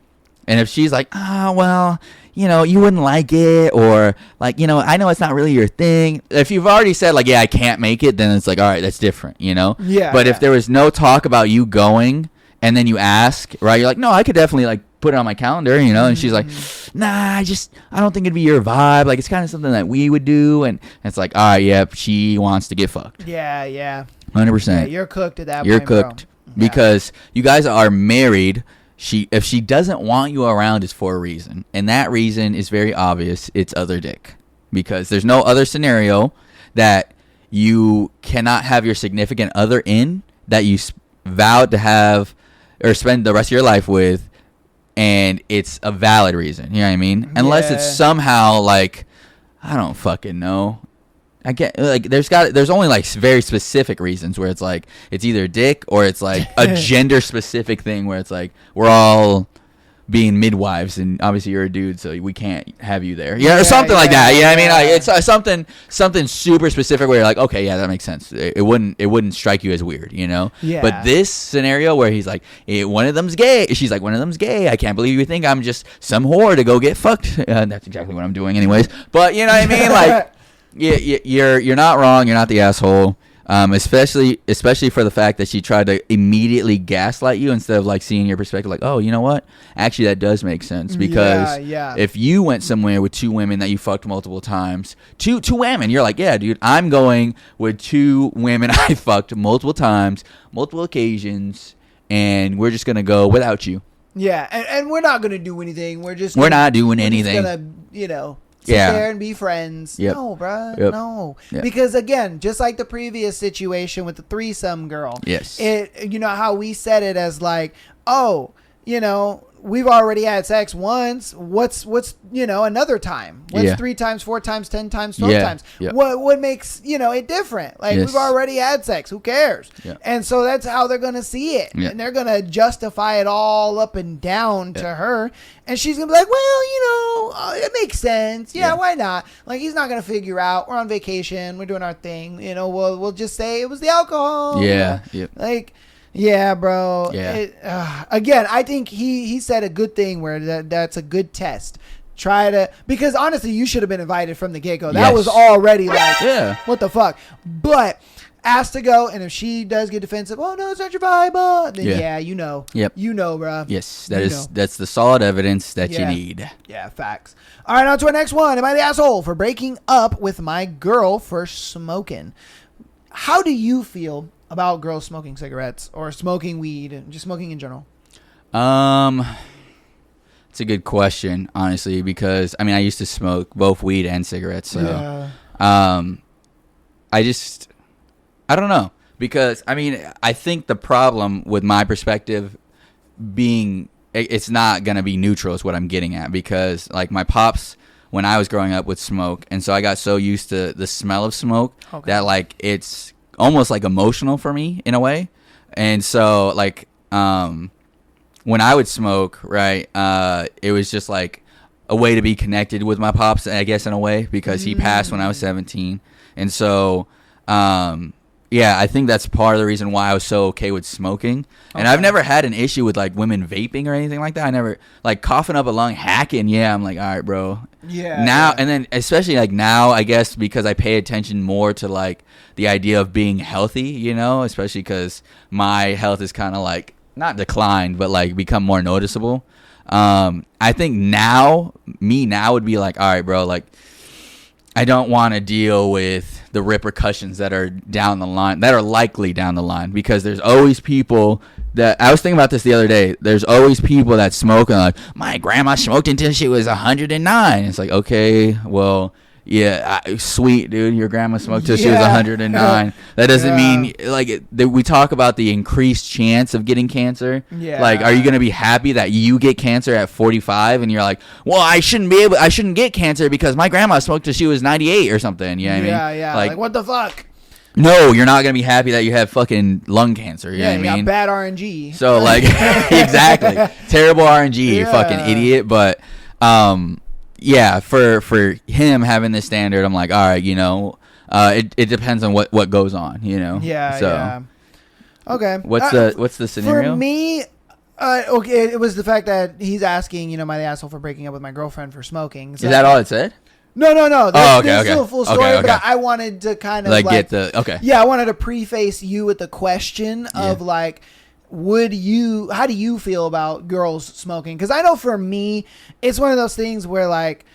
And if she's like, well, you wouldn't like it, or like, I know it's not really your thing. If you've already said like, I can't make it, then it's like, all right, that's different, Yeah, But yeah. if there was no talk about you going, and then you ask, right, you're like, no, I could definitely like put it on my calendar, and she's like, nah, I don't think it'd be your vibe. Like, it's kind of something that we would do. And it's like, all right, yep, she wants to get fucked. Yeah. 100%. Yeah, you're cooked at that You're point, bro. cooked because you guys are married. If she doesn't want you around, it's for a reason, and that reason is very obvious. It's other dick, because there's no other scenario that you cannot have your significant other in that you vowed to have or spend the rest of your life with, and it's a valid reason. You know what I mean? Unless it's Yeah. somehow like, I don't fucking know. I get like there's only like very specific reasons where it's like it's either dick or it's like a gender specific thing where it's like we're all being midwives and obviously you're a dude so we can't have you there, or something like that. You know what I mean? Like it's something super specific where you're like, okay, yeah, that makes sense. It wouldn't strike you as weird, Yeah. But this scenario where he's like, one of them's gay, she's like, one of them's gay. I can't believe you think I'm just some whore to go get fucked. That's exactly what I'm doing, anyways. But you know what I mean? Like. You're not wrong. You're not the asshole. Especially for the fact that she tried to immediately gaslight you instead of like seeing your perspective. Like, oh, you know what? Actually, that does make sense because Yeah. if you went somewhere with two women that you fucked multiple times, two women, you're like, yeah, dude, I'm going with two women I fucked multiple times, multiple occasions, and we're just gonna go without you. Yeah, and we're not gonna do anything. We're not doing We're anything. just gonna, sit there and be friends. Yep. No, bruh. Yep. No. Yep. Because again, just like the previous situation with the threesome girl. Yes. How we said it as like, oh, we've already had sex once. What's another time? What's 3 times, 4 times, 10 times, 12 times? Yeah. What makes it different? Like Yes. we've already had sex. Who cares? Yeah. And so that's how they're gonna see it, Yeah. and they're gonna justify it all up and down to her, and she's gonna be like, well, it makes sense. Yeah, why not? Like he's not gonna figure out. We're on vacation. We're doing our thing. We'll just say it was the alcohol. Yeah. Yep. Like. Yeah, bro. Yeah. Again, I think he said a good thing where that's a good test. Try to, because honestly, you should have been invited from the get-go. That Yes. was already like, Yeah. what the fuck? But asked to go, and if she does get defensive, oh no, it's not your vibe, then Yeah. you know. Yep. You know, bro. Yes, You know. that's the solid evidence that Yeah. you need. Yeah, facts. All right, on to our next one. Am I the asshole for breaking up with my girl for smoking? How do you feel about girls smoking cigarettes or smoking weed and just smoking in general? It's a good question, honestly, because I mean I used to smoke both weed and cigarettes, so I don't know, because I mean I think the problem with my perspective being it's not gonna be neutral is what I'm getting at, because like my pops when I was growing up would smoke, and so I got so used to the smell of smoke that like it's almost like emotional for me in a way, and so like when I would smoke, right, it was just like a way to be connected with my pops, I guess, in a way, because he passed when I was 17. And so, yeah, I think that's part of the reason why I was so okay with smoking. And I've never had an issue with like women vaping or anything like that. I never, like, coughing up a lung, hacking, yeah, I'm like, all right, bro. Yeah. Now, and then especially like now, I guess, because I pay attention more to like the idea of being healthy, you know, especially because my health is kind of like, not declined, but like become more noticeable. I think now would be like, all right, bro, like I don't want to deal with the repercussions that are down the line, that are likely down the line, because there's always people that, I was thinking about this the other day, there's always people that smoke and like, my grandma smoked until she was 109. It's like, okay, well, yeah, sweet, dude. Your grandma smoked till she was 109. That doesn't mean like we talk about the increased chance of getting cancer. Yeah. Like, are you gonna be happy that you get cancer at 45 and you're like, well, I shouldn't get cancer because my grandma smoked till she was 98 or something? You know what I mean? Yeah. Like what the fuck? No, you're not gonna be happy that you have fucking lung cancer. You know what I got mean? bad RNG. So like, exactly, terrible RNG. You fucking idiot. But yeah, for him having this standard, I'm like, all right, you know, it depends on what goes on, you know. Yeah. So, yeah. Okay. what's the scenario? For me, okay, it was the fact that he's asking, you know, am I the asshole for breaking up with my girlfriend for smoking? So Is that all it said? No. Oh, okay, There's okay. still a full story, Okay. but I wanted to kind of Like get the okay. Yeah, I wanted to preface you with the question of like, how do you feel about girls smoking? Because I know for me, it's one of those things where like,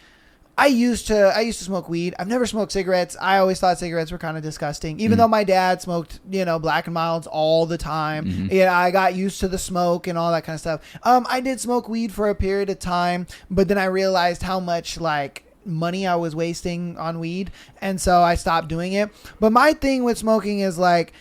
I used to smoke weed. I've never smoked cigarettes. I always thought cigarettes were kind of disgusting, even though my dad smoked, you know, Black and Milds all the time. Yeah, I got used to the smoke and all that kind of stuff. I did smoke weed for a period of time, but then I realized how much like money I was wasting on weed, and so I stopped doing it. But my thing with smoking is like,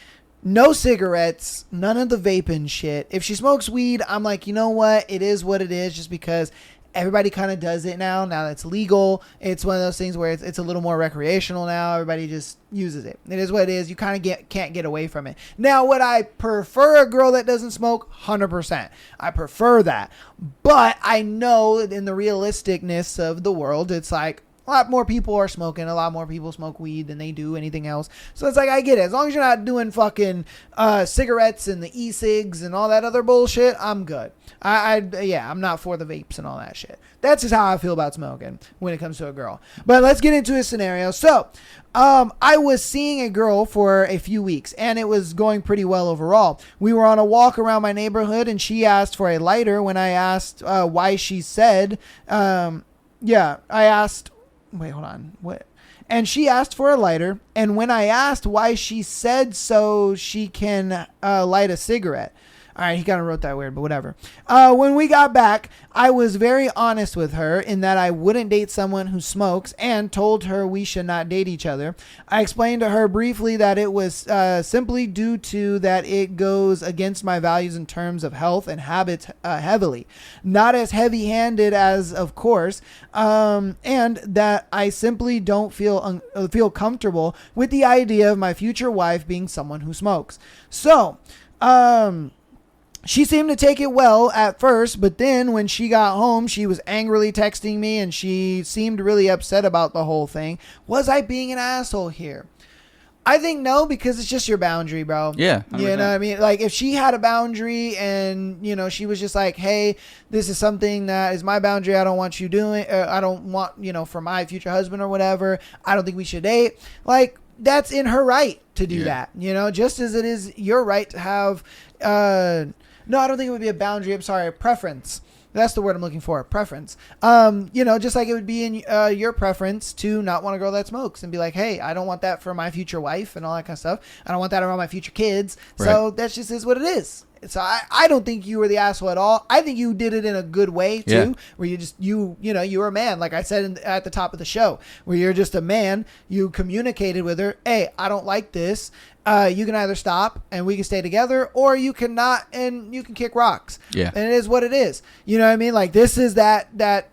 no cigarettes, none of the vaping shit. If she smokes weed, I'm like, you know what? It is what it is, just because everybody kind of does it now that it's legal. It's one of those things where it's a little more recreational now. Everybody just uses it. It is what it is. You kind of can't get away from it. Now, would I prefer a girl that doesn't smoke? 100%. I prefer that. But I know in the realisticness of the world, it's like, a lot more people are smoking. A lot more people smoke weed than they do anything else. So it's like, I get it. As long as you're not doing fucking cigarettes and the e-cigs and all that other bullshit, I'm good. I'm not for the vapes and all that shit. That's just how I feel about smoking when it comes to a girl. But let's get into a scenario. So, I was seeing a girl for a few weeks, and it was going pretty well overall. We were on a walk around my neighborhood, and she asked for a lighter. When I asked why, she said, I asked, wait, hold on. What? And she asked for a lighter. And when I asked why, she said so she can light a cigarette. All right, he kind of wrote that weird, but whatever. When we got back, I was very honest with her in that I wouldn't date someone who smokes, and told her we should not date each other. I explained to her briefly that it was simply due to that it goes against my values in terms of health and habits heavily. Not as heavy-handed as, of course, and that I simply don't feel comfortable with the idea of my future wife being someone who smokes. So, she seemed to take it well at first, but then when she got home, she was angrily texting me, and she seemed really upset about the whole thing. Was I being an asshole here? I think no, because it's just your boundary, bro. Yeah, You know what I mean? Like, if she had a boundary and, you know, she was just like, hey, this is something that is my boundary. I don't want you doing, I don't want, you know, for my future husband or whatever. I don't think we should date. Like, that's in her right to do that, you know, just as it is your right to have, no, I don't think it would be a boundary. I'm sorry, a preference. That's the word I'm looking for, preference. You know, just like it would be in your preference to not want a girl that smokes and be like, hey, I don't want that for my future wife and all that kind of stuff. I don't want that around my future kids. Right. So that just is what it is. So I don't think you were the asshole at all. I think you did it in a good way too, where you know, you were a man, like I said at the top of the show, where you're just a man. You communicated with her, hey, I don't like this. You can either stop and we can stay together, or you cannot and you can kick rocks. Yeah. And it is what it is. You know what I mean? Like, this is that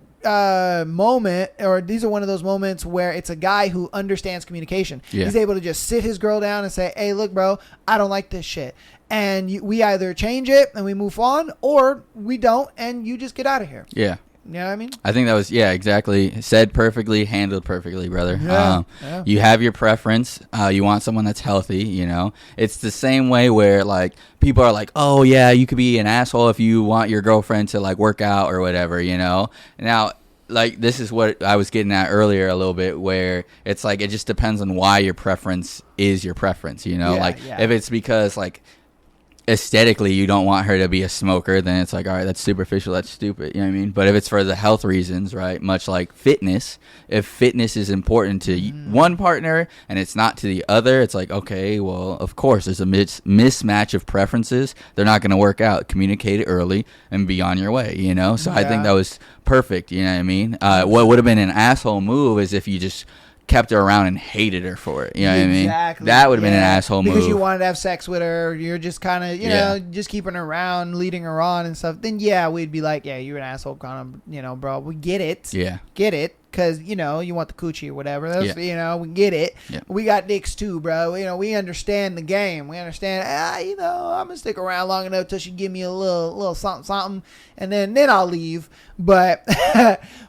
moment, or these are one of those moments where it's a guy who understands communication. Yeah. He's able to just sit his girl down and say, hey, look, bro, I don't like this shit. And we either change it and we move on, or we don't and you just get out of here. Yeah. You know what I mean? I think that was, exactly. Said perfectly, handled perfectly, brother. Yeah, You have your preference. You want someone that's healthy, you know. It's the same way where, like, people are like, oh, yeah, you could be an asshole if you want your girlfriend to, like, work out or whatever, you know. Now, like, this is what I was getting at earlier a little bit, where it's like it just depends on why your preference is your preference, you know. If it's because, like, aesthetically you don't want her to be a smoker, then it's like, all right, that's superficial, that's stupid, you know what I mean? But if it's for the health reasons, right, much like fitness, if fitness is important to one partner and it's not to the other, it's like, okay, well, of course there's a mismatch of preferences. They're not going to work out. Communicate it early and be on your way, you know. So I think that was perfect, you know what I mean? What would have been an asshole move is if you just kept her around and hated her for it. You know what I mean? That would have been an asshole move. Because you wanted to have sex with her. You're just kind of, you know, just keeping her around, leading her on and stuff. Then, we'd be like, yeah, you're an asshole kind of, you know, bro. We get it. Yeah. Get it. Because, you know, you want the coochie or whatever. That's, you know, we get it. Yeah. We got dicks too, bro. You know, we understand the game. We understand, you know, I'm going to stick around long enough till she give me a little something, and then I'll leave. But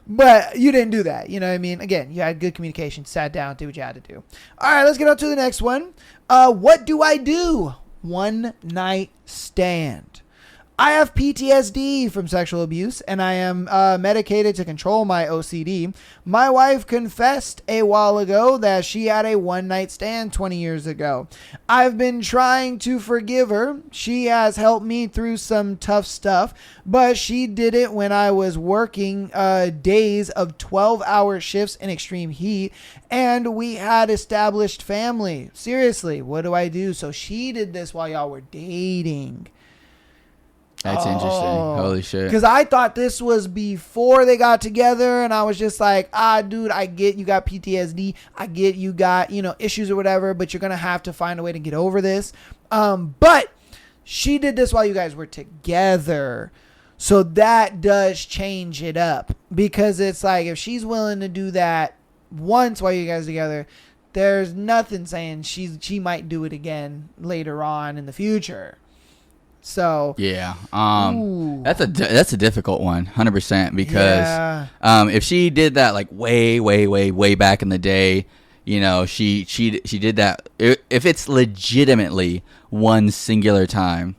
but you didn't do that. You know what I mean? Again, you had good communication, sat down, did what you had to do. All right, let's get on to the next one. What do I do? One night stand. I have PTSD from sexual abuse, and I am medicated to control my OCD. My wife confessed a while ago that she had a one-night stand 20 years ago. I've been trying to forgive her. She has helped me through some tough stuff, but she did it when I was working days of 12-hour shifts in extreme heat, and we had established family. Seriously, what do I do? So she did this while y'all were dating. That's interesting. Holy shit. Because I thought this was before they got together, and I was just like, dude, I get you got PTSD. I get you got, you know, issues or whatever, but you're going to have to find a way to get over this. But she did this while you guys were together. So that does change it up, because it's like, if she's willing to do that once while you guys are together, there's nothing saying she might do it again later on in the future. So that's a difficult one, 100%, because if she did that like way back in the day, you know, she did that. If it's legitimately one singular time,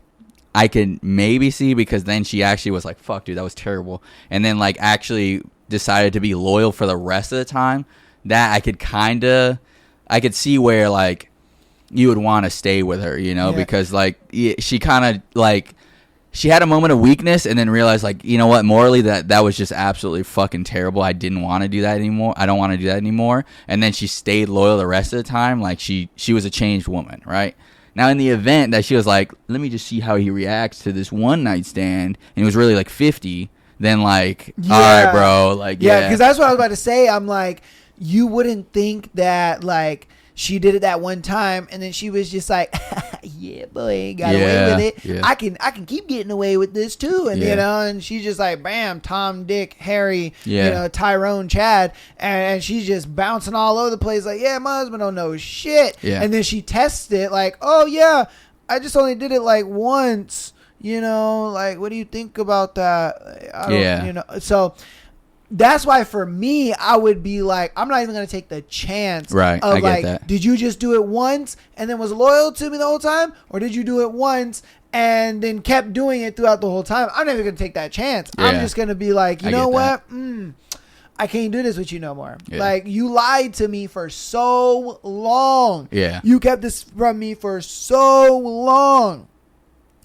I can maybe see, because then she actually was like, fuck, dude, that was terrible, and then like actually decided to be loyal for the rest of the time. That I could see where like you would want to stay with her, you know, because like she kind of like, she had a moment of weakness and then realized, like, you know what, morally that was just absolutely fucking terrible. I didn't want to do that anymore. I don't want to do that anymore. And then she stayed loyal the rest of the time. Like she was a changed woman, right? Now in the event that she was like, let me just see how he reacts to this one night stand, and it was really like 50, then like, all right, bro, like, because that's what I was about to say. I'm like, you wouldn't think that like she did it that one time and then she was just like, yeah, boy, got away with it. Yeah. I can keep getting away with this too. And you know, and she's just like, bam, Tom, Dick, Harry, you know, Tyrone, Chad, and she's just bouncing all over the place like, yeah, my husband don't know shit. Yeah. And then she tests it like, oh yeah, I just only did it like once, you know, like, what do you think about that? I don't, you know, so that's why for me, I would be like, I'm not even going to take the chance Right, of I get like, that. did you just do it once and then was loyal to me the whole time? Or did you do it once and then kept doing it throughout the whole time? I'm never going to take that chance. I'm Yeah. just going to be like, you I know get what? that. I can't do this with you no more. Yeah. Like, you lied to me for so long. Yeah. You kept this from me for so long.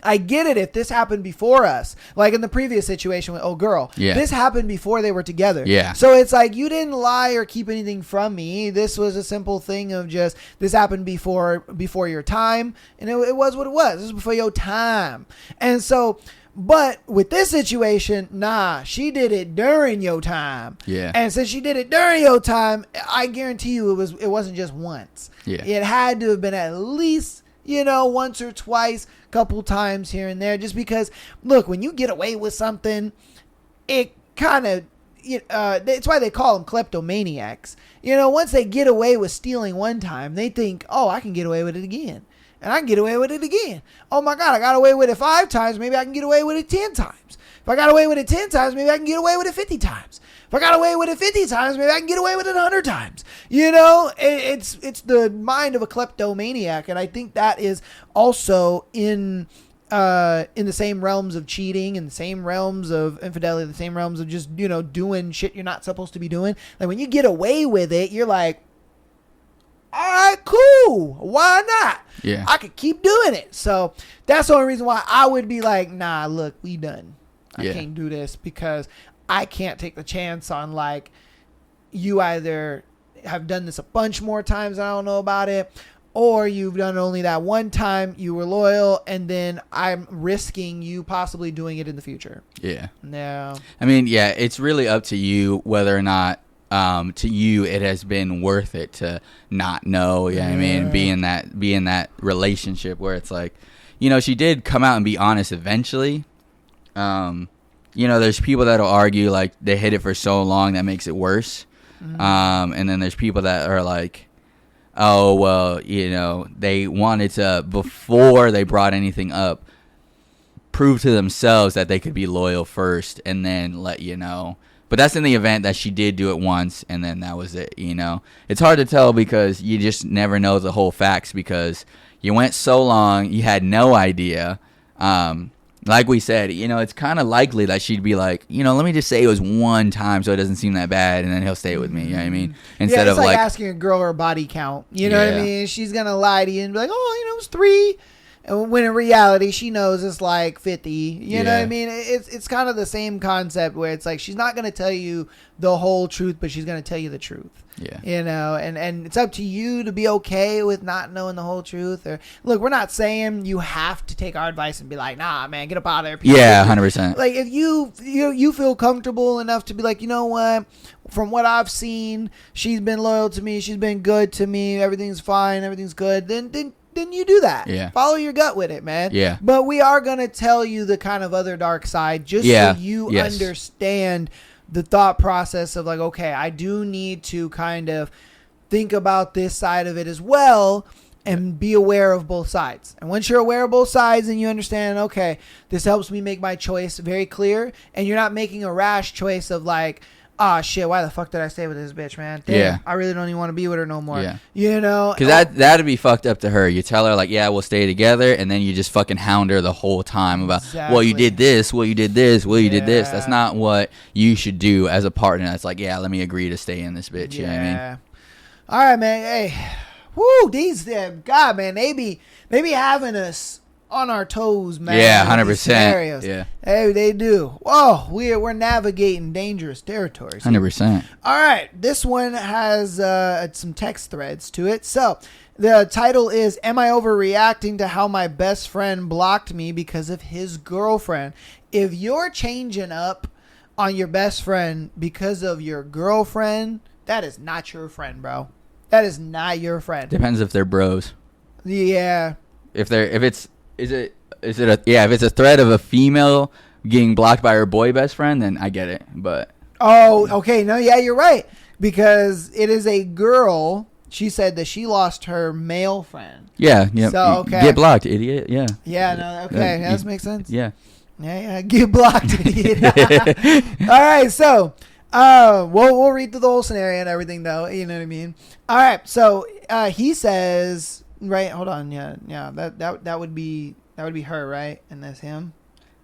I get it if this happened before us. Like in the previous situation with old girl. Yeah. This happened before they were together. Yeah. So it's like, you didn't lie or keep anything from me. This was a simple thing of just, this happened before your time. And it was what it was. This was before your time. And so, but with this situation, nah, she did it during your time. Yeah. And since she did it during your time, I guarantee you it wasn't just once. Yeah. It had to have been at least, once or twice, couple times here and there, just because, look, when you get away with something, it kind of, it's why they call them kleptomaniacs. Once they get away with stealing one time, they think, oh, I can get away with it again. And I can get away with it again. Oh my God, I got away with it 5 times. Maybe I can get away with it 10 times. If I got away with it 10 times, maybe I can get away with it 50 times. If I got away with it 50 times, maybe I can get away with it 100 times. It's the mind of a kleptomaniac. And I think that is also in the same realms of cheating, in the same realms of infidelity, the same realms of just, doing shit you're not supposed to be doing. Like when you get away with it, you're like, all right, cool. Why not? Yeah. I could keep doing it. So that's the only reason why I would be like, nah, look, we done. I Yeah. can't do this because I can't take the chance on like you either have done this a bunch more times and I don't know about it, or you've done only that one time, you were loyal, and then I'm risking you possibly doing it in the future. Yeah. No. I mean, yeah, it's really up to you whether or not to you it has been worth it to not know. Yeah, I mean, be in that relationship where it's like, she did come out and be honest eventually. There's people that'll argue like they hid it for so long that makes it worse. And then there's people that are like, oh, well, they wanted to, before they brought anything up, prove to themselves that they could be loyal first and then let you know. But that's in the event that she did do it once and then that was it, It's hard to tell because you just never know the whole facts because you went so long, you had no idea. Like we said, it's kind of likely that she'd be like, let me just say it was one time so it doesn't seem that bad and then he'll stay with me, you know what I mean? Instead it's of like asking a girl her body count. You know what I Yeah. mean? She's going to lie to you and be like, oh, it was 3. And when in reality, she knows it's like 50. You know what I Yeah. mean? It's kind of the same concept where it's like she's not going to tell you the whole truth, but she's going to tell you the truth. Yeah. And it's up to you to be okay with not knowing the whole truth. Or look, we're not saying you have to take our advice and be like, nah, man, get up out of there. People Yeah, do- 100%. Like if you feel comfortable enough to be like, you know what? From what I've seen, she's been loyal to me. She's been good to me. Everything's fine. Everything's good. Then you do that. Yeah. Follow your gut with it, man. Yeah. But we are going to tell you the kind of other dark side just Yeah. so you Yes. understand the thought process of like, okay, I do need to kind of think about this side of it as well and be aware of both sides. And once you're aware of both sides and you understand, okay, this helps me make my choice very clear and you're not making a rash choice of like, ah, shit, why the fuck did I stay with this bitch, man? Damn, Yeah. I really don't even want to be with her no more. Yeah. Because That'd be fucked up to her. You tell her like, yeah, we'll stay together, and then you just fucking hound her the whole time about, well, you Exactly. did this, well, you did this, well, you did this. Yeah. That's not what you should do as a partner. That's like, yeah, let me agree to stay in this bitch. You know what I mean? All right, man. Hey, whoo, these God, man, they be having us on our toes, man. Yeah, with 100%. these scenarios. Yeah. Hey, they do. Whoa, we're navigating dangerous territories. 100%. All right, this one has some text threads to it. So the title is, am I overreacting to how my best friend blocked me because of his girlfriend? If you're changing up on your best friend because of your girlfriend, that is not your friend, bro. That is not your friend. Depends if they're bros. Yeah. If it's a threat of a female getting blocked by her boy best friend, then I get it. But Oh, okay. No, yeah, you're right. Because it is a girl. She said that she lost her male friend. yeah, So, okay. get blocked, idiot. Yeah. Yeah, no, okay. That makes sense. Yeah. Yeah, get blocked, idiot. All right, so We'll read through the whole scenario and everything, though. You know what I mean? All right. So he says, right? Hold on. Yeah. That would be her, right? And that's him.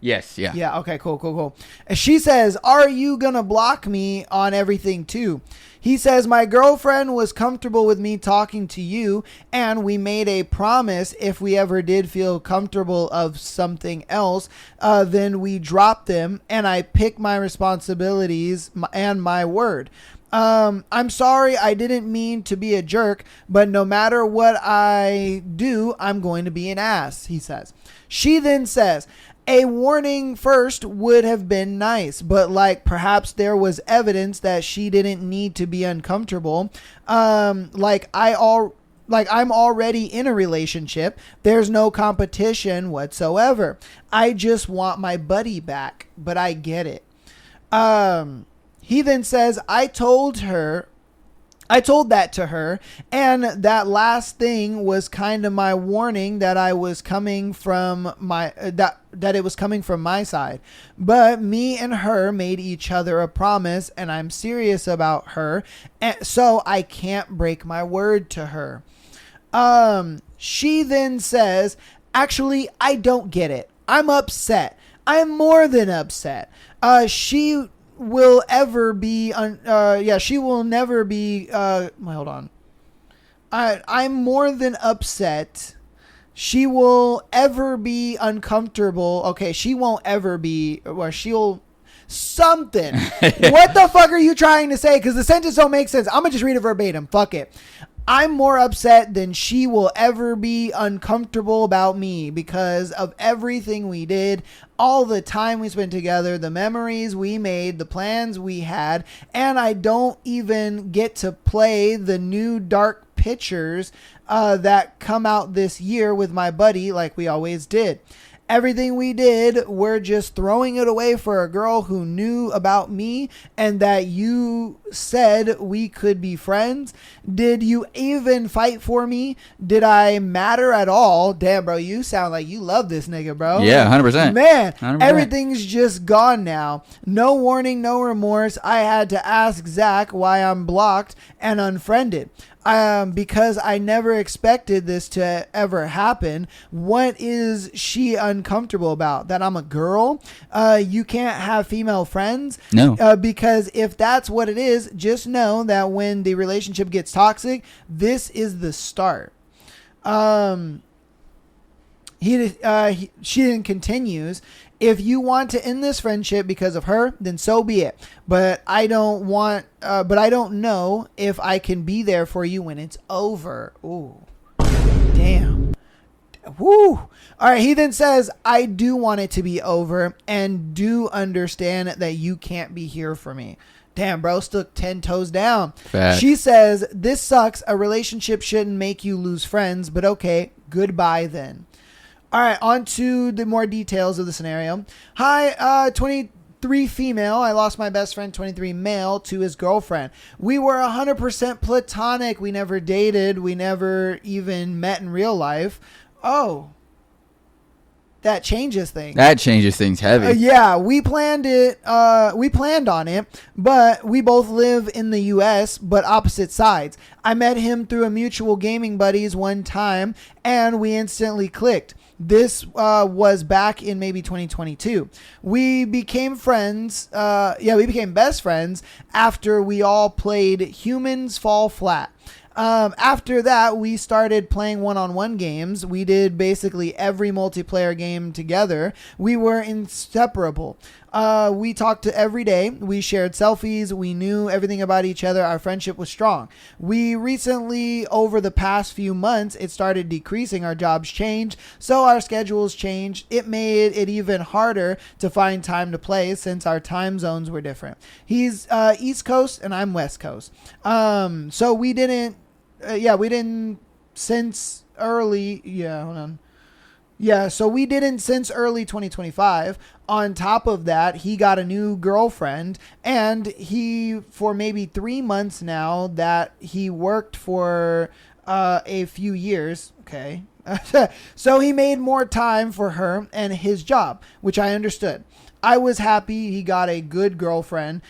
Yes. Yeah. Yeah. Okay. Cool. And she says, "Are you gonna block me on everything too?" He says, "My girlfriend was comfortable with me talking to you, and we made a promise if we ever did feel comfortable of something else, then we drop them, and I pick my responsibilities and my word. I'm sorry, I didn't mean to be a jerk, but no matter what I do, I'm going to be an ass," he says. She then says, "A warning first would have been nice, but like perhaps there was evidence that she didn't need to be uncomfortable. I'm already in a relationship. There's no competition whatsoever. I just want my buddy back, but I get it." He then says, I told that to her, and that last thing was kind of my warning that I was coming from that it was coming from my side. But me and her made each other a promise, and I'm serious about her, and so I can't break my word to her. She then says, "Actually, I don't get it. I'm upset. I'm more than upset. She will ever be she will never be hold on. I'm more than upset. She will ever be uncomfortable. Okay, she won't ever be, or she'll something. What the fuck are you trying to say? Because the sentence don't make sense. I'm gonna just read it verbatim. Fuck it. I'm more upset than she will ever be uncomfortable about me because of everything we did, all the time we spent together, the memories we made, the plans we had, and I don't even get to play the new dark pictures that come out this year with my buddy like we always did. Everything we did, we're just throwing it away for a girl who knew about me and that you said we could be friends. Did you even fight for me? Did I matter at all?" Damn, bro, you sound like you love this nigga, bro. Yeah, 100%. Man, 100%. Everything's just gone now. No warning, no remorse. I had to ask Zach why I'm blocked and unfriended. Because I never expected this to ever happen. What is she uncomfortable about? That I'm a girl? You can't have female friends? No. Because if that's what it is, just know that when the relationship gets toxic, this is the start. She then continues, "If you want to end this friendship because of her, then so be it. But I don't know if I can be there for you when it's over." Ooh, damn. Woo. All right. He then says, "I do want it to be over and do understand that you can't be here for me." Damn, bro, stuck 10 toes down. Facts. She says, "This sucks. A relationship shouldn't make you lose friends, but okay, goodbye then." All right, on to the more details of the scenario. "Hi, 23 female. I lost my best friend, 23 male, to his girlfriend. We were 100% platonic. We never dated. We never even met in real life." Oh, that changes things. That changes things heavy. Yeah, we planned it. We planned on it, but we both live in the U.S., but opposite sides. I met him through a mutual gaming buddies one time, and we instantly clicked. This was back in maybe 2022. We became friends. We became best friends after we all played Humans Fall Flat. After that, we started playing one-on-one games. We did basically every multiplayer game together. We were inseparable. We talked every day. We shared selfies. We knew everything about each other. Our friendship was strong. We recently, over the past few months, it started decreasing. Our jobs changed, so our schedules changed. It made it even harder to find time to play since our time zones were different. He's East Coast and I'm West Coast. So we didn't since early. Hold on. Yeah, so we didn't since early 2025. On top of that, he got a new girlfriend, and he, for maybe 3 months now, that he worked for a few years. Okay. So he made more time for her and his job, which I understood. I was happy he got a good girlfriend.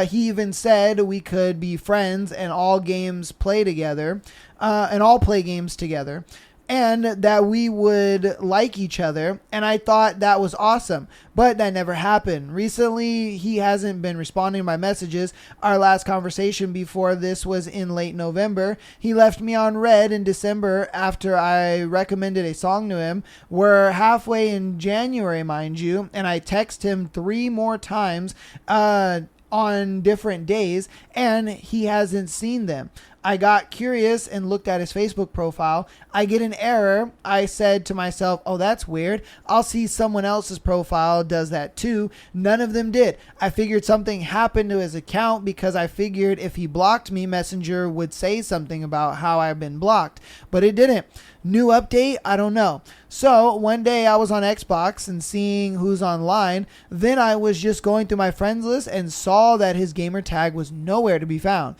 He even said we could be friends and all games play together, and all play games together, and that we would like each other. And I thought that was awesome, but that never happened. Recently, he hasn't been responding to my messages. Our last conversation before this was in late November. He left me on red in December after I recommended a song to him. We're halfway in January, mind you, and I text him 3 more times on different days, and he hasn't seen them. I got curious and looked at his Facebook profile. I get an error. I said to myself, oh, that's weird. I'll see someone else's profile does that too. None of them did. I figured something happened to his account because I figured if he blocked me, Messenger would say something about how I've been blocked, but it didn't. New update? I don't know. So one day I was on Xbox and seeing who's online. Then I was just going through my friends list and saw that his gamer tag was nowhere to be found.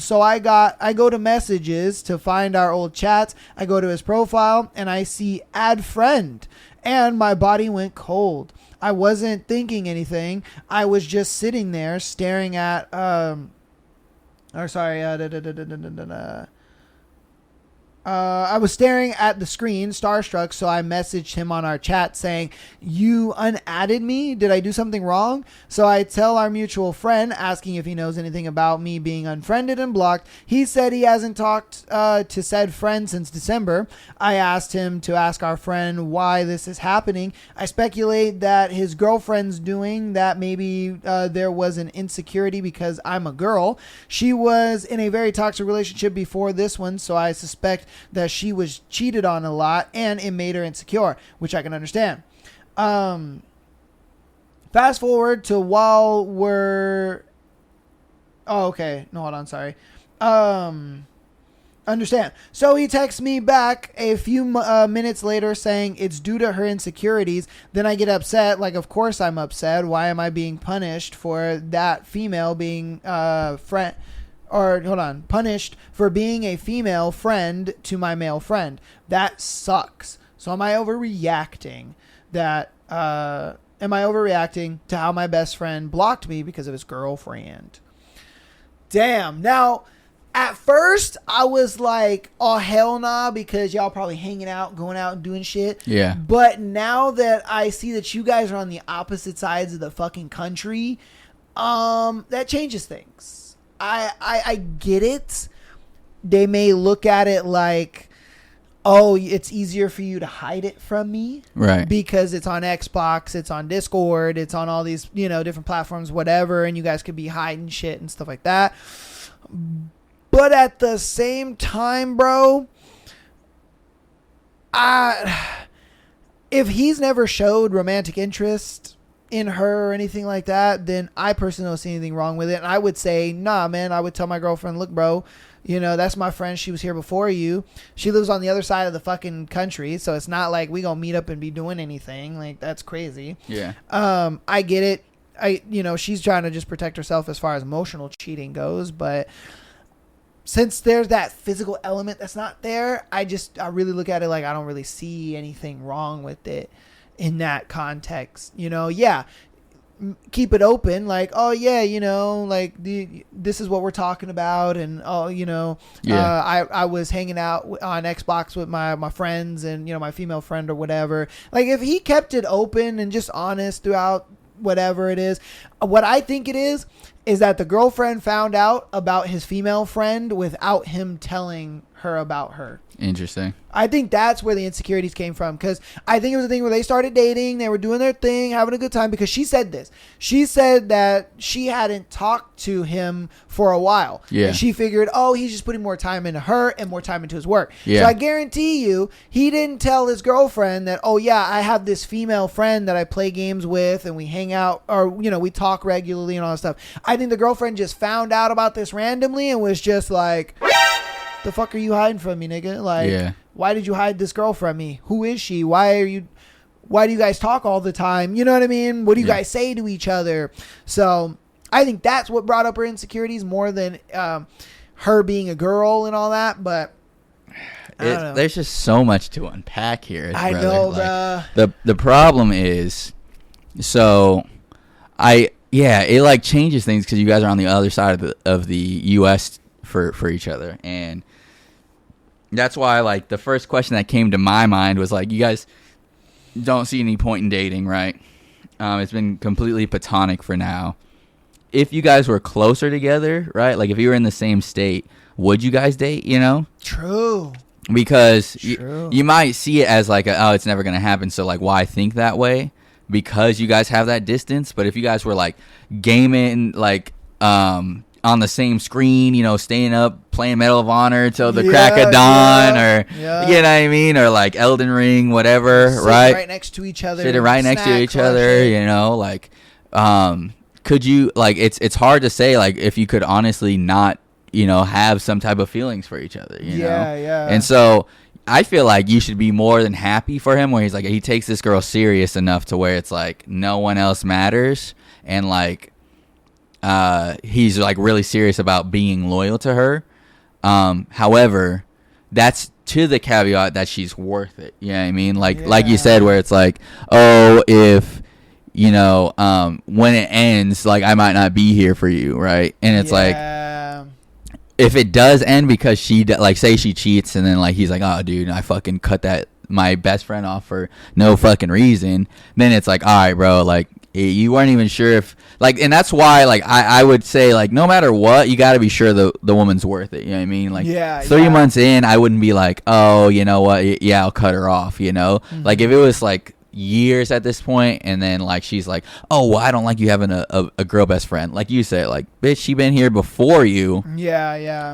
So I go to messages to find our old chats. I go to his profile and I see add friend, and my body went cold. I wasn't thinking anything. I was just sitting there staring at I was staring at the screen, starstruck, so I messaged him on our chat saying, you unadded me? Did I do something wrong? So I tell our mutual friend, asking if he knows anything about me being unfriended and blocked. He said he hasn't talked to said friend since December. I asked him to ask our friend why this is happening. I speculate that his girlfriend's doing that. Maybe there was an insecurity because I'm a girl. She was in a very toxic relationship before this one, so I suspect that she was cheated on a lot and it made her insecure, which I can understand. Fast forward to while we're... Oh, okay. No, hold on. Sorry. Understand. So he texts me back a few minutes later saying it's due to her insecurities. Then I get upset. Like, of course I'm upset. Why am I being punished for that female being friend? Or hold on, punished for being a female friend to my male friend. That sucks. So am I overreacting? Am I overreacting to how my best friend blocked me because of his girlfriend? Damn. Now, at first I was like, oh hell nah, because y'all probably hanging out, going out and doing shit. Yeah. But now that I see that you guys are on the opposite sides of the fucking country, that changes things. I get it. They may look at it like, oh, it's easier for you to hide it from me. Right. Because it's on Xbox, it's on Discord, it's on all these, different platforms, whatever, and you guys could be hiding shit and stuff like that. But at the same time, bro, if he's never showed romantic interest in her or anything like that, then I personally don't see anything wrong with it. And I would say, nah, man, I would tell my girlfriend, look, bro, that's my friend. She was here before you. She lives on the other side of the fucking country. So it's not like we gonna meet up and be doing anything. Like, that's crazy. Yeah. I get it. She's trying to just protect herself as far as emotional cheating goes. But since there's that physical element that's not there, I really look at it like I don't really see anything wrong with it. In that context, yeah, keep it open. Like, oh yeah, this is what we're talking about, and I was hanging out on Xbox with my friends and my female friend or whatever. Like, if he kept it open and just honest throughout whatever it is, what I think it is that the girlfriend found out about his female friend without him telling her about her. Interesting. I think that's where the insecurities came from, because I think it was a thing where they started dating, they were doing their thing, having a good time, because she said this. She said that she hadn't talked to him for a while. Yeah. And she figured, oh, he's just putting more time into her and more time into his work. Yeah. So I guarantee you, he didn't tell his girlfriend that, oh yeah, I have this female friend that I play games with and we hang out, or, we talk regularly and all that stuff. I think the girlfriend just found out about this randomly and was just like, the fuck are you hiding from me, nigga? Like, yeah. Why did you hide this girl from me? Who is she? Why do you guys talk all the time? You know what I mean? What do you guys say to each other? So I think that's what brought up her insecurities more than her being a girl and all that. But I don't know. There's just so much to unpack here. I brother. know, like, the problem is, so it like changes things because you guys are on the other side of the U.S. for each other, and that's why like the first question that came to my mind was like, you guys don't see any point in dating, right? It's been completely platonic for now. If you guys were closer together, right? Like if you were in the same state, would you guys date? You know? True. Because True. you might see it as like, it's never going to happen. So like, why think that way? Because you guys have that distance. But if you guys were like gaming, like, on the same screen, you know, staying up, playing Medal of Honor till the crack of dawn, or you know what I mean? Or like Elden Ring, whatever, Sitting right next to each other. Sitting right next to snack each other, crunching. you know, like, could you, like, it's hard to say, like, if you could honestly not, you know, have some type of feelings for each other, you know? Yeah. And so I feel like you should be more than happy for him where he's like, he takes this girl serious enough to where it's like no one else matters, and like he's like really serious about being loyal to her. However, that's to the caveat that she's worth it. You know what I mean? Like you said, where it's like, oh, if you know, when it ends, like I might not be here for you, right? And it's like, if it does end because she like say she cheats and then like he's like, oh dude, I fucking cut my best friend off for no fucking reason, then it's like, all right bro, like you weren't even sure if like, and that's why like I would say like no matter what, you got to be sure the woman's worth it. You know what I mean? Like 3 months in, I wouldn't be like, oh, you know what, yeah, I'll cut her off, you know? Like if it was like years at this point and then like she's like, oh well, I don't like you having a girl best friend, like you said, like bitch, she been here before you.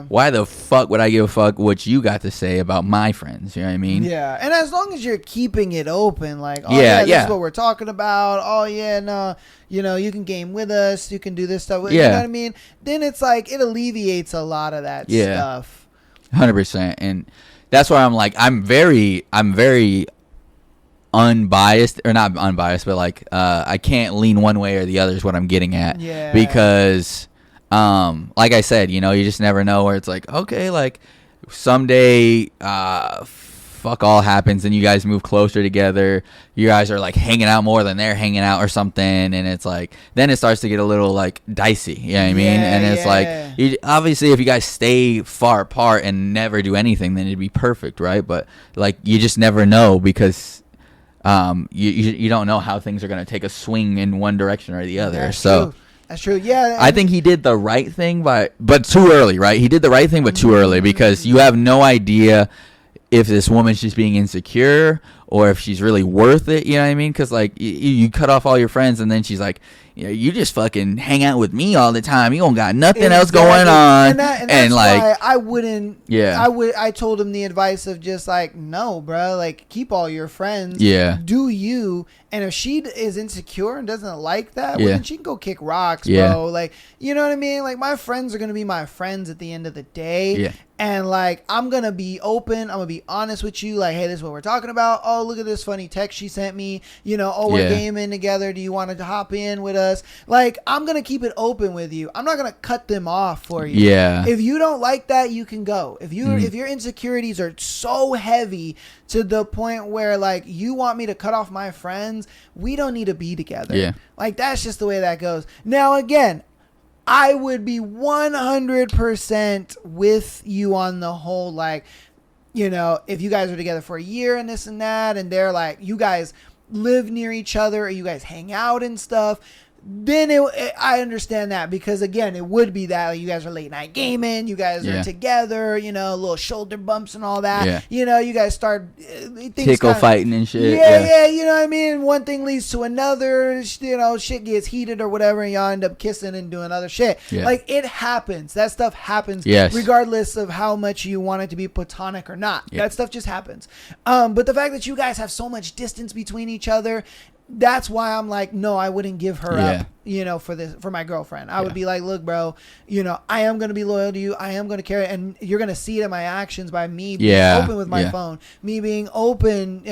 Why the fuck would I give a fuck what you got to say about my friends? You know what I mean? And as long as you're keeping it open, like, oh this is what we're talking about, oh yeah, no, you know, you can game with us, you can do this stuff, you know what I mean, then it's like it alleviates a lot of that stuff. 100%. And that's why I'm like, I'm very unbiased, or not unbiased, but like I can't lean one way or the other is what I'm getting at. Because like I said, you know, you just never know where it's like, okay, like someday fuck all happens and you guys move closer together, you guys are like hanging out more than they're hanging out or something, and it's like then it starts to get a little like dicey, you know what I mean? And it's like, you, obviously if you guys stay far apart and never do anything, then it'd be perfect, right? But like you just never know, because you don't know how things are going to take a swing in one direction or the other. That's true. Yeah. I think he did the right thing but too early, right? He did the right thing, but too early, because you have no idea if this woman's just being insecure or if she's really worth it. You know what I mean? Because like you cut off all your friends and then she's like, you know, you just fucking hang out with me all the time. You don't got nothing else going on. And that's like, why I wouldn't. Yeah. I told him the advice of just like, no, bro. Like, keep all your friends. Yeah. Do you? And if she is insecure and doesn't like that, well, then she can go kick rocks, bro. Like, you know what I mean? Like, my friends are gonna be my friends at the end of the day. Yeah. And like, I'm gonna be open. I'm gonna be honest with you. Like, hey, this is what we're talking about. Oh, look at this funny text she sent me. You know, oh, we're gaming together. Do you want to hop in with us? Like, I'm gonna keep it open with you. I'm not gonna cut them off for you. Yeah. If you don't like that, you can go. If your insecurities are so heavy to the point where like you want me to cut off my friends, we don't need to be together. Yeah. Like, that's just the way that goes. Now, again, I would be 100% with you on the whole, like, you know, if you guys are together for a year and this and that, and they're like, you guys live near each other or you guys hang out and stuff, then I understand that, because again, it would be that like, you guys are late night gaming, you guys are together, you know, little shoulder bumps and all that, you know, you guys start tickle fighting and shit, you know what I mean, one thing leads to another, you know, shit gets heated or whatever, and y'all end up kissing and doing other shit. Like, it happens. That stuff happens regardless of how much you want it to be platonic or not. That stuff just happens. But the fact that you guys have so much distance between each other, that's why I'm like, no, I wouldn't give her up for my girlfriend. I would be like, look, bro, I am going to be loyal to you. I am going to carry it. And you're going to see it in my actions by me being open with my phone, me being open,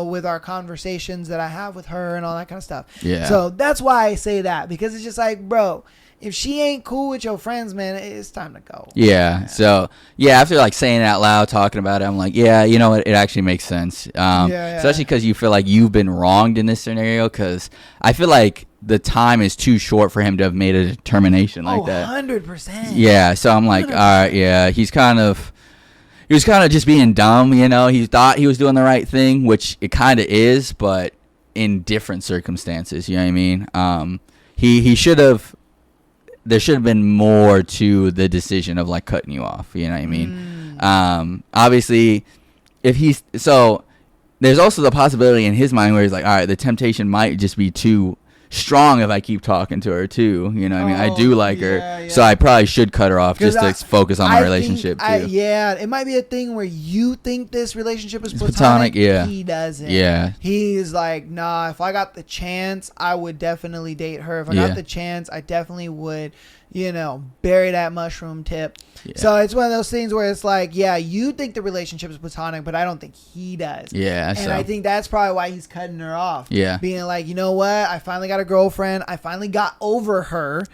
with our conversations that I have with her and all that kind of stuff. Yeah. So that's why I say that, because it's just like, bro, if she ain't cool with your friends, man, it's time to go. Yeah. So, after like saying it out loud, talking about it, I'm like, you know what? It actually makes sense. Especially because you feel like you've been wronged in this scenario, because I feel like the time is too short for him to have made a determination like that. 100%. Yeah. So I'm like, 100%. All right, yeah, he was kind of just being dumb, He thought he was doing the right thing, which it kind of is, but in different circumstances, you know what I mean? He should have. There should have been more to the decision of like cutting you off. You know what I mean? Obviously, there's also the possibility in his mind where he's like, all right, the temptation might just be too strong if I keep talking to her too. You know what I mean? I do like her, so I probably should cut her off just to focus on my relationship too. It might be a thing where you think this relationship is platonic. Yeah. He doesn't. Yeah. He's like, nah, if I got the chance, I would definitely date her. If I got the chance, I definitely would, bury that mushroom tip. Yeah. So it's one of those things where it's like, you think the relationship is platonic, but I don't think he does. Yeah. And I think that's probably why he's cutting her off. Yeah. Being like, you know what? I finally got a girlfriend. I finally got over her.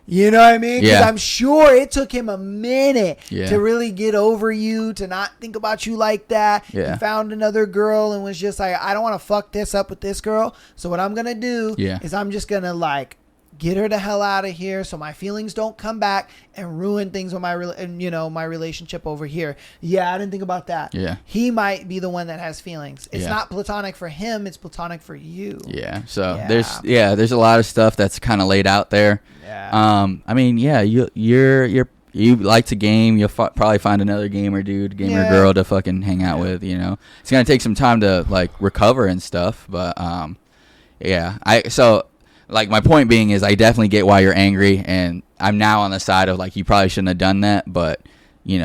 You know what I mean? Because I'm sure it took him a minute to really get over you, to not think about you like that. Yeah. He found another girl and was just like, I don't want to fuck this up with this girl. So what I'm going to do is I'm just going to like get her the hell out of here so my feelings don't come back and ruin things with my my relationship over here. I didn't think about that. He might be the one that has feelings. It's not platonic for him, it's platonic for you. So there's a lot of stuff that's kind of laid out there. I mean, you like to game, you'll probably find another gamer girl to fucking hang out with. It's gonna take some time to like recover and stuff, but like, my point being is I definitely get why you're angry, and I'm now on the side of, like, you probably shouldn't have done that, but, he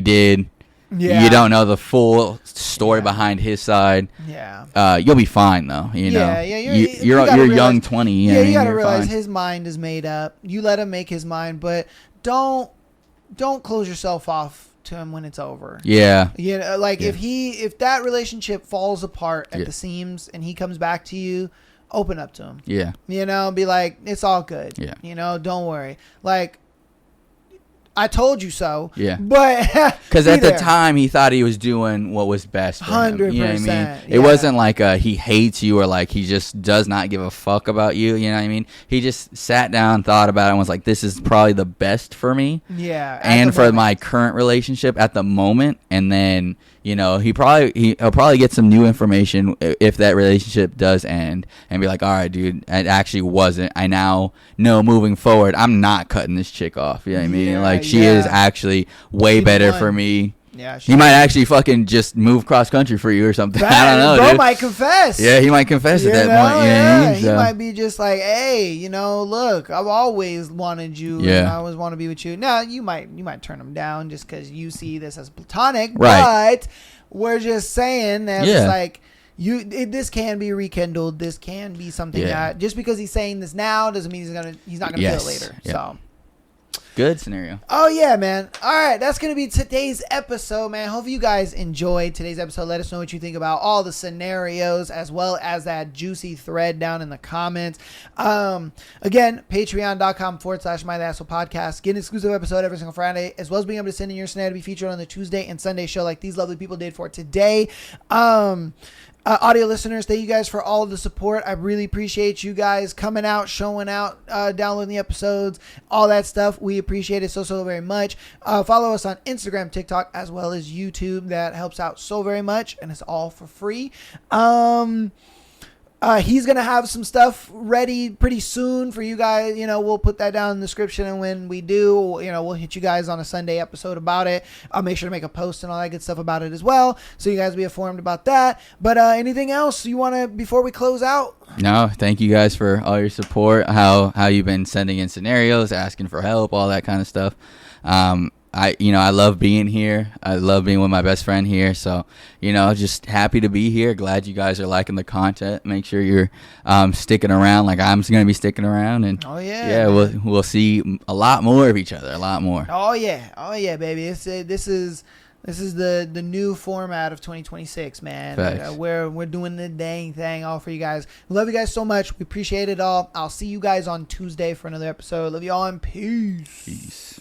did. You don't know the full story behind his side. You'll be fine, though, you're young 20. You got to realize his mind is made up. You let him make his mind, but don't close yourself off to him when it's over. If that relationship falls apart at the seams and he comes back to you, open up to him. Be like, it's all good. Don't worry. Like, I told you so. But because at the time he thought he was doing what was best for him. 100%. You know what I mean? It wasn't like he hates you or like he just does not give a fuck about you. You know what I mean? He just sat down, thought about it, and was like, this is probably the best for me. And for my current relationship at the moment. And then, he'll probably get some new information if that relationship does end, and be like, all right, dude, it actually wasn't. I now know moving forward, I'm not cutting this chick off. You know what I mean? Like, she is actually way better for me. He might actually fucking just move cross country for you or something. I don't know, bro. Dude Might confess. He might confess at that point. He might be just like, hey, look, I've always wanted you. And I always want to be with you. Now you might turn him down just because you see this as platonic, right? But we're just saying that it's like, this can be rekindled. This can be something that just because he's saying this now doesn't mean he's not gonna feel it later. So. Good scenario. Oh, yeah, man. All right. That's going to be today's episode, man. Hope you guys enjoyed today's episode. Let us know what you think about all the scenarios as well as that juicy thread down in the comments. Again, patreon.com/MyTheAssholePodcast. Get an exclusive episode every single Friday, as well as being able to send in your scenario to be featured on the Tuesday and Sunday show like these lovely people did for today. Audio listeners, thank you guys for all of the support. I really appreciate you guys coming out, showing out, downloading the episodes, all that stuff. We appreciate it so very much. Follow us on Instagram, TikTok, as well as YouTube. That helps out so very much, and it's all for free. He's going to have some stuff ready pretty soon for you guys. We'll put that down in the description. And when we do, we'll hit you guys on a Sunday episode about it. I'll make sure to make a post and all that good stuff about it as well, so you guys be informed about that. But anything else you want to, before we close out? No, thank you guys for all your support, how you've been sending in scenarios, asking for help, all that kind of stuff. I love being here. I love being with my best friend here. So, just happy to be here. Glad you guys are liking the content. Make sure you're sticking around. Like I'm going to be sticking around. And Oh, yeah. yeah, we'll see a lot more of each other. A lot more. Oh yeah, baby. This is the new format of 2026, man. Facts. We're doing the dang thing all for you guys. We love you guys so much. We appreciate it all. I'll see you guys on Tuesday for another episode. Love you all and peace. Peace.